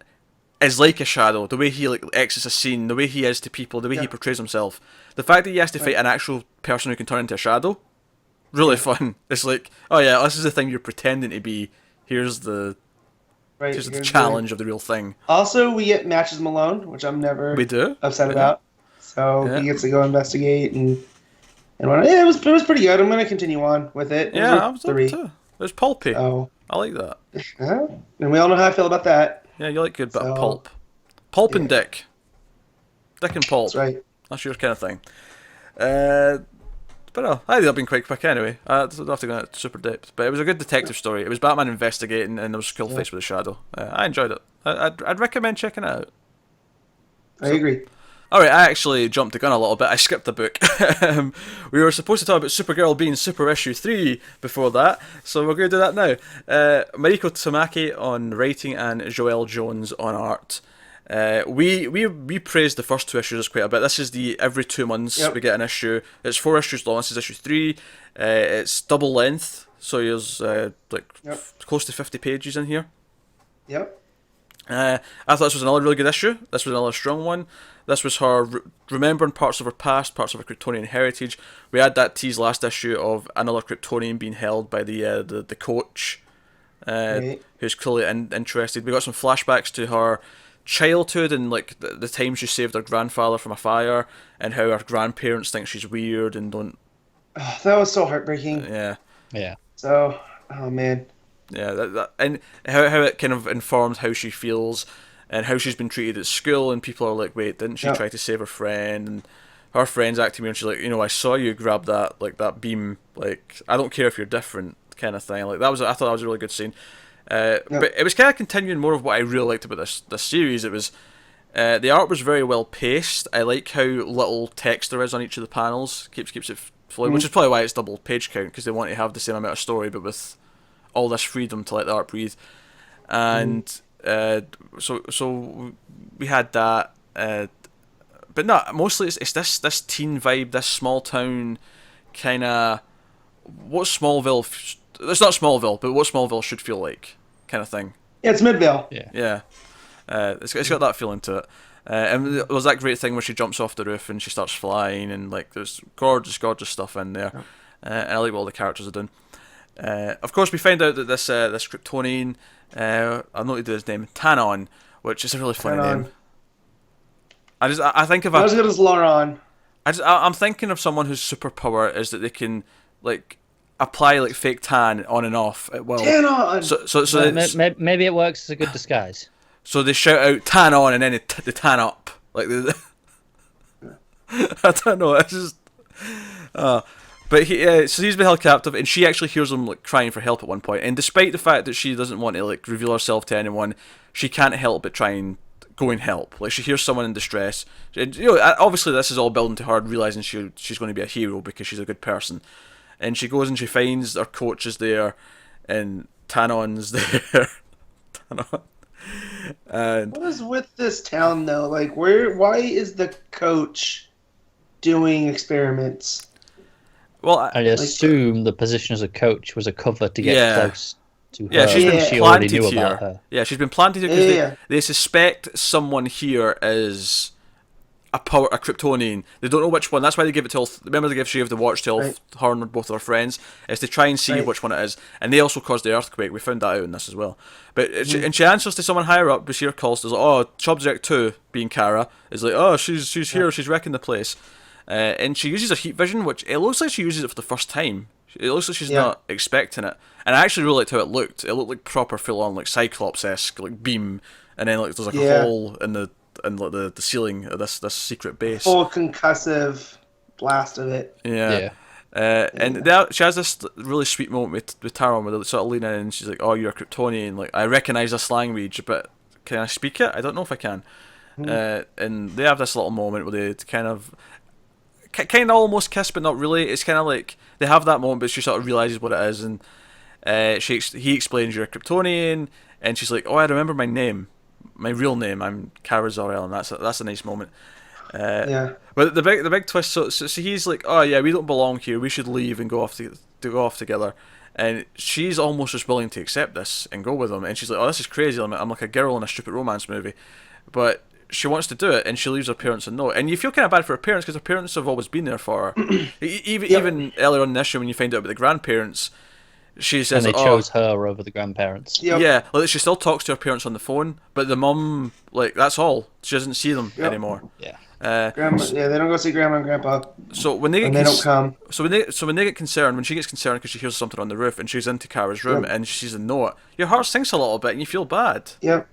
Speaker 1: is like a shadow. The way he like exits a scene, the way he is to people, the way he portrays himself. The fact that he has to fight an actual person who can turn into a shadow, really fun. It's like, oh yeah, this is the thing you're pretending to be. Here's the challenge of the real thing.
Speaker 2: Also, we get Matches Malone, which I'm never upset about. So he gets to go investigate and whatnot. Yeah, it was pretty good. I'm going to continue on with it.
Speaker 1: I was too. It was pulpy.
Speaker 2: So,
Speaker 1: I like that.
Speaker 2: And we all know how I feel about that.
Speaker 1: Yeah, you like good bit of pulp. Pulp and Dick. Dick and pulp.
Speaker 2: That's right.
Speaker 1: That's your kind of thing. But no, I think I've been quite quick anyway. I don't have to go into super depth. But it was a good detective story. It was Batman investigating, and there was skill face with the Shadow. I enjoyed it. I'd recommend checking it out.
Speaker 2: I agree.
Speaker 1: Alright, I actually jumped the gun a little bit. I skipped the book. We were supposed to talk about Supergirl being Super Issue 3 before that, so we're going to do that now. Mariko Tamaki on writing and Joelle Jones on art. We praised the first two issues quite a bit. This is the every 2 months we get an issue. It's 4 issues long. This is issue 3. It's double length, so there's close to 50 pages in here.
Speaker 2: Yep.
Speaker 1: I thought this was another really good issue. This was another strong one. This was her remembering parts of her past, parts of her Kryptonian heritage. We had that tease last issue of another Kryptonian being held by the coach, who's clearly interested. We got some flashbacks to her childhood and like the time she saved her grandfather from a fire, and how her grandparents think she's weird and don't.
Speaker 2: Oh, that was so heartbreaking.
Speaker 3: Yeah.
Speaker 2: So, oh man.
Speaker 1: Yeah, and how it kind of informed how she feels and how she's been treated at school, and people are like, wait, didn't she try to save her friend? And her friend's acting weird, and she's like, I saw you grab that beam, like, I don't care if you're different, kind of thing. Like, I thought that was a really good scene. But it was kind of continuing more of what I really liked about this series. It was the art was very well paced. I like how little text there is on each of the panels. Keeps it flowing, which is probably why it's double page count, because they want to have the same amount of story, but with all this freedom to let the art breathe. And so we had that, but no, mostly it's this teen vibe, this small town kind of what Smallville. It's not Smallville, but what Smallville should feel like, kind of thing.
Speaker 2: Yeah, it's Midvale.
Speaker 1: Yeah. It's got that feeling to it. And there was that great thing where she jumps off the roof and she starts flying, and like there's gorgeous stuff in there. And I like what all the characters are doing. Of course, we find out that this Kryptonian, I noted his name, Tynion, which is a really funny name. I think of
Speaker 2: not as good as Lauron.
Speaker 1: I'm thinking of someone whose superpower is that they can like apply like fake tan on and off at will.
Speaker 2: Tynion.
Speaker 1: So
Speaker 3: maybe it works as a good disguise.
Speaker 1: So they shout out "tan on" and then they tan up like. I don't know. It's just. But so he's been held captive, and she actually hears him like crying for help at one point. And despite the fact that she doesn't want to like reveal herself to anyone, she can't help but try and go and help. Like she hears someone in distress. And, obviously this is all building to her realizing she's going to be a hero because she's a good person. And she goes and she finds her coach is there, and Tanon's there. Tynion. And
Speaker 2: what is with this town though? Like, why is the coach doing experiments?
Speaker 1: Well,
Speaker 3: I assume the position as a coach was a cover to get close to her.
Speaker 1: Yeah, she's been
Speaker 3: She already
Speaker 1: planted
Speaker 3: knew
Speaker 1: here.
Speaker 3: about her.
Speaker 1: Yeah, she's been planted here because
Speaker 2: Yeah.
Speaker 1: they suspect someone here is a Kryptonian. They don't know which one. That's why they give it to all. Remember, they give She of the Watch to all
Speaker 2: Right.
Speaker 1: her and both of her friends, is to try and see
Speaker 2: Right.
Speaker 1: which one it is. And they also caused the earthquake. We found that out in this as well. But and she answers to someone higher up. Bashir calls. Is like, oh, Subject 2, being Kara, is like, oh, she's here. She's wrecking the place. And she uses her heat vision, which it looks like she uses it for the first time. It looks like she's not expecting it. And I actually really liked how it looked. It looked like proper full-on, like Cyclops-esque, like beam, and then like there's like a hole in the ceiling of this secret base.
Speaker 2: Full concussive blast of it.
Speaker 1: Yeah. And she has this really sweet moment with Taron where they sort of lean in and she's like, "Oh, you're a Kryptonian. Like, I recognize this language, but can I speak it? I don't know if I can." And they have this little moment where they kind of almost kiss, but not really. It's kind of like they have that moment, but she sort of realizes what it is, and he explains, "You're a Kryptonian," and she's like, "Oh, I remember my name, my real name. I'm Kara Zor-El," and that's a nice moment. But the big twist. So he's like, "Oh yeah, we don't belong here. We should leave and go off together." And she's almost just willing to accept this and go with him. And she's like, "Oh, this is crazy. I'm like a girl in a stupid romance movie," but she wants to do it, and she leaves her parents a note. And you feel kind of bad for her parents because her parents have always been there for her. Even earlier on in this show, when you find out about the grandparents, she says,
Speaker 3: and they chose her over the grandparents.
Speaker 1: Yeah, like she still talks to her parents on the phone, but the mum, like, that's all. She doesn't see them anymore.
Speaker 3: Yeah.
Speaker 2: Grandma, they don't go see grandma and grandpa.
Speaker 1: So when they
Speaker 2: don't come.
Speaker 1: So when they get concerned, when she gets concerned because she hears something on the roof and she's into Kara's room and she sees a note, your heart sinks a little bit and you feel bad.
Speaker 2: Yep.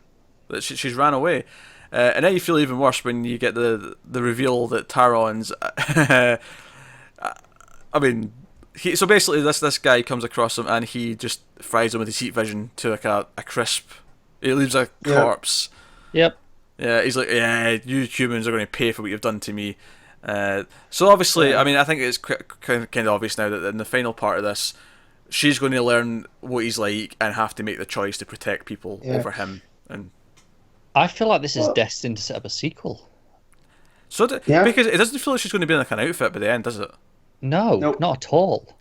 Speaker 1: That she's ran away. And then you feel even worse when you get the reveal that Taron's. I mean, so basically this guy comes across him and he just fries him with his heat vision to like a crisp. He leaves a corpse.
Speaker 3: Yep.
Speaker 1: Yeah, he's like, yeah, you humans are going to pay for what you've done to me. So obviously, I mean, I think it's kind of obvious now that in the final part of this, she's going to learn what he's like and have to make the choice to protect people over him. And
Speaker 3: I feel like this is destined to set up a sequel.
Speaker 1: so because it doesn't feel like she's going to be in like an outfit by the end, does it?
Speaker 3: No,
Speaker 2: Nope.
Speaker 3: not at all.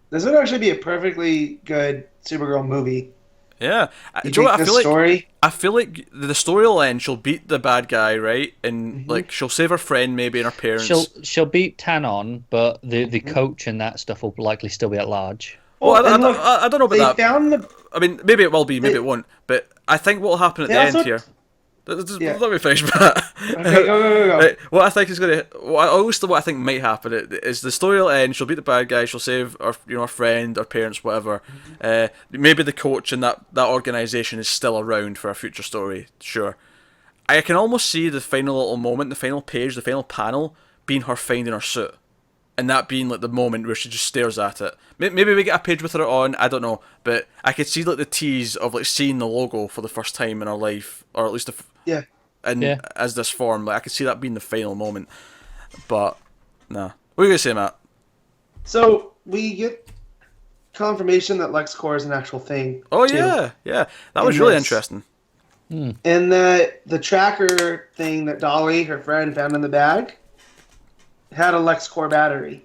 Speaker 2: This would actually be a perfectly good Supergirl movie.
Speaker 1: Yeah,
Speaker 2: You
Speaker 1: do you know
Speaker 2: take
Speaker 1: what?
Speaker 2: the story.
Speaker 1: I feel like the story will end. She'll beat the bad guy, right? And like she'll save her friend, maybe, and her parents.
Speaker 3: She'll beat Tanon, but the coach and that stuff will likely still be at large.
Speaker 1: Well, I
Speaker 2: and look,
Speaker 1: don't know about
Speaker 2: they
Speaker 1: that.
Speaker 2: found the.
Speaker 1: I mean, maybe it will be, maybe it won't. But I think what will happen at
Speaker 2: They
Speaker 1: the
Speaker 2: also-
Speaker 1: end here. Let me finish, Matt.
Speaker 2: Okay, go.
Speaker 1: Right, what I think is going to, what I think might happen is the story will end. She'll beat the bad guy. She'll save her friend, her parents, whatever. Maybe the coach and that organization is still around for a future story. Sure, I can almost see the final little moment, the final page, the final panel being her finding her suit, and that being like the moment where she just stares at it. Maybe we get a page with her on. I don't know, but I could see like the tease of like seeing the logo for the first time in her life, or at least as this form. Like I could see that being the final moment. But nah, what are you gonna say, Matt?
Speaker 2: So we get confirmation that LexCorp is an actual thing.
Speaker 1: Oh
Speaker 2: too.
Speaker 1: yeah, that was really
Speaker 2: this.
Speaker 1: interesting.
Speaker 2: And the tracker thing that Dolly, her friend, found in the bag had a LexCorp battery.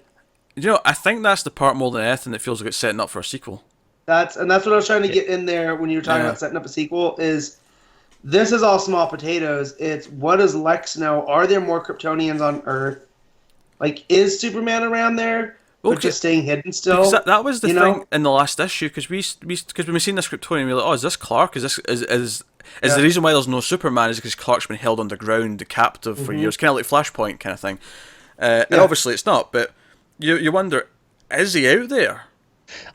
Speaker 1: You know, I think that's the part more than anything that feels like it's setting up for a sequel.
Speaker 2: That's what I was trying to get in there when you were talking about setting up a sequel. Is this is all small potatoes? It's what does Lex know? Are there more Kryptonians on Earth? Like, is Superman around there? But just staying hidden still.
Speaker 1: Because that was the thing in the last issue. Because when we seen this Kryptonian, we were like, oh, is this Clark? Is the reason why there's no Superman is because Clark's been held underground, captive for years, kind of like Flashpoint kind of thing. And obviously it's not, but you wonder, is he out there?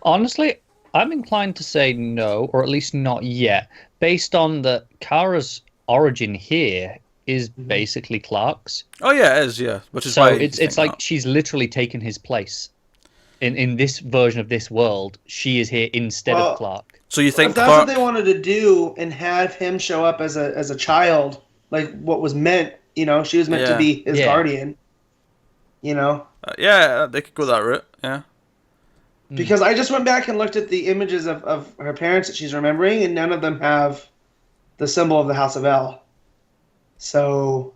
Speaker 3: Honestly, I'm inclined to say no, or at least not yet, based on that Kara's origin here is basically Clark's.
Speaker 1: Oh yeah, it is, yeah. Which is
Speaker 3: so
Speaker 1: why
Speaker 3: it's like she's literally taken his place. In this version of this world, she is here instead of Clark.
Speaker 1: So you think
Speaker 2: if that's what they wanted to do and have him show up as a child, like what was meant, she was meant to be his guardian.
Speaker 1: Yeah, they could go that route. Yeah.
Speaker 2: Because I just went back and looked at the images of her parents that she's remembering, and none of them have the symbol of the House of L. So,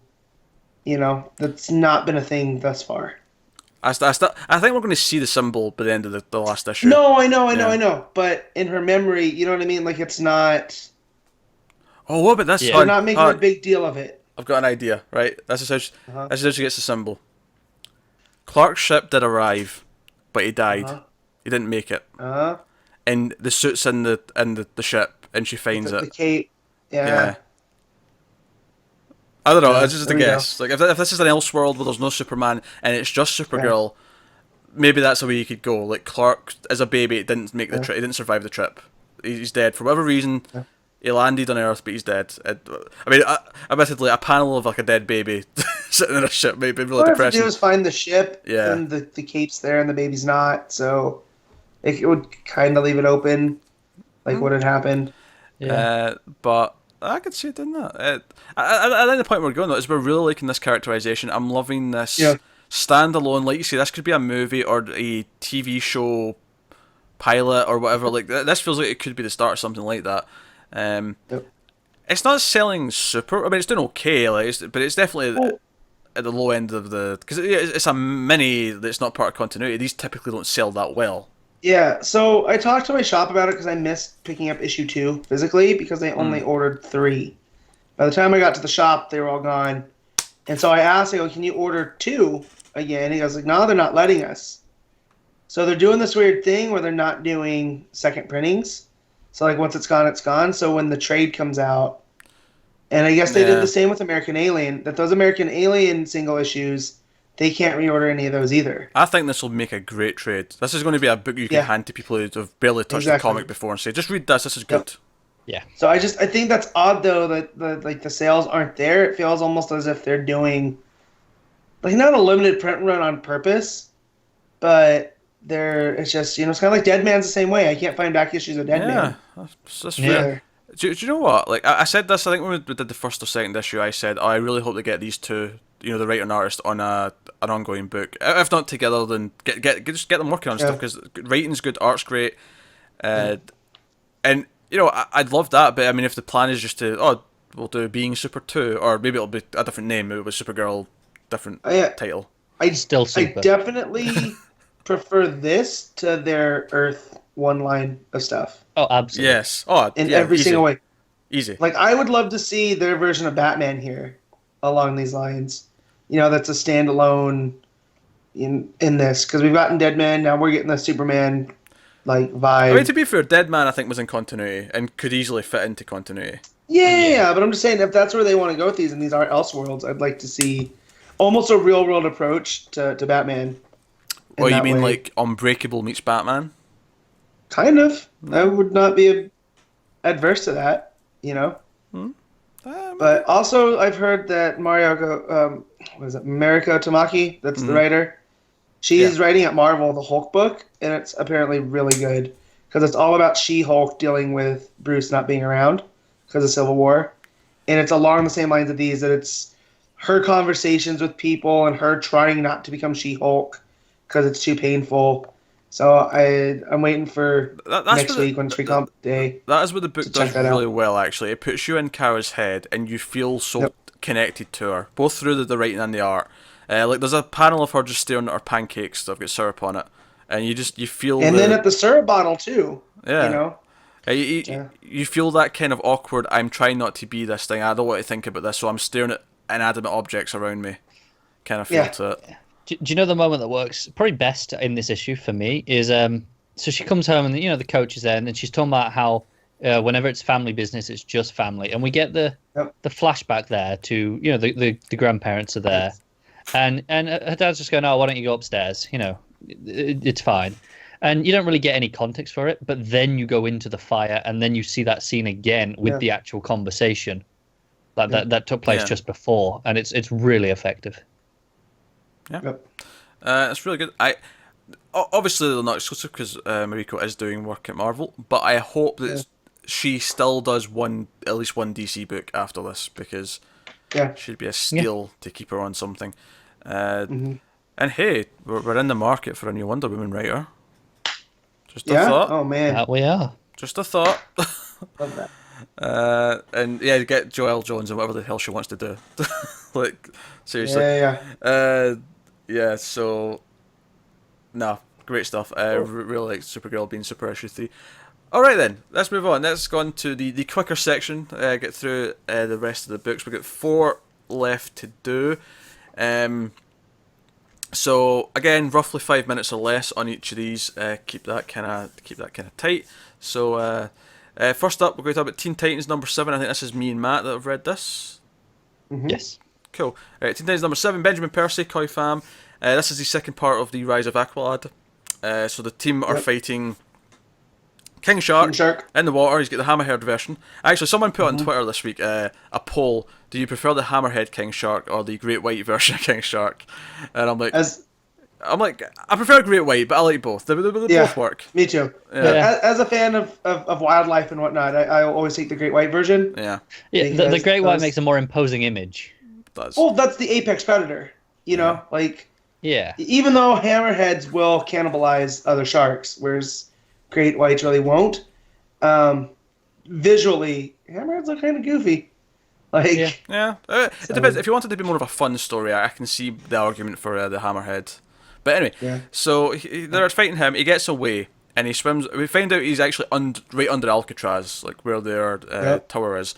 Speaker 2: that's not been a thing thus far.
Speaker 1: I think we're going to see the symbol by the end of the last issue.
Speaker 2: No, I know. But in her memory, you know what I mean? Like, it's not...
Speaker 1: Oh, what about this?
Speaker 3: Yeah.
Speaker 2: They're not making a big deal of it.
Speaker 1: I've got an idea, right? This is how she gets the symbol. Clark's ship did arrive, but he died. He didn't make it. And the suit's in the ship, and she finds it.
Speaker 2: The cape. Yeah.
Speaker 1: I don't know. It's just a guess. Like if this is an Elseworld where there's no Superman and it's just Supergirl, maybe that's the way you could go. Like Clark, as a baby, didn't make the trip. He didn't survive the trip. He's dead for whatever reason. He landed on Earth, but he's dead. I mean, admittedly, a panel of like a dead baby sitting in a ship may be really depressing.
Speaker 2: What I have to do is find the ship,
Speaker 1: Yeah.
Speaker 2: and the cape's there, and the baby's not. So it would kind of leave it open, like what had happened.
Speaker 3: Yeah.
Speaker 1: But I could see it doing that. I think the point we're going though is we're really liking this characterization. I'm loving this standalone. Like you say, this could be a movie or a TV show pilot or whatever. Like this feels like it could be the start of something like that. It's not selling super. I mean, it's doing okay, but it's definitely at the low end of the, because it's a mini that's not part of continuity. These typically don't sell that well.
Speaker 2: Yeah, so I talked to my shop about it because I missed picking up issue 2 physically because they only ordered 3. By the time I got to the shop, they were all gone. And so I asked, I go, can you order 2 again? He goes, like, no, they're not letting us. So they're doing this weird thing where they're not doing second printings. So, like, once it's gone, it's gone. So when the trade comes out, and I guess they did the same with American Alien, that those American Alien single issues, they can't reorder any of those either.
Speaker 1: I think this will make a great trade. This is going to be a book you can hand to people who have barely touched the comic before and say, just read this, this is good.
Speaker 3: Yeah.
Speaker 2: So I think that's odd, though, that the sales aren't there. It feels almost as if they're doing, like, not a limited print run on purpose, but it's just, it's kind of like Dead Man's the same way. I can't find back issues of Dead Man.
Speaker 1: That's fair. Do you know what? Like I said this, I think when we did the first or second issue, I said, I really hope they get these two, the writer and artist, on an ongoing book. If not together, then just get them working on stuff, because writing's good, art's great, and I'd love that. But I mean, if the plan is just to we'll do Being Super 2, or maybe it'll be a different name, maybe it was Supergirl, different title.
Speaker 2: I
Speaker 3: Super.
Speaker 2: definitely prefer this to their Earth one line of stuff.
Speaker 3: Oh, absolutely.
Speaker 1: Yes. Oh,
Speaker 2: in every single way.
Speaker 1: Easy.
Speaker 2: Like, I would love to see their version of Batman here along these lines. That's a standalone in this, because we've gotten Dead Man, now we're getting the Superman like vibe.
Speaker 1: I mean, to be fair, Dead Man I think was in continuity and could easily fit into continuity.
Speaker 2: Yeah, but I'm just saying, if that's where they want to go with these, and these are Elseworlds, I'd like to see almost a real world approach to Batman.
Speaker 1: Oh, you mean like Unbreakable meets Batman?
Speaker 2: Kind of. I would not be adverse to that, But also, I've heard that Mariko Tamaki, that's the writer, she's writing at Marvel the Hulk book, and it's apparently really good, because it's all about She-Hulk dealing with Bruce not being around because of Civil War, and it's along the same lines of these, that it's her conversations with people and her trying not to become She-Hulk because it's too painful. So I'm waiting for next week when it's Recomp Day.
Speaker 1: That is what the book does really well, actually. It puts you in Kara's head, and you feel so connected to her, both through the writing and the art. Like, there's a panel of her just staring at her pancakes that have got syrup on it, and you feel.
Speaker 2: And then at the syrup bottle too.
Speaker 1: Yeah. You feel that kind of awkward, I'm trying not to be this thing, I don't want to think about this, so I'm staring at inanimate objects around me kind of feel to it.
Speaker 3: Do you know the moment that works probably best in this issue for me is so she comes home and the coach is there, and then she's talking about how whenever it's family business, it's just family, and we get the flashback there to the grandparents are there, and her dad's just going, oh, why don't you go upstairs? It's fine, and you don't really get any context for it, but then you go into the fire, and then you see that scene again with the actual conversation that took place just before, and it's really effective.
Speaker 1: Yeah, it's really good. Obviously they're not exclusive because Mariko is doing work at Marvel, but I hope that she still does at least one DC book after this, because she'd be a steal to keep her on something. And hey, we're in the market for a new Wonder Woman writer. Just a thought.
Speaker 2: Oh man,
Speaker 3: that we are.
Speaker 1: Just a thought.
Speaker 2: Love that.
Speaker 1: And get Joelle Jones and whatever the hell she wants to do. Like, seriously.
Speaker 2: Yeah.
Speaker 1: So No, great stuff. Really like Supergirl being Super Issue 3. Alright then, let's move on. Let's go on to the quicker section, get through the rest of the books. We've got 4 left to do. So again, roughly 5 minutes or less on each of these. Keep that kind of tight. So first up, we're going to talk about Teen Titans number 7. I think this is me and Matt that have read this.
Speaker 2: Mm-hmm.
Speaker 3: Yes.
Speaker 1: Cool. Teen Titans number 7. Benjamin Percy, Khoi, Pham. This is the second part of the Rise of Aqualad. So the team are fighting King Shark in the water. He's got the Hammerhead version. Actually, someone put on Twitter this week a poll. Do you prefer the Hammerhead King Shark or the Great White version of King Shark? And I'm like, I prefer Great White, but I like both. They both work.
Speaker 2: Me too.
Speaker 1: Yeah.
Speaker 2: As a fan of wildlife and whatnot, I always take the Great White version.
Speaker 1: Yeah.
Speaker 3: The Great White makes a more imposing image.
Speaker 1: It does.
Speaker 2: Well, that's the apex predator. You know, like.
Speaker 3: Yeah.
Speaker 2: Even though hammerheads will cannibalize other sharks, whereas great whites really won't. Visually, hammerheads look kind of goofy. Like,
Speaker 1: yeah. It depends. If you wanted to be more of a fun story, I can see the argument for the hammerhead. But anyway, so they're fighting him. He gets away and he swims. We find out he's actually right under Alcatraz, like where their tower is,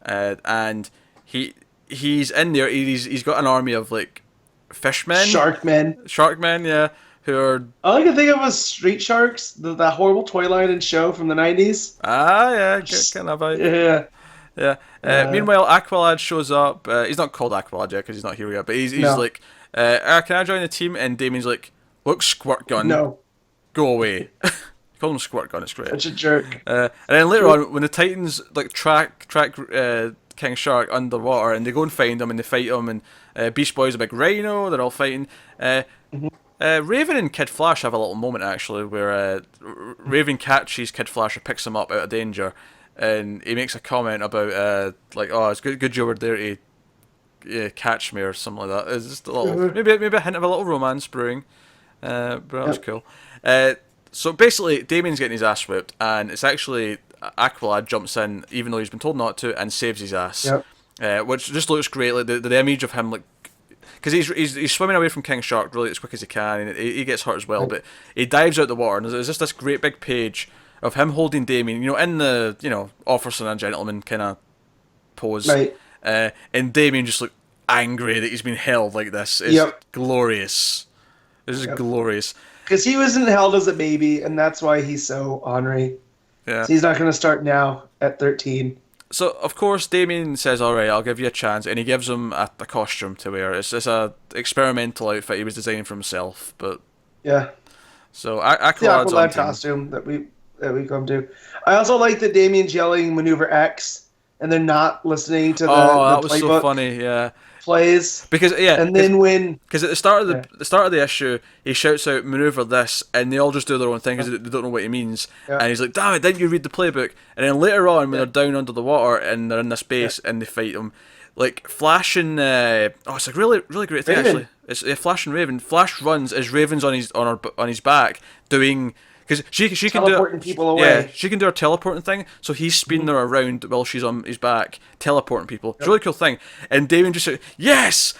Speaker 1: and he's in there. He's got an army of like fishmen, sharkmen, yeah, who are.
Speaker 2: All I can think of was Street Sharks, that horrible toy line and show from the 90s.
Speaker 1: Ah, yeah, kind of vibe. Yeah. Meanwhile, Aqualad shows up. He's not called Aqualad yet because he's not here yet. But he's like, "Can I join the team?" And Damien's like, "Look, Squirt Gun,
Speaker 2: no,
Speaker 1: go away." Call him Squirt Gun. It's great.
Speaker 2: Such a jerk.
Speaker 1: And then later on, when the Titans like track King Shark underwater, and they go and find him and they fight him, and Beast Boy's a big rhino. They're all fighting. Raven and Kid Flash have a little moment actually where Raven catches Kid Flash or picks him up out of danger. And he makes a comment about like, "Oh, it's good you were there to catch me" or something like that. It's just a little, maybe a hint of a little romance brewing. But that was cool. So basically, Damien's getting his ass whipped, and it's actually Aqualad jumps in, even though he's been told not to, and saves his ass. Which just looks great. Like the image of him, like, because he's swimming away from King Shark really as quick as he can, and he gets hurt as well. But he dives out the water, and there's just this great big page of him holding Damien, in the, officer and gentleman kind of pose.
Speaker 2: Right.
Speaker 1: And Damien just looked angry that he's been held like this. It's glorious. This is glorious.
Speaker 2: Because he wasn't held as a baby, and that's why he's so ornery.
Speaker 1: Yeah.
Speaker 2: So he's not going to start now at 13.
Speaker 1: So, of course, Damien says, "Alright, I'll give you a chance," and he gives him a costume to wear. It's a experimental outfit he was designing for himself, but...
Speaker 2: Yeah.
Speaker 1: So,
Speaker 2: The Aqualad costume that we come to. I also like that Damien's yelling Maneuver X, and they're not listening to the
Speaker 1: that was
Speaker 2: playbook
Speaker 1: so funny, yeah.
Speaker 2: Plays.
Speaker 1: Because at the start of the issue, he shouts out "Maneuver this," and they all just do their own thing because they don't know what he means. And he's like, "Damn it! Didn't you read the playbook?" And then later on, when they're down under the water and they're in this base and they fight him, like Flash and it's a really really great thing actually. It's Flash and Raven. Flash runs as Raven's on his back doing. Because she can do
Speaker 2: people away.
Speaker 1: Yeah, she can do her teleporting thing. So he's spinning her around while she's on his back, teleporting people. It's a really cool thing. And Damien just said, "Yes,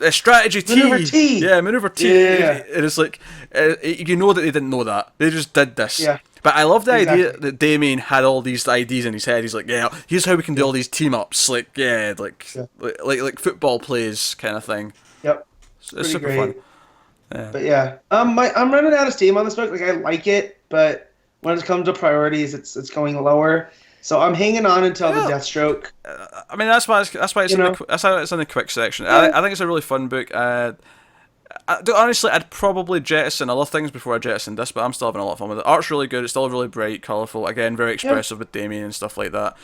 Speaker 1: strategy T."
Speaker 2: Maneuver T.
Speaker 1: Yeah, maneuver T.
Speaker 2: Yeah.
Speaker 1: And it's like, that they didn't know that. They just did this.
Speaker 2: Yeah.
Speaker 1: But I love the idea that Damien had all these ideas in his head. He's like, "Yeah, here's how we can do all these team ups, like football plays kind of thing."
Speaker 2: Yep.
Speaker 1: It's super fun.
Speaker 2: Yeah. But I'm running out of steam on this book. Like I like it, but when it comes to priorities, it's going lower. So I'm hanging on until the Deathstroke.
Speaker 1: I mean, that's why it's in the quick section. I think it's a really fun book. Honestly, I'd probably jettison other things before I jettison this, but I'm still having a lot of fun with it. Art's really good. It's still really bright, colourful. Again, very expressive with Damien and stuff like that.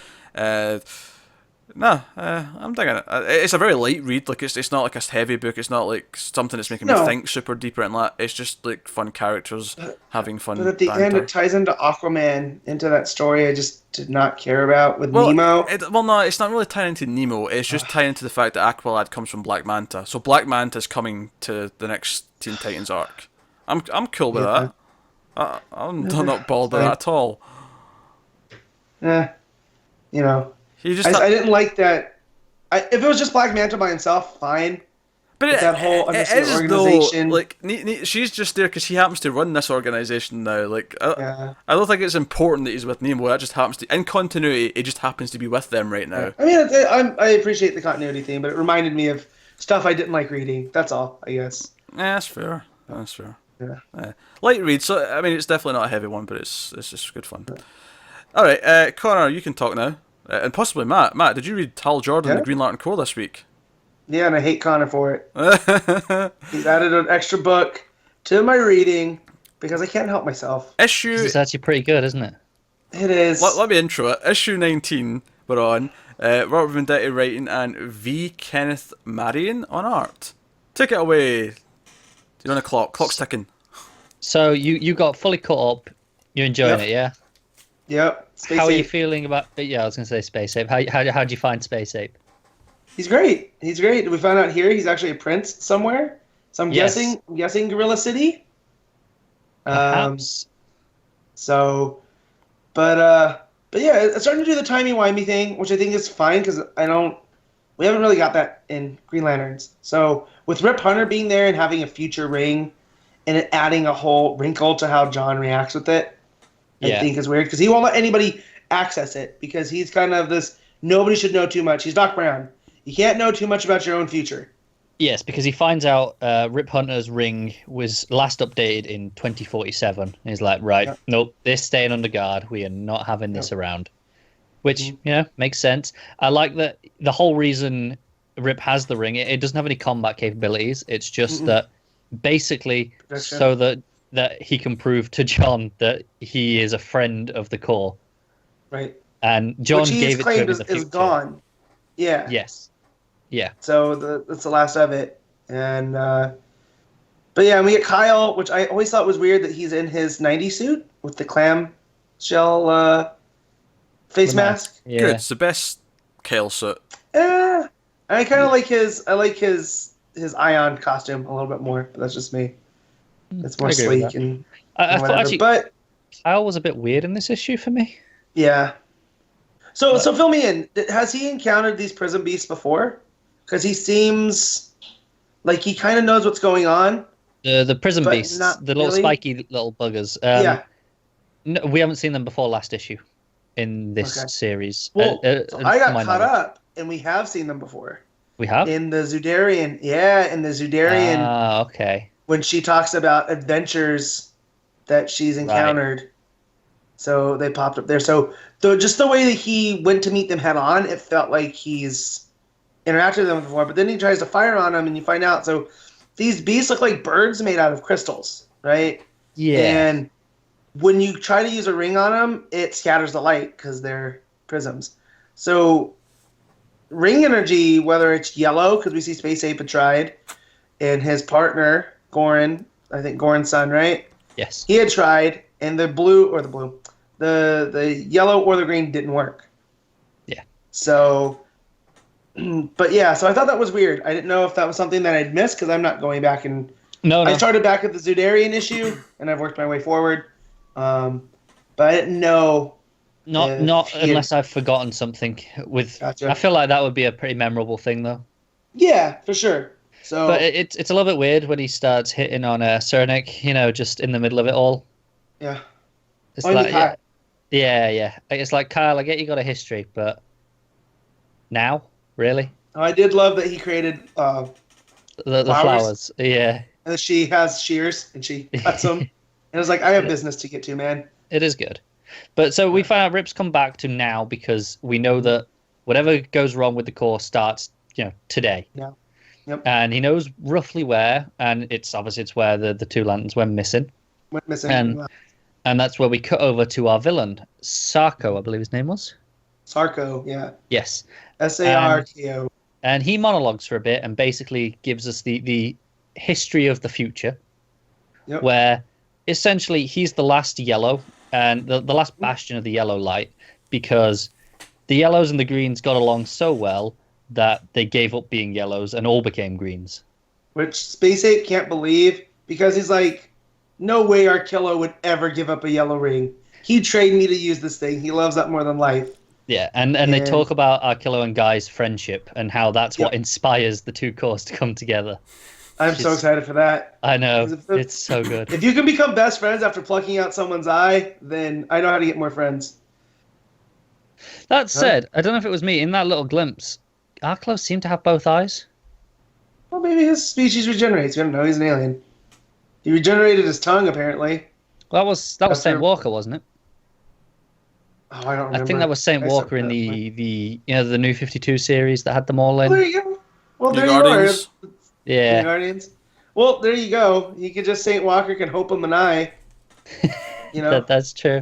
Speaker 1: I'm digging it. It's a very light read. Like it's not like a heavy book. It's not like something that's making me think super deeper and that. It's just like fun characters having fun.
Speaker 2: But at the end, it ties into Aquaman, into that story I just did not care about with
Speaker 1: Nemo.
Speaker 2: Nemo.
Speaker 1: It's not really tying into Nemo. It's just tying into the fact that Aqualad comes from Black Manta. So Black Manta's coming to the next Teen Titans arc. I'm cool with that. I'm not bald by that at all.
Speaker 2: I didn't like that. If it was just Black Manta by himself, fine.
Speaker 1: But
Speaker 2: with that whole
Speaker 1: it
Speaker 2: understood
Speaker 1: is though,
Speaker 2: organization.
Speaker 1: like, she's just there because he happens to run this organization now. Like,
Speaker 2: Yeah.
Speaker 1: I don't think it's important that he's with Nemo. That just happens to, in continuity, it just happens to be with them right now.
Speaker 2: I mean, I appreciate the continuity theme, but it reminded me of stuff I didn't like reading. That's all, I guess.
Speaker 1: Yeah, that's fair. That's fair.
Speaker 2: Yeah.
Speaker 1: Light read, so I mean, it's definitely not a heavy one, but it's just good fun. All right, Connor, you can talk now, and possibly Matt. Matt, did you read Hal Jordan,
Speaker 2: Yeah.
Speaker 1: the Green Lantern Corps this week?
Speaker 2: Yeah, and I hate Connor for it. He's added an extra book to my reading because I can't help myself.
Speaker 1: Issue.
Speaker 3: It's actually pretty good, isn't it?
Speaker 2: It is.
Speaker 1: Let me intro it. Issue 19. We're on. Robert Venditti writing and V. Kenneth Marion on art. Take it away. You're on the clock. Clock's ticking.
Speaker 3: So you got fully caught up. You're enjoying it, yeah?
Speaker 2: Yep. Space
Speaker 3: How are you
Speaker 2: Ape.
Speaker 3: feeling about? Yeah, I was gonna say Space Ape. How'd you find Space Ape?
Speaker 2: He's great. He's great. We found out here he's actually a prince somewhere. So I'm
Speaker 3: Yes.
Speaker 2: guessing Gorilla City.
Speaker 3: Perhaps.
Speaker 2: So, but yeah, it's starting to do the timey-wimey thing, which I think is fine because we haven't really got that in Green Lanterns. So with Rip Hunter being there and having a future ring, and it adding a whole wrinkle to how John reacts with it, I think is weird because he won't let anybody access it because he's kind of this nobody should know too much. He's Doc Brown. You can't know too much about your own future.
Speaker 3: Yes, because he finds out Rip Hunter's ring was last updated in 2047. He's like, right, nope, this staying under guard. We are not having this around. Which, makes sense. I like that the whole reason Rip has the ring, it doesn't have any combat capabilities. It's just that basically
Speaker 2: Protection.
Speaker 3: so that he can prove to John that he is a friend of the Corps.
Speaker 2: Right.
Speaker 3: And John
Speaker 2: Which he's
Speaker 3: gave it to
Speaker 2: claimed
Speaker 3: him in the future.
Speaker 2: is gone. Yeah.
Speaker 3: Yes. Yeah.
Speaker 2: So that's the last of it. And but yeah, and we get Kyle, which I always thought was weird that he's in his 90 suit with the clam shell face
Speaker 3: The
Speaker 2: mask.
Speaker 3: Yeah.
Speaker 1: Good. It's the best Kale suit.
Speaker 2: I kind of like his Ion costume a little bit more, but that's just me. It's more
Speaker 3: I agree with
Speaker 2: sleek
Speaker 3: that.
Speaker 2: and
Speaker 3: I thought
Speaker 2: whatever.
Speaker 3: actually
Speaker 2: But
Speaker 3: Kyle was a bit weird in this issue for me.
Speaker 2: yeah. So fill me in. Has he encountered these prison beasts before? Because he seems like he kind of knows what's going on.
Speaker 3: The prison
Speaker 2: But
Speaker 3: beasts,
Speaker 2: not
Speaker 3: the little
Speaker 2: really.
Speaker 3: spiky little buggers.
Speaker 2: Yeah.
Speaker 3: No, we haven't seen them before last issue in this
Speaker 2: Okay.
Speaker 3: series.
Speaker 2: Well, so I
Speaker 3: to
Speaker 2: got
Speaker 3: my
Speaker 2: caught
Speaker 3: knowledge.
Speaker 2: up, and we have seen them before.
Speaker 3: We have?
Speaker 2: In the Zudarian. Yeah, in the Zudarian,
Speaker 3: Ah, okay.
Speaker 2: when she talks about adventures that she's encountered. So they popped up there. So just the way that he went to meet them head on, it felt like he's interacted with them before. But then he tries to fire on them, and you find out. So these beasts look like birds made out of crystals, right?
Speaker 3: Yeah.
Speaker 2: And when you try to use a ring on them, it scatters the light because they're prisms. So ring energy, whether it's yellow, because we see Space Ape had tried, and his partner, Goran, I think Goran's son, right?
Speaker 3: Yes.
Speaker 2: He had tried, and the yellow or the green didn't work.
Speaker 3: Yeah.
Speaker 2: So, but yeah, so I thought that was weird. I didn't know if that was something that I'd missed because I'm not going back and.
Speaker 3: No.
Speaker 2: I started back at the Zudarian issue, and I've worked my way forward. But I didn't know.
Speaker 3: Not
Speaker 2: he had-
Speaker 3: unless I've forgotten something.
Speaker 2: Gotcha.
Speaker 3: I feel like that would be a pretty memorable thing, though.
Speaker 2: Yeah, for sure. So,
Speaker 3: But it's a little bit weird when he starts hitting on Cernic, just in the middle of it all.
Speaker 2: yeah.
Speaker 3: It's
Speaker 2: Oh, you mean
Speaker 3: like,
Speaker 2: Kyle.
Speaker 3: yeah. It's like, Kyle, I get you got a history, but now? Really?
Speaker 2: Oh, I did love that he created.
Speaker 3: The
Speaker 2: Flowers?
Speaker 3: flowers. Yeah.
Speaker 2: And she has shears and she cuts them. And it's like, I have business to get to, man.
Speaker 3: It is good. But so we find out Rip's come back to now because we know that whatever goes wrong with the Corps starts, today.
Speaker 2: Yeah. Yep.
Speaker 3: And he knows roughly where, and it's where the two lanterns went missing.
Speaker 2: Went missing.
Speaker 3: And that's where we cut over to our villain, Sarko, I believe his name was.
Speaker 2: Sarko, yeah.
Speaker 3: Yes.
Speaker 2: Sarto.
Speaker 3: And he monologues for a bit and basically gives us the history of the future,
Speaker 2: Yep.
Speaker 3: where essentially he's the last yellow and the last bastion of the yellow light, because the yellows and the greens got along so well that they gave up being yellows and all became greens.
Speaker 2: Which Space Ape can't believe because he's like, no way Arkillo would ever give up a yellow ring. He'd trade me to use this thing. He loves that more than life.
Speaker 3: Yeah, and they talk about Arkillo and Guy's friendship and how that's what inspires the two corps to come together.
Speaker 2: I'm so excited for that.
Speaker 3: I know, it's so good.
Speaker 2: If you can become best friends after plucking out someone's eye, then I know how to get more friends.
Speaker 3: That said, I don't know if it was me, in that little glimpse, Arkillo seemed to have both eyes.
Speaker 2: Well, maybe his species regenerates. We don't know. He's an alien. He regenerated his tongue, apparently.
Speaker 3: Well, that was Saint Walker, wasn't it?
Speaker 2: Oh, I don't remember.
Speaker 3: I think that was Saint Walker in the the New 52 series that had them all in.
Speaker 2: Well, there you go. Well, there
Speaker 1: Guardians.
Speaker 2: you are.
Speaker 3: Yeah.
Speaker 2: Guardians. Well, there you go. You could just Saint Walker can hope him an eye. You know.
Speaker 3: That's true.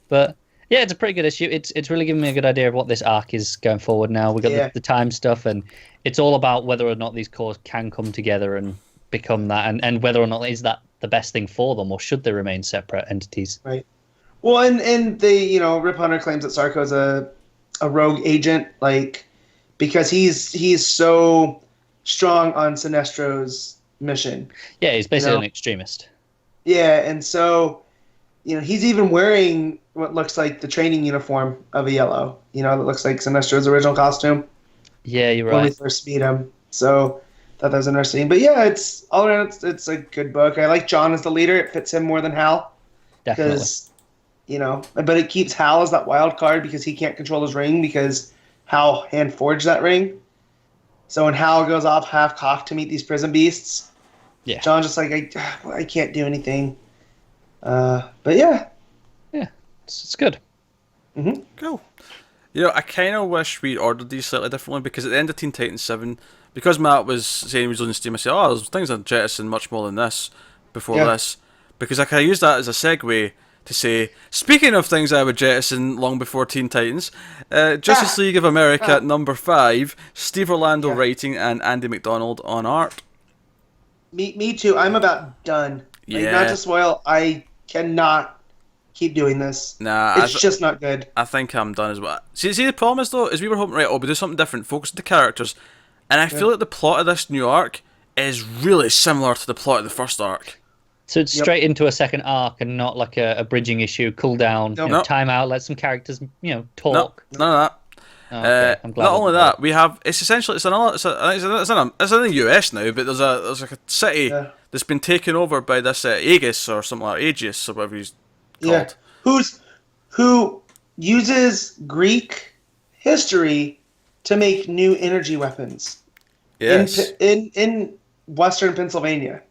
Speaker 3: But yeah, it's a pretty good issue. It's really giving me a good idea of what this arc is going forward now. We got the time stuff, and it's all about whether or not these corps can come together and become that, and whether or not is that the best thing for them, or should they remain separate entities.
Speaker 2: Right. Well, and they, Rip Hunter claims that Sarko's a rogue agent, like, because he's so strong on Sinestro's mission.
Speaker 3: Yeah, he's basically an extremist.
Speaker 2: Yeah, and so, he's even wearing what looks like the training uniform of a yellow. That looks like Sinestro's original costume.
Speaker 3: Yeah, you're right.
Speaker 2: When we first meet him. So, thought that was interesting. But yeah, it's all around. It's a good book. I like John as the leader. It fits him more than Hal.
Speaker 3: Definitely.
Speaker 2: Because, but it keeps Hal as that wild card because he can't control his ring because Hal hand forged that ring. So when Hal goes off half-cocked to meet these prison beasts, John's just like, I can't do anything. But yeah.
Speaker 3: Yeah, it's good.
Speaker 2: Mm-hmm.
Speaker 1: Cool. I kind of wish we ordered these slightly differently, because at the end of Teen Titans 7, because Matt was saying he was on Steam, I said, there's things on Jettison much more than this before this. Because I kind of use that as a segue to say, speaking of things I would jettison long before Teen Titans, Justice League of America number 5, Steve Orlando writing and Andy MacDonald on art.
Speaker 2: Me too. I'm about done. Like, not to spoil, I cannot keep doing this.
Speaker 1: Nah,
Speaker 2: it's just not good.
Speaker 1: I think I'm done as well. See, the problem is, though, is we were hoping, right, we do something different, focus on the characters, and I feel like the plot of this new arc is really similar to the plot of the first arc.
Speaker 3: So it's straight into a second arc and not like a bridging issue, cool down, time out, let some characters, talk.
Speaker 1: None of that.
Speaker 3: Oh, okay. I'm glad.
Speaker 1: Not only that, we have it's in the US now, but there's like a city that's been taken over by this Aegis or something like Aegis or whatever he's called.
Speaker 2: Who uses Greek history to make new energy weapons.
Speaker 1: Yes.
Speaker 2: In Western Pennsylvania.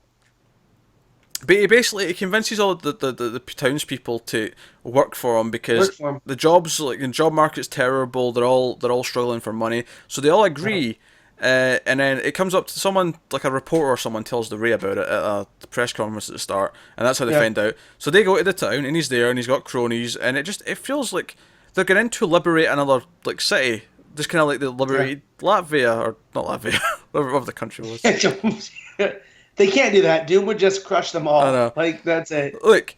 Speaker 1: But he convinces all the townspeople to work for him because the jobs, like the job market's terrible. They're all struggling for money, so they all agree. And then it comes up to someone, like a reporter or someone, tells the Ray about it at a press conference at the start, and that's how they find out. So they go to the town, and he's there, and he's got cronies, and it feels like they're going in to liberate another city, just kind of like they liberated Latvia, or not Latvia, whatever the country was.
Speaker 2: They can't do that. Doom would just crush them all.
Speaker 1: I know.
Speaker 2: Like, that's it.
Speaker 1: Look,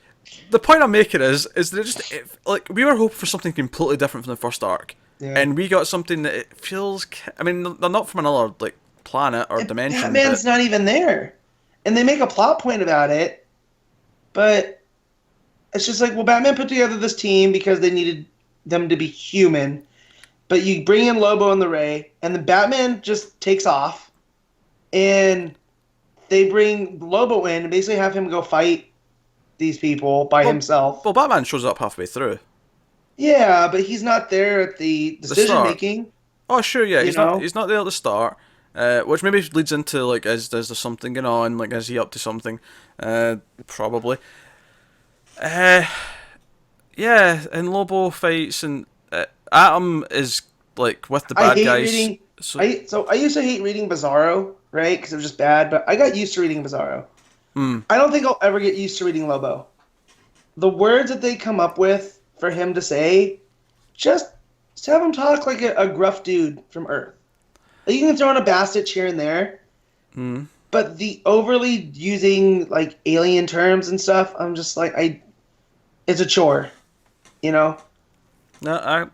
Speaker 1: the point I'm making is that we were hoping for something completely different from the first arc, and we got something that it feels. I mean, they're not from another planet or dimension.
Speaker 2: Batman's not even there, and they make a plot point about it, but it's just like, well, Batman put together this team because they needed them to be human, but you bring in Lobo and the Ray, and the Batman just takes off, and they bring Lobo in and basically have him go fight these people by himself.
Speaker 1: Well, Batman shows up halfway through.
Speaker 2: Yeah, but he's not there at the decision making.
Speaker 1: Oh, sure, yeah, he's not there at the start, which maybe leads into is there something going on? Is he up to something? Probably. Yeah, and Lobo fights, and Atom is with the bad guys. I used to hate reading Bizarro, right? Because it was just bad, but I got used to reading Bizarro. I don't think I'll ever get used to reading Lobo. The words that they come up with for him to say, just have him talk like a gruff dude from Earth. You can throw in a Bastich here and there, but the overly using alien terms and stuff, I'm just it's a chore, No, I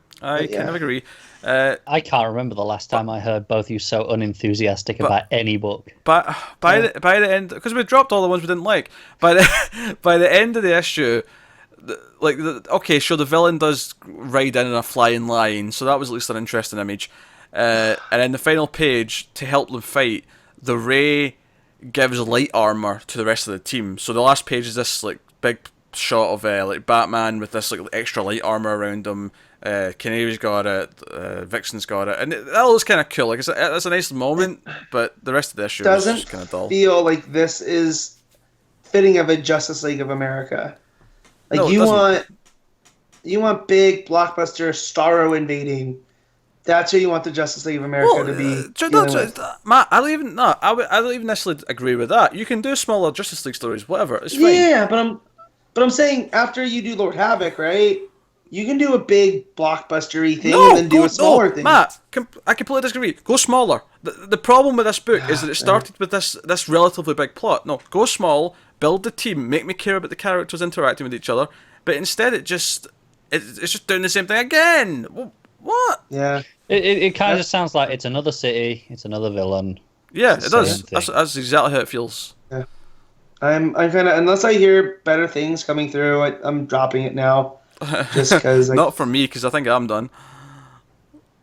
Speaker 1: kind of agree.
Speaker 3: I can't remember the last time I heard both of you so unenthusiastic about any book.
Speaker 1: But by the end, because we dropped all the ones we didn't like, by the end of the issue, okay, sure, the villain does ride in a flying lion, so that was at least an interesting image. And then the final page, to help them fight, the Ray gives light armor to the rest of the team. So the last page is this like big shot of like Batman with this like extra light armor around him. Canary's got it, Vixen's got it, and that looks kind of cool. Like it's a nice moment, but the rest of the issue is just kind of dull.
Speaker 2: Feel like this is fitting of a Justice League of America. Like
Speaker 1: No,
Speaker 2: you want big blockbuster Starro invading. That's who you want the Justice League of America to be.
Speaker 1: Matt, I don't even necessarily agree with that. You can do smaller Justice League stories, whatever. It's fine.
Speaker 2: Yeah, but I'm saying after you do Lord Havoc, right? You can do a big blockbuster-y thing and then do a smaller thing.
Speaker 1: Matt, I completely disagree. Go smaller. The problem with this book is that it started with this relatively big plot. No, go small, build the team, make me care about the characters interacting with each other. But instead, it's just doing the same thing again. What?
Speaker 2: Yeah.
Speaker 3: It kind of just sounds like it's another city, it's another villain.
Speaker 1: Yeah, it does. That's exactly how it feels.
Speaker 2: Yeah. I'm kind of, unless I hear better things coming through, I'm dropping it now. Just because.
Speaker 1: Not for me, because I think I'm done.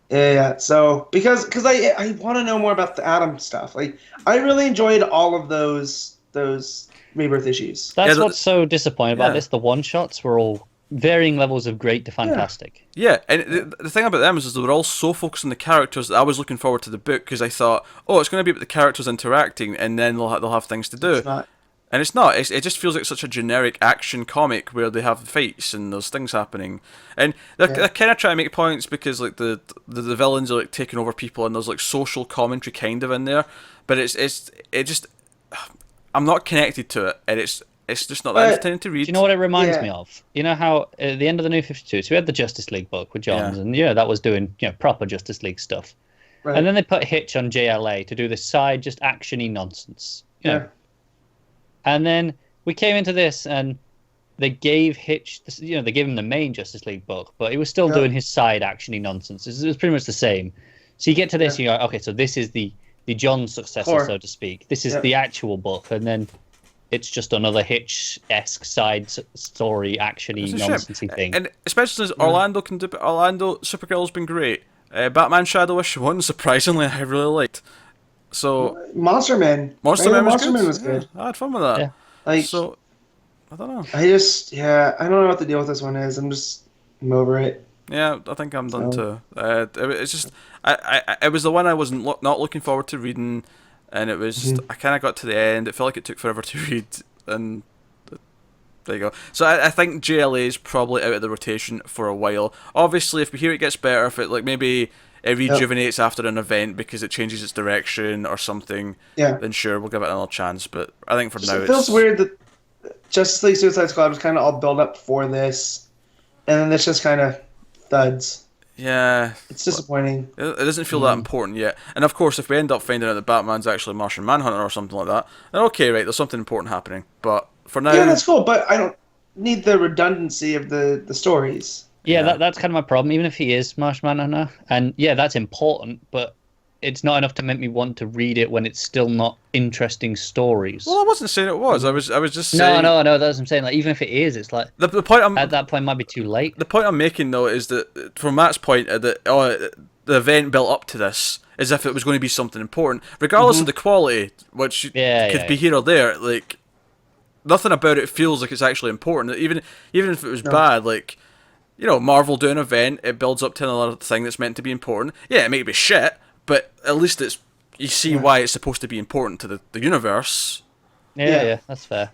Speaker 2: Yeah. So because I want to know more about the Atom stuff. Like I really enjoyed all of those Rebirth issues.
Speaker 3: That's what's so disappointing about this. The one shots were all varying levels of great to fantastic.
Speaker 1: Yeah, and the thing about them is they were all so focused on the characters that I was looking forward to the book because I thought, oh, it's going to be about the characters interacting, and then they'll have things to do.
Speaker 2: It's not.
Speaker 1: And it's not. It just feels like such a generic action comic where they have fights and there's things happening, and they're kind of trying to make points because like the villains are like taking over people and there's like social commentary kind of in there, but it just I'm not connected to it, and it's just not that entertaining to read.
Speaker 3: Do you know what it reminds me of? You know how at the end of the New 52, so we had the Justice League book with Johns, and that was doing proper Justice League stuff, right. And then they put Hitch on JLA to do this side just actiony nonsense. You know? And then we came into this, and they gave Hitch, they gave him the main Justice League book, but he was still doing his side actiony nonsense. It was pretty much the same. So you get to this, and you go, okay, so this is the John successor, so to speak. This is the actual book, and then it's just another Hitch-esque side story, actiony nonsensey thing.
Speaker 1: And especially since Orlando Supergirl's been great. Batman Shadow Issue 1, surprisingly, I really liked. So
Speaker 2: Monster Man was good.
Speaker 1: I had fun with that.
Speaker 2: Yeah.
Speaker 1: So I don't know.
Speaker 2: I don't know what the deal with this one is. I'm over it.
Speaker 1: Yeah, I think I'm done too. It's just it was the one I was not looking forward to reading, and it was just, I kind of got to the end. It felt like it took forever to read, and there you go. So I think JLA is probably out of the rotation for a while. Obviously, if we hear it gets better, if it maybe it rejuvenates after an event because it changes its direction or something, then sure, we'll give it another chance. But I think for now
Speaker 2: it feels weird that Justice League Suicide Squad was kind of all built up for this, and then it's just kind of thuds.
Speaker 1: Yeah.
Speaker 2: It's disappointing.
Speaker 1: It doesn't feel that important yet. And of course, if we end up finding out that Batman's actually Martian Manhunter or something like that, then okay, right, there's something important happening. But for now...
Speaker 2: Yeah, that's cool, but I don't need the redundancy of the stories.
Speaker 3: Yeah, that's kind of my problem, even if he is Martian Manhunter. And yeah, that's important, but it's not enough to make me want to read it when it's still not interesting stories.
Speaker 1: Well, I wasn't saying it was. I was just saying...
Speaker 3: No, that's what I'm saying. Like, even if it is, it's like...
Speaker 1: The point
Speaker 3: at that point, it might be too late.
Speaker 1: The point I'm making, though, is that, from Matt's point, the event built up to this as if it was going to be something important. Regardless of the quality, which could be here or there, like, nothing about it feels like it's actually important. Even if it was bad, like... Marvel do an event, it builds up to another thing that's meant to be important. Yeah, it may be shit, but at least you see why it's supposed to be important to the universe.
Speaker 3: Yeah, that's fair.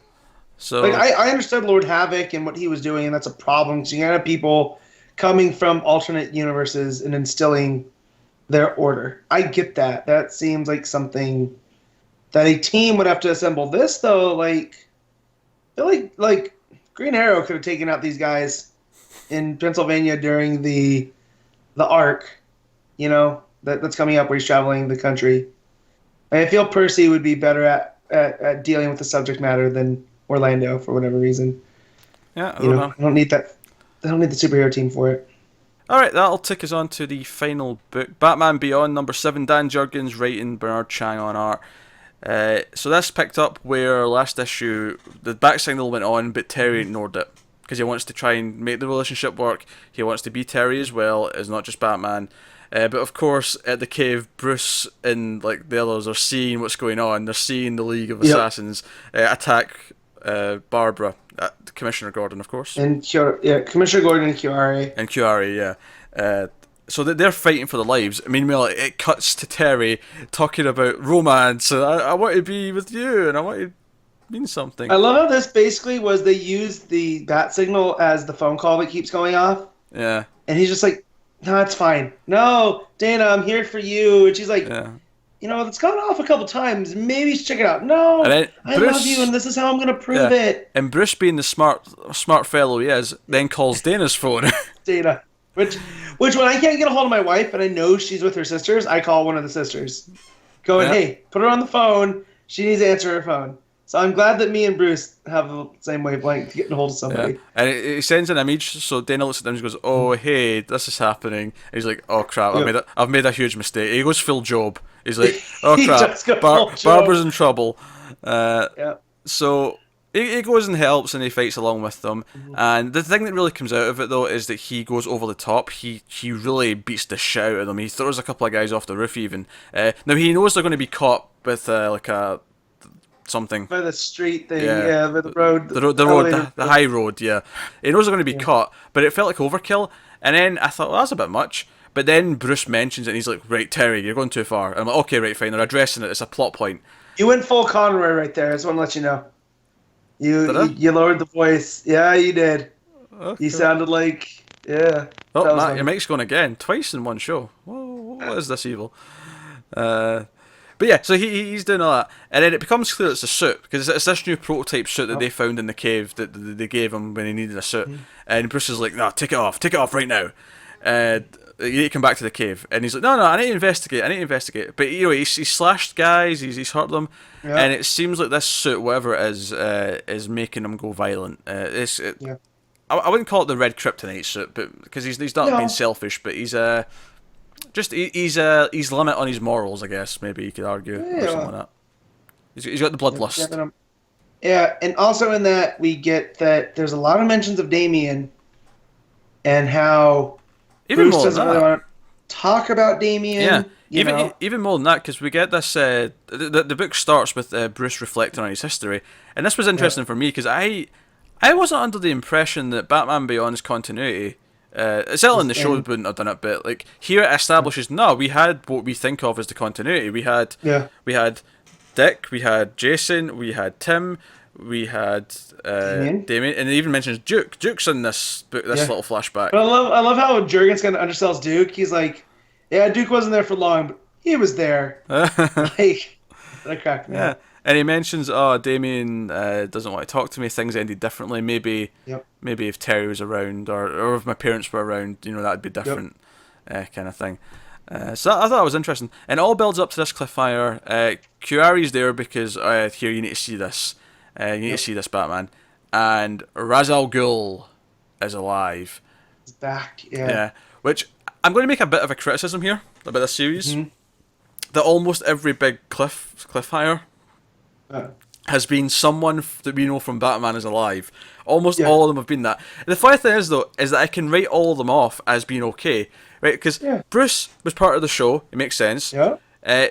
Speaker 1: So,
Speaker 2: like, I understood Lord Havoc and what he was doing, and that's a problem. Because you have people coming from alternate universes and instilling their order. I get that. That seems like something that a team would have to assemble. This, though, I feel like Green Arrow could have taken out these guys in Pennsylvania during the arc, that's coming up where he's traveling the country. I feel Percy would be better at dealing with the subject matter than Orlando for whatever reason.
Speaker 1: Yeah, I don't know.
Speaker 2: I don't need that. I don't need the superhero team for it.
Speaker 1: All right, that'll take us on to the final book, Batman Beyond #7. Dan Jurgens writing, Bernard Chang on art. So this picked up where last issue the back signal went on, but Terry ignored it. because he wants to try and make the relationship work. He wants to be Terry as well, as not just Batman. But of course, at the cave, Bruce and like the others are seeing what's going on. They're seeing the League of Assassins attack Barbara, Commissioner Gordon, of course,
Speaker 2: and Commissioner Gordon and Chiari.
Speaker 1: And Chiari, yeah. So they're fighting for their lives. Meanwhile, it cuts to Terry talking about romance. I want to be with you, and I want to mean something.
Speaker 2: I love how this basically was they used the bat signal as the phone call that keeps going off.
Speaker 1: Yeah.
Speaker 2: And he's just like, no, it's fine. No, Dana, I'm here for you. And she's like, it's gone off a couple times. Maybe you should check it out. No, I love you, and this is how I'm going to prove it.
Speaker 1: And Bruce, being the smart fellow he is, then calls Dana's phone.
Speaker 2: Dana. Which when I can't get a hold of my wife and I know she's with her sisters, I call one of the sisters. Going, hey, put her on the phone. She needs to answer her phone. So I'm glad that me and Bruce have the same wavelength to get a hold of somebody.
Speaker 1: Yeah. And it sends an image, so Dana looks at them and goes, oh, hey, this is happening. And he's like, oh, crap, I've made a huge mistake. He goes full Job. He's like, oh, crap, Barbara's in trouble. So he goes and helps, and he fights along with them. And the thing that really comes out of it, though, is that he goes over the top. He really beats the shit out of them. He throws a couple of guys off the roof, even. Now, he knows they're going to be caught with, something
Speaker 2: by the street thing, by the road,
Speaker 1: the high road, yeah. He knows they're going to be caught, but it felt like overkill. And then I thought, well, that's a bit much. But then Bruce mentions it, and he's like, right, Terry, you're going too far. And I'm like, okay, right, fine. They're addressing it. It's a plot point.
Speaker 2: You went full Conroy right there. I just want to let you know. You lowered the voice. Yeah, you did. Okay. You sounded like, Oh,
Speaker 1: Matt, your mic's going again. Twice in one show. What is this evil? But yeah, so he's doing all that, and then it becomes clear it's a suit, because it's this new prototype suit that they found in the cave that they gave him when he needed a suit. And Bruce is like, no, take it off right now. You need to come back to the cave. And he's like, no, I need to investigate. But he's slashed guys, he's hurt them, and it seems like this suit, whatever it is making him go violent. I wouldn't call it the red kryptonite suit, but because he's not being selfish, but he's he's limit on his morals, I guess. Maybe you could argue or something like that. He's got the bloodlust.
Speaker 2: Yeah, and also in that we get that there's a lot of mentions of Damien and how Bruce doesn't really want to talk about Damien.
Speaker 1: Yeah, even more than that, because we get this. The book starts with Bruce reflecting on his history, and this was interesting for me because I wasn't under the impression that Batman Beyond's continuity. Certainly in the show wouldn't have done it, but like here it establishes we had what we think of as the continuity. We had Dick, we had Jason, we had Tim, we had Damien, and it even mentions Duke. Duke's in this book, this little flashback.
Speaker 2: But I love how Jurgens kind of undersells Duke. He's like, yeah, Duke wasn't there for long, but he was there. Like, that cracked me up.
Speaker 1: And he mentions, Damien doesn't want to talk to me. Things ended differently. Maybe if Terry was around, or if my parents were around, that'd be different, kind of thing. So I thought that was interesting. And it all builds up to this cliffhanger. Chiari's there because here you need to see this. You need to see this, Batman. And Ra's al Ghul is alive.
Speaker 2: He's back.
Speaker 1: Yeah. Which I'm going to make a bit of a criticism here about this series. That almost every big cliffhanger has been someone that we know from Batman is alive. Almost all of them have been that. The funny thing is, though, is that I can write all of them off as being okay, right? Because Bruce was part of the show. It makes sense.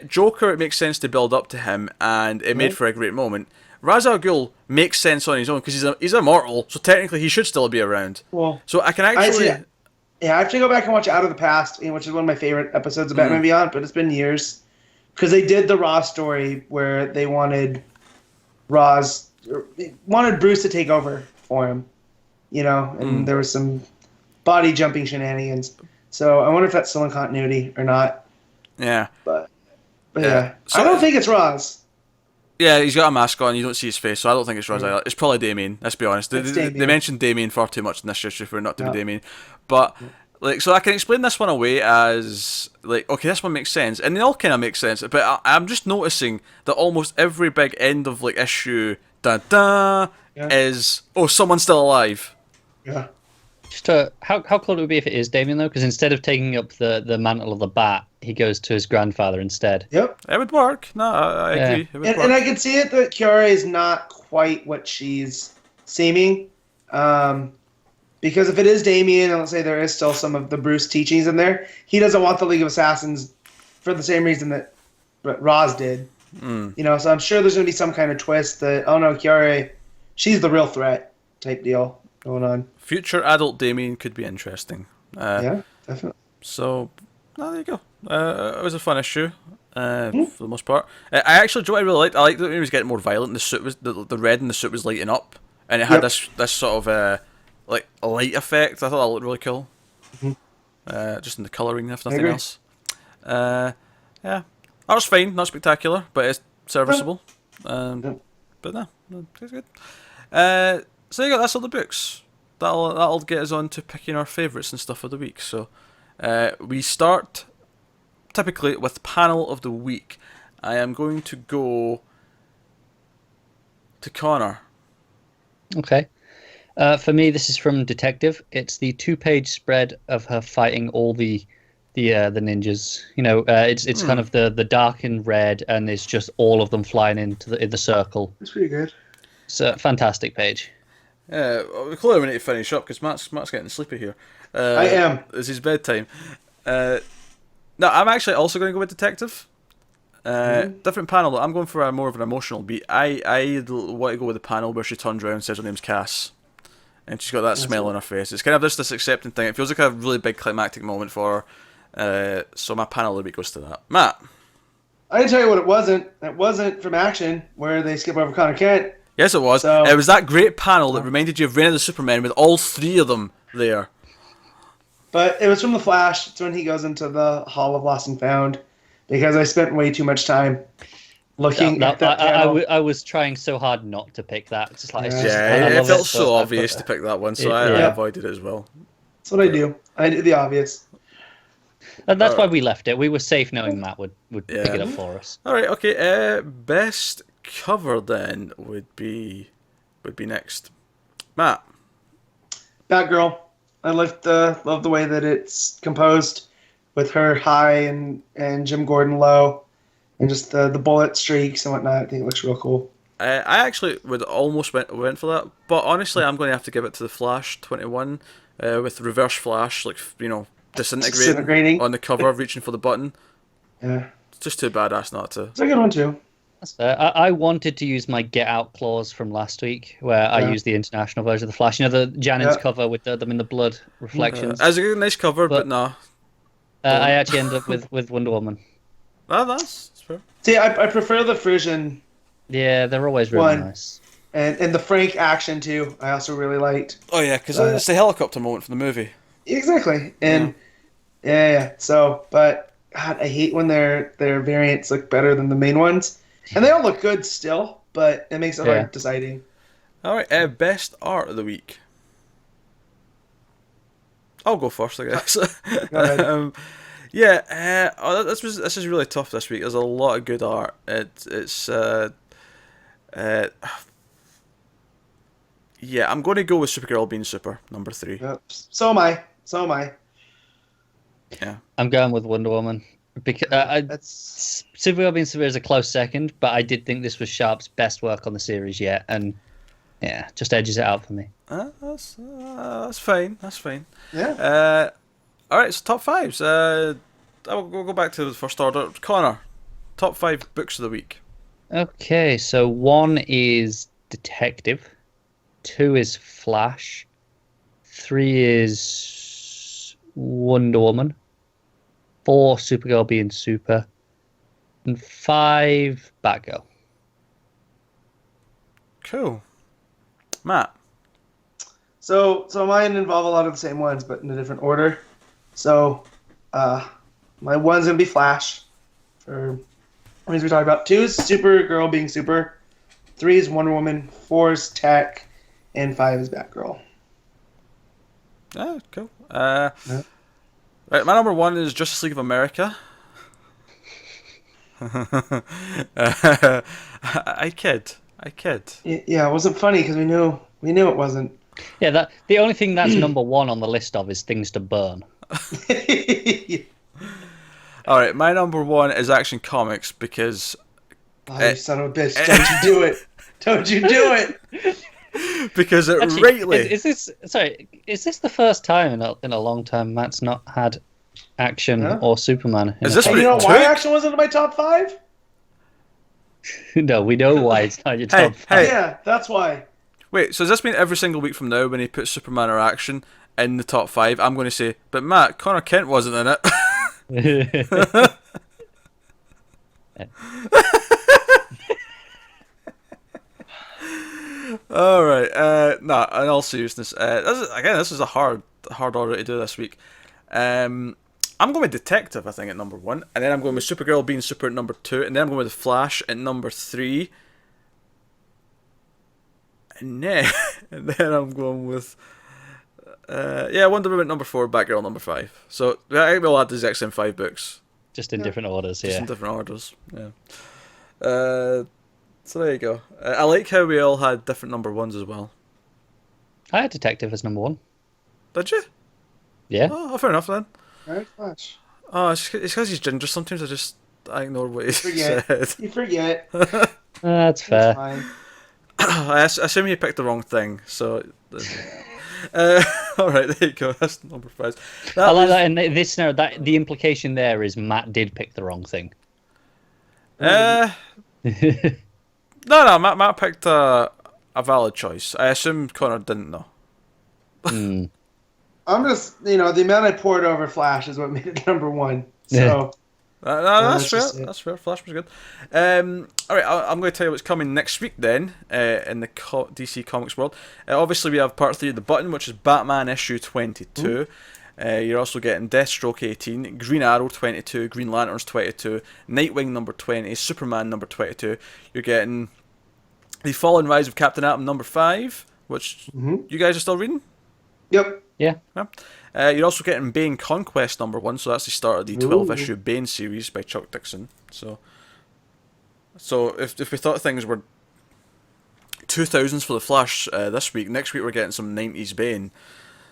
Speaker 1: Joker, it makes sense to build up to him, and it made for a great moment. Ra's al Ghul makes sense on his own because he's immortal, so technically he should still be around. Well, so I can actually...
Speaker 2: I have to go back and watch Out of the Past, which is one of my favorite episodes of Batman Beyond, but it's been years. Because they did the Ross story where they wanted Bruce to take over for him, and there was some body jumping shenanigans. So I wonder if that's still in continuity or not.
Speaker 1: Yeah.
Speaker 2: But yeah. So, I don't think it's Ross.
Speaker 1: Yeah, he's got a mask on, you don't see his face, so I don't think it's Ross either. It's probably Damien, let's be honest. They mentioned Damien far too much in this issue for it not to be Damien. But... so I can explain this one away as, okay, this one makes sense. And they all kind of make sense. But I'm just noticing that almost every big end of, issue, is, someone's still alive.
Speaker 2: Yeah.
Speaker 3: Just how cool it would be if it is Damien, though? Because instead of taking up the mantle of the Bat, he goes to his grandfather instead.
Speaker 2: Yep.
Speaker 1: It would work. No, I agree. It would work.
Speaker 2: And I can see it that Chiara is not quite what she's seeming. Because if it is Damian, and let's say there is still some of the Bruce teachings in there, he doesn't want the League of Assassins for the same reason that Roz did. You know, so I'm sure there's going to be some kind of twist that, oh no, Chiara, she's the real threat type deal going on.
Speaker 1: Future adult Damien could be interesting.
Speaker 2: Yeah, definitely.
Speaker 1: So, there you go. It was a fun issue, for the most part. I actually, Joe, I really liked. I liked that when he was getting more violent. The suit was the red in the suit was lighting up, and it had this sort of like a light effect. I thought that looked really cool. Just in the colouring, if nothing else. Yeah, that was fine. Not spectacular, but it's serviceable. But no, it's good. So you got that's all the books. That'll get us on to picking our favourites and stuff of the week. So we start typically with panel of the week. I am going to go to Connor.
Speaker 3: Okay. For me, this is from Detective. It's the 2-page spread of her fighting all the ninjas. You know, it's kind of the dark in red, and it's just all of them flying in the circle.
Speaker 2: It's pretty good.
Speaker 3: It's a fantastic page.
Speaker 1: Well, clearly we need to finish up because Matt's getting sleepy here.
Speaker 2: I am.
Speaker 1: It's his bedtime. No, I'm actually also going to go with Detective. Different panel. I'm going for more of an emotional beat. I want to go with the panel where she turns around and says her name's Cass, and she's got that smile on her face. It's kind of this accepting thing. It feels like a really big climactic moment for her. So my panel of the week goes to that. Matt.
Speaker 2: I can tell you what it wasn't. It wasn't from Action, where they skip over Connor Kent.
Speaker 1: Yes, it was.
Speaker 2: So,
Speaker 1: it was that great panel that reminded you of Reign of the Supermen with all three of them there.
Speaker 2: But it was from The Flash. It's when he goes into the Hall of Lost and Found, because I spent way too much time looking at that panel.
Speaker 3: I was trying so hard not to pick that. It's just like,
Speaker 1: it felt so obvious to pick that one, so I avoided it as well.
Speaker 2: That's what I do. I do the obvious.
Speaker 3: And that's why we left it. We were safe knowing Matt would pick it up for us.
Speaker 1: All right, okay. Best cover then would be next. Matt.
Speaker 2: Batgirl. I love the way that it's composed, with her high and Jim Gordon low, and just the bullet streaks and whatnot. I think it looks real cool.
Speaker 1: I actually would almost went for that, but honestly, I'm going to have to give it to the Flash 21 with Reverse Flash, like, you know, disintegrating on the cover, reaching for the button.
Speaker 2: Yeah,
Speaker 1: it's just too badass not to.
Speaker 2: It's a good one too.
Speaker 3: That's fair. I wanted to use my Get Out clause from last week, where I used the international version of the Flash. You know, the Janet's cover with them in the blood reflections.
Speaker 1: It's a nice cover, but nah.
Speaker 3: I actually ended up with Wonder Woman.
Speaker 1: That's fair.
Speaker 2: See, I prefer the Frisian.
Speaker 3: Yeah, they're always really nice.
Speaker 2: And the Frank action too, I also really liked.
Speaker 1: Oh yeah, because it's the helicopter moment from the movie.
Speaker 2: Exactly, and yeah. So, but God, I hate when their variants look better than the main ones. And they all look good still, but it makes it hard deciding.
Speaker 1: All right, best art of the week. I'll go first, I guess.
Speaker 2: Go ahead.
Speaker 1: This is really tough this week. There's a lot of good art. It's I'm going to go with Supergirl being super, number 3.
Speaker 2: Yep. So am I.
Speaker 1: Yeah.
Speaker 3: I'm going with Wonder Woman. Because Supergirl being super is a close second, but I did think this was Sharp's best work on the series yet, and just edges it out for me.
Speaker 1: That's fine. That's fine.
Speaker 2: Yeah.
Speaker 1: All right, so top 5s. We'll go back to the first order. Connor, top 5 books of the week.
Speaker 3: Okay, so 1 is Detective, 2 is Flash, 3 is Wonder Woman, 4 Supergirl being super, and 5 Batgirl.
Speaker 1: Cool. Matt.
Speaker 2: So mine involve a lot of the same ones, but in a different order. So my 1's gonna be Flash, for reasons we talked about. 2 is Supergirl being super, 3 is Wonder Woman, 4 is Tech, and 5 is Batgirl.
Speaker 1: Oh, cool. Right, my number 1 is Justice League of America. I kid.
Speaker 2: Yeah, it wasn't funny because we knew it wasn't.
Speaker 3: Yeah, the only thing that's number 1 on the list of is things to burn.
Speaker 1: All right, my number 1 is Action Comics because.
Speaker 2: Oh, you son of a bitch! Don't you do it! Don't you do it!
Speaker 1: because it
Speaker 3: Actually,
Speaker 1: rightly.
Speaker 3: is this the first time in a long time Matt's not had action or Superman?
Speaker 1: Is this
Speaker 2: And
Speaker 1: what
Speaker 2: you know
Speaker 1: it
Speaker 2: why
Speaker 1: took?
Speaker 2: action wasn't in my top 5?
Speaker 3: No, we know why it's not your top five.
Speaker 1: Hey.
Speaker 2: Yeah, that's why.
Speaker 1: Wait, so does this mean every single week from now, when he puts Superman or Action in the top 5, I'm going to say, but Matt, Connor Kent wasn't in it. All right. Nah, in all seriousness, this is a hard order to do this week. I'm going with Detective, I think, at number 1, and then I'm going with Supergirl being Super at number 2, and then I'm going with Flash at number 3, and then I'm going with Wonder Woman at number 4, Batgirl number 5. So I think we'll add the exact same 5 books,
Speaker 3: Just in different orders,
Speaker 1: just
Speaker 3: yeah.
Speaker 1: in different orders. Yeah. So there you go. I like how we all had different number 1s as well.
Speaker 3: I had Detective as number 1.
Speaker 1: Did you?
Speaker 3: Yeah.
Speaker 1: Oh, fair enough then.
Speaker 2: Very much.
Speaker 1: Oh, it's because he's ginger. Sometimes I ignore what he
Speaker 2: Forget.
Speaker 1: said.
Speaker 2: You forget.
Speaker 3: That's fair.
Speaker 2: That's fine.
Speaker 1: I assume he picked the wrong thing. So, all right, there you go. That's number 5.
Speaker 3: I like that in this scenario. That the implication there is Matt did pick the wrong thing.
Speaker 1: No, Matt picked a valid choice. I assume Connor didn't know.
Speaker 2: I'm just, the amount I poured over Flash is what made it number 1. So
Speaker 1: That's fair.
Speaker 2: just it.
Speaker 1: That's fair. Flash was good. All right, I'm going to tell you what's coming next week then in the DC Comics world. Obviously, we have part 3 of The Button, which is Batman issue 22. You're also getting Deathstroke 18, Green Arrow 22, Green Lanterns 22, Nightwing number 20, Superman number 22. You're getting The Fall and Rise of Captain Atom number 5, which you guys are still reading?
Speaker 2: Yep.
Speaker 3: Yeah.
Speaker 1: You're also getting Bane Conquest number 1, so that's the start of the 12-issue Bane series by Chuck Dixon. So if we thought things were 2000s for the Flash this week, next week we're getting some 90s Bane.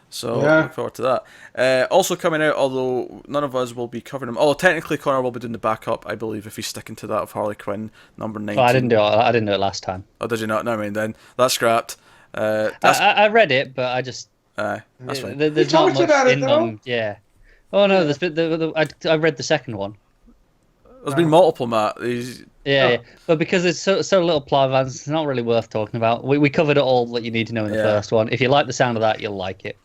Speaker 1: So look forward to that. Also coming out, although none of us will be covering them. Oh, technically Connor will be doing the backup, I believe, if he's sticking to that of Harley Quinn number 19.
Speaker 3: Oh, I didn't do it last time.
Speaker 1: Oh, did you not? No, I mean then that's scrapped.
Speaker 3: I read it, but I just
Speaker 1: that's fine.
Speaker 3: there's not much in them. Yeah. Oh no, I read the second one.
Speaker 1: There's been multiple, Matt.
Speaker 3: Yeah, but because there's so little plot advance, it's not really worth talking about. We covered it all that you need to know in the first one. If you like the sound of that, you'll like it.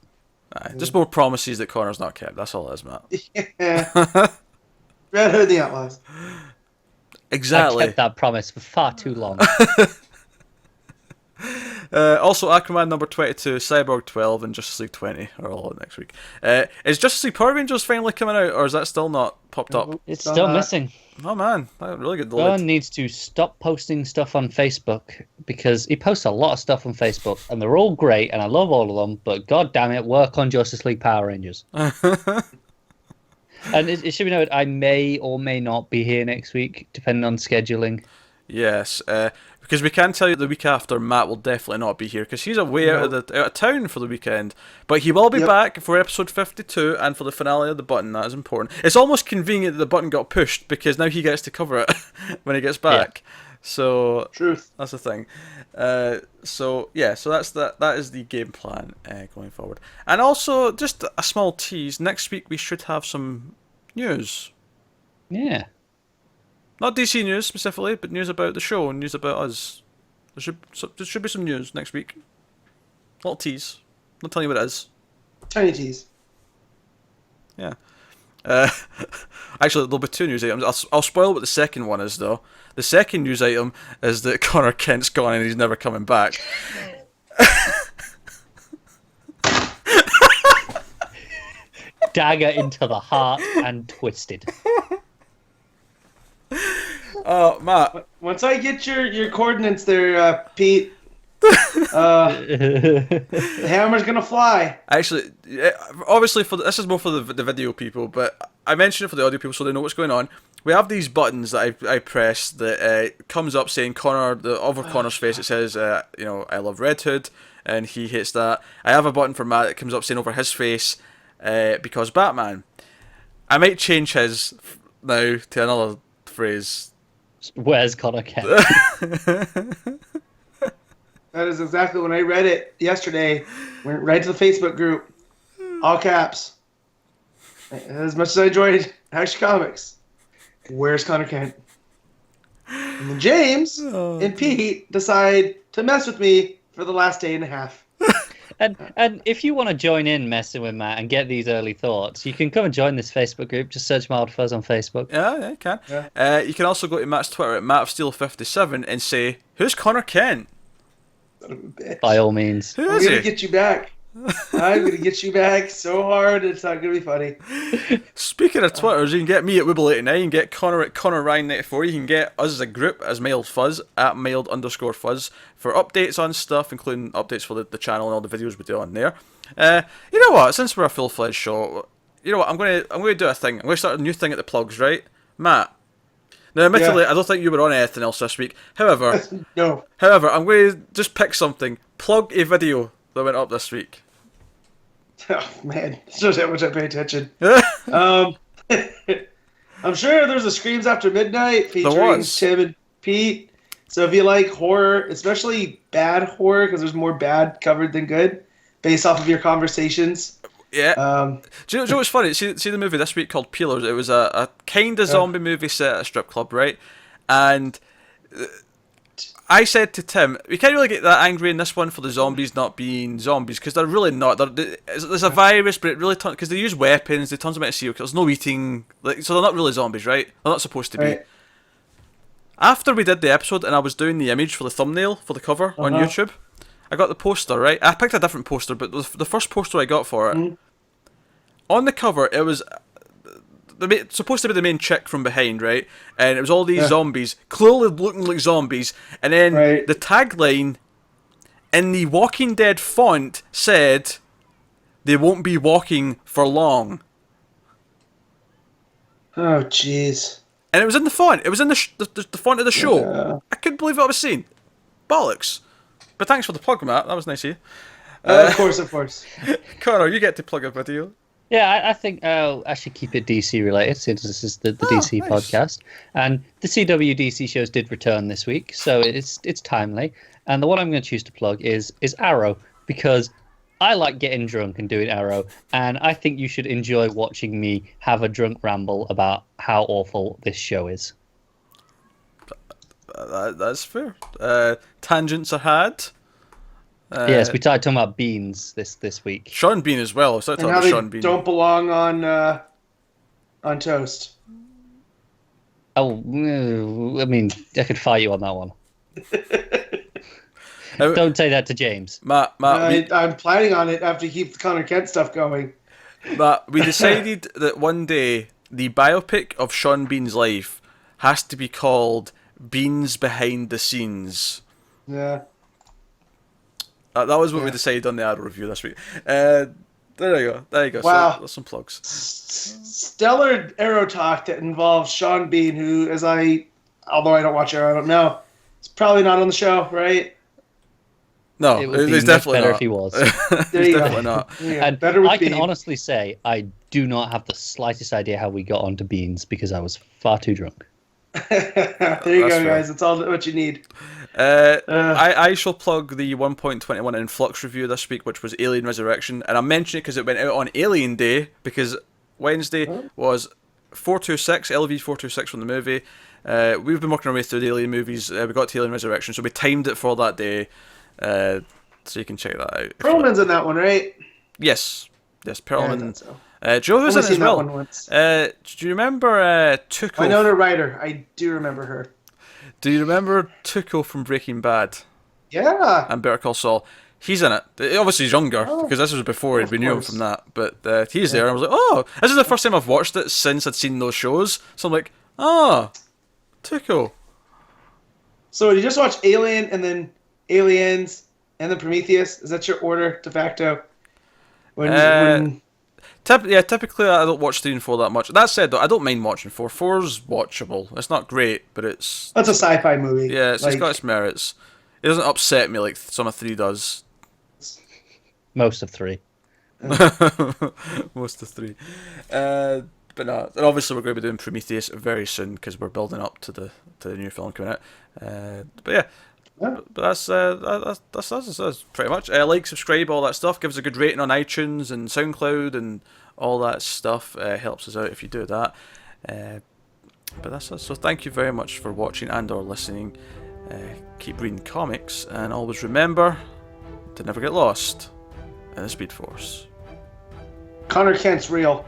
Speaker 1: Just more promises that Connor's not kept. That's all it is, Matt.
Speaker 2: Yeah. Red Hood the Outlaws.
Speaker 1: Exactly.
Speaker 3: I kept that promise for far too long.
Speaker 1: Also, Aquaman number 22, Cyborg 12, and Justice League 20 are all out next week. Is Justice League Power Rangers finally coming out, or is that still not popped up?
Speaker 3: It's still missing.
Speaker 1: Oh man, that really good.
Speaker 3: John needs to stop posting stuff on Facebook because he posts a lot of stuff on Facebook, and they're all great, and I love all of them. But god damn it, work on Justice League Power Rangers. And it should be noted, I may or may not be here next week, depending on scheduling.
Speaker 1: Yes, because we can tell you the week after Matt will definitely not be here because he's away out of town for the weekend. But he will be back for episode 52 and for the finale of The Button. That is important. It's almost convenient that The Button got pushed because now he gets to cover it when he gets back. Yeah. So
Speaker 2: Truth.
Speaker 1: That's the thing. So that's that is the game plan going forward. And also, just a small tease. Next week we should have some news.
Speaker 3: Yeah.
Speaker 1: Not DC news specifically, but news about the show and news about us. There should be some news next week. Little tease. I'll tell you what it is.
Speaker 2: Tiny tease.
Speaker 1: Yeah. Actually, there'll be 2 news items. I'll spoil what the second one is, though. The second news item is that Connor Kent's gone and he's never coming back.
Speaker 3: Dagger into the heart and twisted.
Speaker 1: Oh, Matt.
Speaker 2: Once I get your coordinates there, Pete, the hammer's gonna fly.
Speaker 1: Actually, obviously, this is more for the video people, but I mentioned it for the audio people so they know what's going on. We have these buttons that I press that comes up saying over Connor's face it says, I love Red Hood, and he hits that. I have a button for Matt that comes up saying over his face, because Batman. I might change his now to another phrase.
Speaker 3: Where's Connor Kent?
Speaker 2: That is exactly when I read it yesterday. Went right to the Facebook group, all caps. As much as I enjoyed Action Comics, where's Connor Kent? And then James and Pete decide to mess with me for the last day and a half.
Speaker 3: And if you want to join in messing with Matt and get these early thoughts, you can come and join this Facebook group. Just search Mild Fuzz on Facebook.
Speaker 1: Yeah, you can. Yeah. You can also go to Matt's Twitter at MattofSteel57 and say, "Who's Connor Kent?"
Speaker 2: Son of a bitch.
Speaker 3: By all means.
Speaker 1: Who
Speaker 2: I'm
Speaker 1: is
Speaker 2: gonna
Speaker 1: he?
Speaker 2: get you back. I'm gonna get you back so hard it's not gonna be funny.
Speaker 1: Speaking of Twitters, you can get me at Wibble89, you can get Connor at ConnorRyan94, you can get us as a group as Mild Fuzz at Mild_Fuzz for updates on stuff, including updates for the channel and all the videos we do on there. You know what? Since we're a full-fledged show, you know what? I'm gonna do a thing. I'm gonna start a new thing at the plugs, right, Matt? Now, admittedly, I don't think you were on anything else this week. However,
Speaker 2: No.
Speaker 1: I'm going to just pick something. Plug a video that went up this week.
Speaker 2: Oh man, it's just how much I pay attention. I'm sure there's a Screams After Midnight featuring Tim and Pete. So if you like horror, especially bad horror, because there's more bad covered than good, based off of your conversations.
Speaker 1: Yeah. Do you know what's funny? See the movie this week called Peelers? It was a kind of zombie movie set at a strip club, right? And I said to Tim, we can't really get that angry in this one for the zombies not being zombies, because they're really not. There's a virus, but it really turns, because they use weapons, they turn them into serial killers, no eating, so they're not really zombies, right? They're not supposed to be.
Speaker 2: Right.
Speaker 1: After we did the episode and I was doing the image for the thumbnail for the cover on YouTube, I got the poster, right? I picked a different poster, but the first poster I got for it, on the cover, it was supposed to be the main chick from behind, right? And it was all these zombies, clearly looking like zombies. And then the tagline in the Walking Dead font said, "They won't be walking for long."
Speaker 2: Oh, jeez.
Speaker 1: And it was in the font. It was in the font of the show.
Speaker 2: Yeah.
Speaker 1: I couldn't believe what I was seeing. Bollocks. But thanks for the plug, Matt. That was nice of you.
Speaker 2: Of course.
Speaker 1: Connor, you get to plug a video.
Speaker 3: Yeah, I think I should keep it DC related, since this is the DC
Speaker 1: nice.
Speaker 3: podcast. And the CW DC shows did return this week, so it's timely. And the one I'm going to choose to plug is Arrow, because I like getting drunk and doing Arrow, and I think you should enjoy watching me have a drunk ramble about how awful this show is.
Speaker 1: That's fair. Tangents are had.
Speaker 3: Yes, we started talking about beans this week.
Speaker 1: Sean Bean as well. So I
Speaker 2: And
Speaker 1: talking
Speaker 2: how
Speaker 1: about
Speaker 2: they
Speaker 1: Sean Bean.
Speaker 2: don't belong on toast.
Speaker 3: Oh, I mean, I could fight you on that one. Don't say that to James.
Speaker 1: Matt,
Speaker 2: I'm planning on it after you keep the Connor Kent stuff going.
Speaker 1: Matt, we decided that one day the biopic of Sean Bean's life has to be called Beans Behind the Scenes.
Speaker 2: Yeah.
Speaker 1: That was what we decided on the Arrow review this week. There you go.
Speaker 2: Wow.
Speaker 1: So, there's some plugs.
Speaker 2: Stellar Arrow talk that involves Sean Bean, who, although I don't watch Arrow, I don't know. It's probably not on the show, right?
Speaker 1: No,
Speaker 3: It would be
Speaker 1: he's
Speaker 3: much
Speaker 1: definitely
Speaker 3: better
Speaker 1: not.
Speaker 3: if he was.
Speaker 2: There
Speaker 1: He's
Speaker 2: you go.
Speaker 1: definitely not.
Speaker 2: Yeah,
Speaker 3: And
Speaker 2: better with
Speaker 3: I can
Speaker 2: Bean.
Speaker 3: honestly say I do not have the slightest idea how we got onto beans, because I was far too drunk.
Speaker 2: There you
Speaker 1: That's
Speaker 2: go,
Speaker 1: fair.
Speaker 2: guys. It's all what you need.
Speaker 1: I shall plug the 1.21 Influx review this week, which was Alien Resurrection, and I'm mentioning it because it went out on Alien Day, because Wednesday was 426, LV 426 from the movie. We've been working our way through the Alien movies. We got to Alien Resurrection, so we timed it for that day, so you can check that out.
Speaker 2: Perlman's in that one, right?
Speaker 1: Yes, Perlman.
Speaker 2: Yeah, I thought so.
Speaker 1: Joe was in
Speaker 2: Only
Speaker 1: it as
Speaker 2: seen that
Speaker 1: well.
Speaker 2: one once.
Speaker 1: Do you remember Tuco?
Speaker 2: Winona Ryder. I do remember her.
Speaker 1: Do you remember Tuco from Breaking Bad
Speaker 2: Yeah.
Speaker 1: and Better Call Saul? He's in it. Obviously he's younger, because this was before we knew him
Speaker 2: course.
Speaker 1: from that. But he's there, and I was like, oh, this is the first time I've watched it since I'd seen those shows. So I'm like, oh, Tuco.
Speaker 2: So you just watch Alien and then Aliens and then Prometheus? Is that your order de facto? When
Speaker 1: Typically I don't watch 3 and 4 that much. That said, though, I don't mind watching 4. 4's watchable. It's not great, but it's...
Speaker 2: That's a sci-fi movie.
Speaker 1: Yeah, it's got its merits. It doesn't upset me like some of 3 does.
Speaker 3: Most of 3.
Speaker 1: Most of 3. But no, and obviously we're going to be doing Prometheus very soon, because we're building up to the new film coming out. But yeah,
Speaker 2: Yeah.
Speaker 1: But that's pretty much. Like, subscribe, all that stuff. Give us a good rating on iTunes and SoundCloud and all that stuff. Helps us out if you do that. But that's us. So thank you very much for watching and or listening. Keep reading comics, and always remember to never get lost in the Speed Force.
Speaker 2: Connor Kent's real.